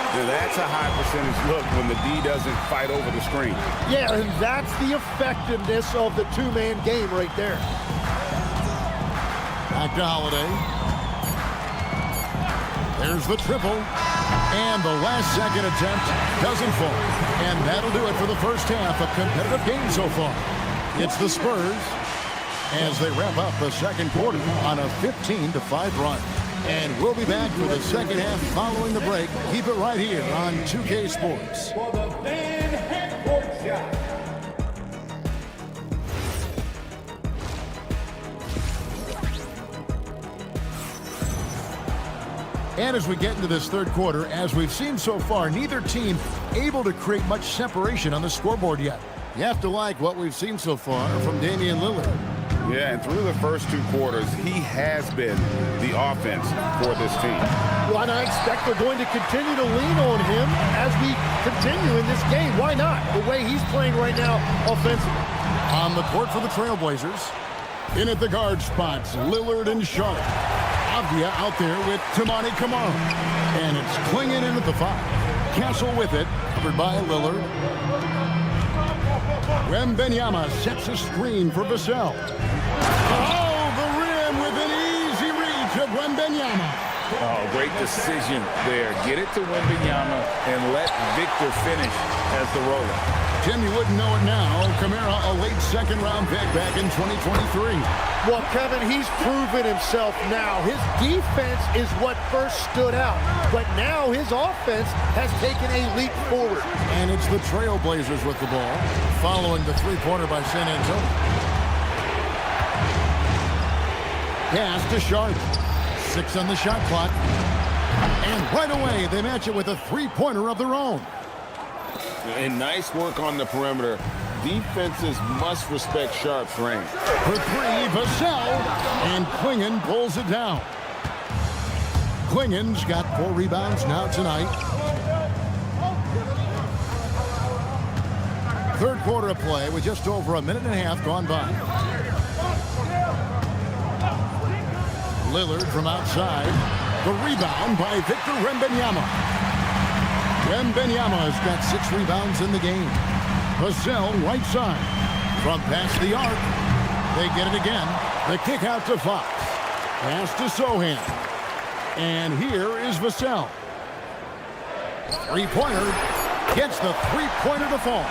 Now that's a high percentage look when the D doesn't fight over the screen. Yeah, and that's the effectiveness of the two-man game right there. Back to Holiday. There's the triple. And the last second attempt doesn't fall. And that'll do it for the first half. A competitive game so far. It's the Spurs as they wrap up the second quarter on a 15-5 run. And we'll be back for the second half following the break. Keep it right here on 2K Sports. For the fan head court shot. And as we get into this third quarter, as we've seen so far, neither team able to create much separation on the scoreboard yet. You have to like what we've seen so far from Damian Lillard. Yeah, and through the first 2 quarters, he has been the offense for this team. Well, and I expect they're going to continue to lean on him as we continue in this game. Why not? The way he's playing right now offensively. On the court for the Trail Blazers. In at the guard spots, Lillard and Sharp. Avdia out there with Tamani Kamara. And it's Klingon in at the 5. Castle with it, covered by Lillard. Wembanyama sets a screen for Vassell. Oh, the rim with an easy reach of Wembanyama. Oh, great decision there. Get it to Wembanyama and let Victor finish as the roller. Tim, you wouldn't know it now. Kamara, a late second-round pick back in 2023. Well, Kevin, he's proven himself now. His defense is what first stood out, but now his offense has taken a leap forward. And it's the Trail Blazers with the ball, following the three-pointer by San Antonio. Pass to Sharp. 6 on the shot clock. And right away, they match it with a three-pointer of their own. And nice work on the perimeter. Defenses must respect Sharp's range. For 3, Vassell. And Klingon pulls it down. Klingon's got 4 rebounds now tonight. Third quarter of play with just over a minute and a half gone by. Lillard from outside. The rebound by Victor Wembanyama. Wembanyama's got 6 rebounds in the game. Vassell right side. From past the arc. They get it again. The kick out to Fox. Pass to Sohan. And here is Vassell. Three-pointer. Gets the three-pointer to fall.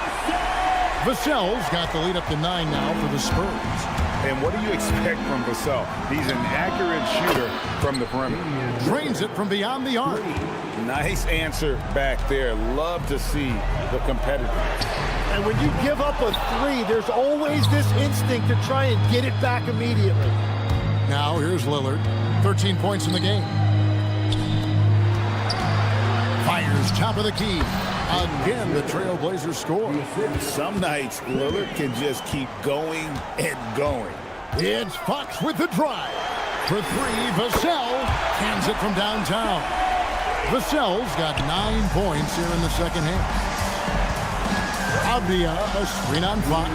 Vassell's got the lead up to 9 now for the Spurs. And what do you expect from Vassell? He's an accurate shooter from the perimeter. Drains it from beyond the arc. Nice answer back there. Love to see the competitiveness. And when you give up a 3, there's always this instinct to try and get it back immediately. Now here's Lillard. 13 points in the game. Fires top of the key. Again, the Trail Blazers score. Some nights, Lillard can just keep going and going. It's Fox with the drive. For 3, Vassell hands it from downtown. Vassell's got 9 points here in the second half. Avdia, a screen on Fox.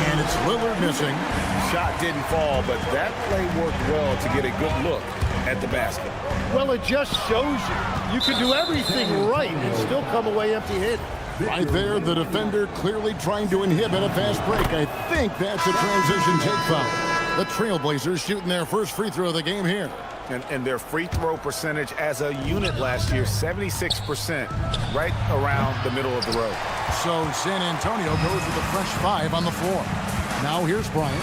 And it's Lillard missing. Shot didn't fall, but that play worked well to get a good look at the basket. Well, it just shows you can do everything right and still come away empty-handed. Right there, the defender clearly trying to inhibit a fast break. I think that's a transition take foul. The Trail Blazers shooting their first free throw of the game here. And their free throw percentage as a unit last year, 76%, right around the middle of the road. So San Antonio goes with a fresh 5 on the floor. Now here's Bryant,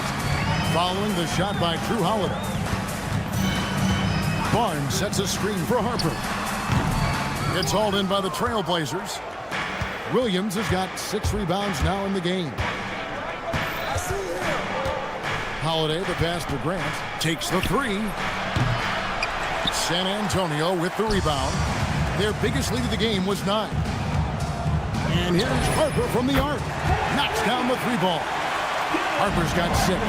following the shot by Drew Holiday. Barnes sets a screen for Harper. It's hauled in by the Trail Blazers. Williams has got 6 rebounds now in the game. Holiday, the pass to Grant, takes the 3. San Antonio with the rebound. Their biggest lead of the game was 9. And here's Harper from the arc. Knocks down the 3 ball. Harper's got 6.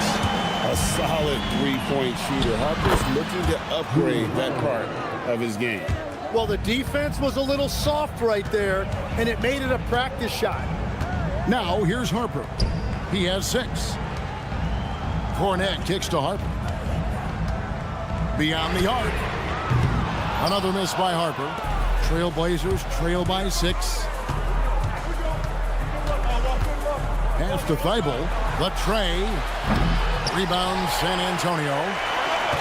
A solid three-point shooter. Harper's looking to upgrade that part of his game. Well, the defense was a little soft right there, and it made it a practice shot. Now here's Harper. He has 6. Cornette kicks to Harper. Beyond the arc. Another miss by Harper. Trail Blazers trail by 6. Pass to Thibault. The tray. Rebound San Antonio.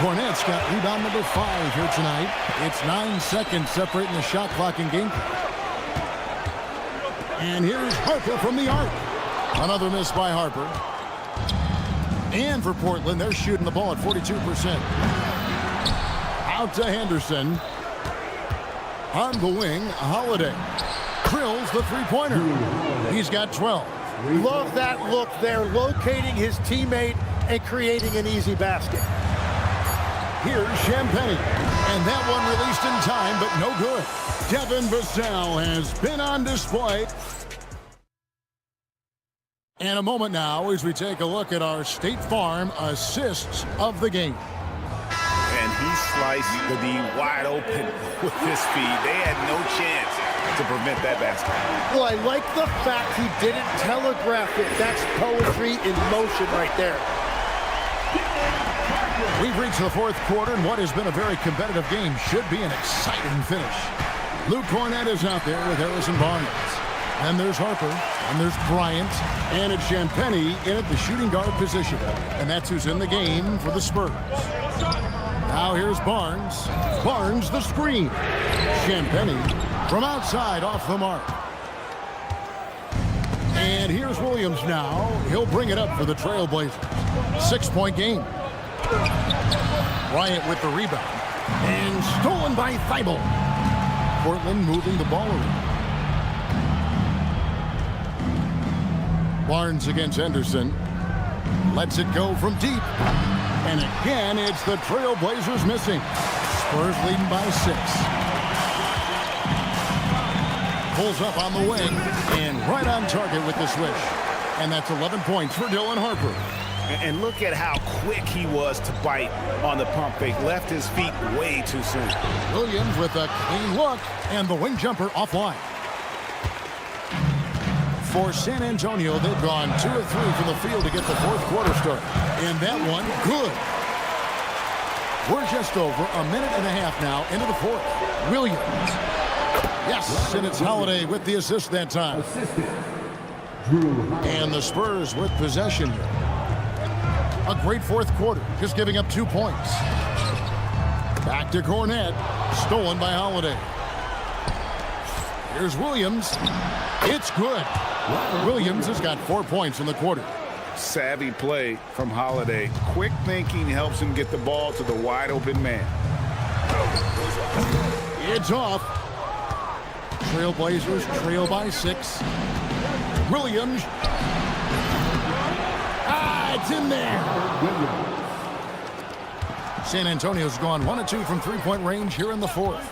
Cornette's got rebound number 5 here tonight. It's 9 seconds separating the shot clock and game clock. And here's Harper from the arc. Another miss by Harper. And for Portland, they're shooting the ball at 42%. Out to Henderson. On the wing, Holiday. Drills the three-pointer. He's got 12. Love that look there, locating his teammate and creating an easy basket. Here's Champagnie. And that one released in time, but no good. Devin Vassell has been on display. And a moment now as we take a look at our State Farm assists of the game. And he sliced the D wide open with his speed. They had no chance to prevent that basket. Well, I like the fact he didn't telegraph it. That's poetry in motion right there. We've reached the 4th quarter, and what has been a very competitive game should be an exciting finish. Luke Cornette is out there with Harrison Barnes. And there's Harper, and there's Bryant, and it's Champagnie in at the shooting guard position. And that's who's in the game for the Spurs. Now here's Barnes. Barnes the screen. Champagnie from outside off the mark. And here's Williams now. He'll bring it up for the Trail Blazers. 6-point game. Bryant with the rebound. And stolen by Thibault. Portland moving the ball around. Barnes against Henderson. Lets it go from deep. And again, it's the Trail Blazers missing. Spurs leading by 6. Pulls up on the wing. And right on target with the swish. And that's 11 points for Dylan Harper. And look at how quick he was to bite on the pump fake. Left his feet way too soon. Williams with a clean look. And the wing jumper offline. For San Antonio, they've gone 2 of 3 from the field to get the 4th quarter started. And that one, good. We're just over a minute and a half now into the 4th. Williams. Yes, and it's Holiday with the assist that time. And the Spurs with possession. A great 4th quarter, just giving up 2 points. Back to Cornette. Stolen by Holiday. Here's Williams. It's good. Williams has got 4 points in the quarter. Savvy play from Holiday. Quick thinking helps him get the ball to the wide open man. It's off. Trail Blazers trail by 6. Williams. It's in there. San Antonio's gone 1 of 2 from 3-point range here in the 4th.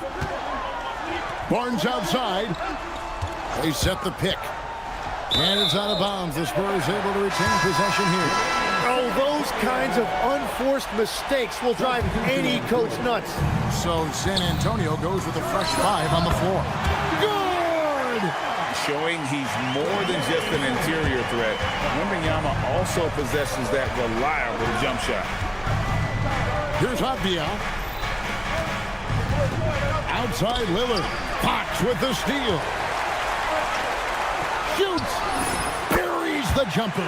Barnes outside. They set the pick. And it's out of bounds. The Spurs able to retain possession here. Oh, those kinds of unforced mistakes will drive any coach nuts. So San Antonio goes with a fresh 5 on the floor. Good! Showing he's more than just an interior threat. Wembanyama also possesses that reliable jump shot. Here's Avdia. Outside Lillard. Fox with the steal. Shoots. Buries the jumper.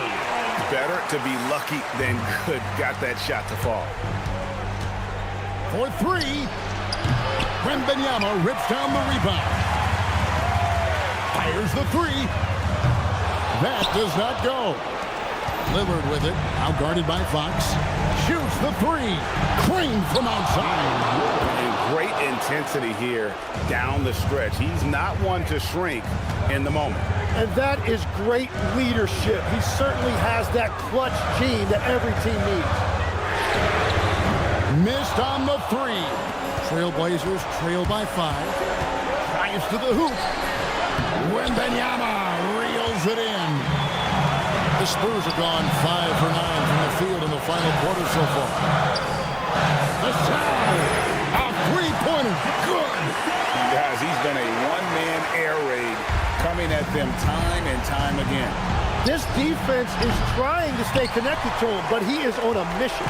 Better to be lucky than good. Got that shot to fall. For 3. Wembanyama rips down the rebound. Fires the 3. That does not go. Lillard with it. Out guarded by Fox. Shoots the 3. Crane from outside. Great intensity here down the stretch. He's not one to shrink in the moment. And that is great leadership. He certainly has that clutch gene that every team needs. Missed on the 3. Trail Blazers trail by 5. Drives to the hoop. Wembanyama reels it in. The Spurs have gone 5 for 9 from the field in the final quarter so far. The sound. A 3-pointer. Good. Guys, he's been a one-man air raid coming at them time and time again. This defense is trying to stay connected to him, but he is on a mission.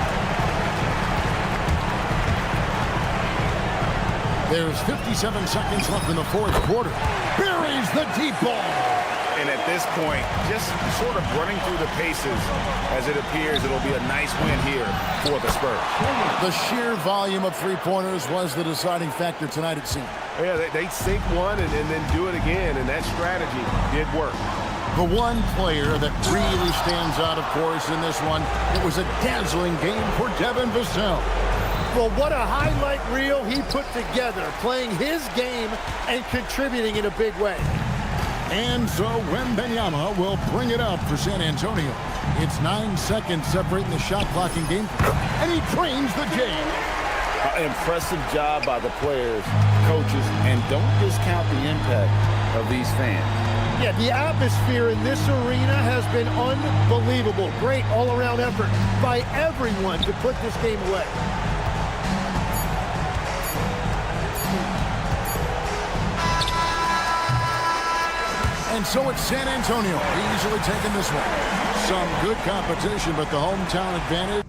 There's 57 seconds left in the fourth quarter. Buries the deep ball. And at this point, just sort of running through the paces, as it appears it'll be a nice win here for the Spurs. The sheer volume of three-pointers was the deciding factor tonight, it seemed. Yeah, they sink one and then do it again, and that strategy did work. The one player that really stands out, of course, in this one, it was a dazzling game for Devin Vassell. Well, what a highlight reel he put together, playing his game and contributing in a big way. And so Wembanyama will bring it up for San Antonio. It's 9 seconds separating the shot clock and game, and he drains the game. Impressive job by the players, coaches, and don't discount the impact of these fans. Yeah, the atmosphere in this arena has been unbelievable. Great all-around effort by everyone to put this game away. And so it's San Antonio easily taking this one. Some good competition, but the hometown advantage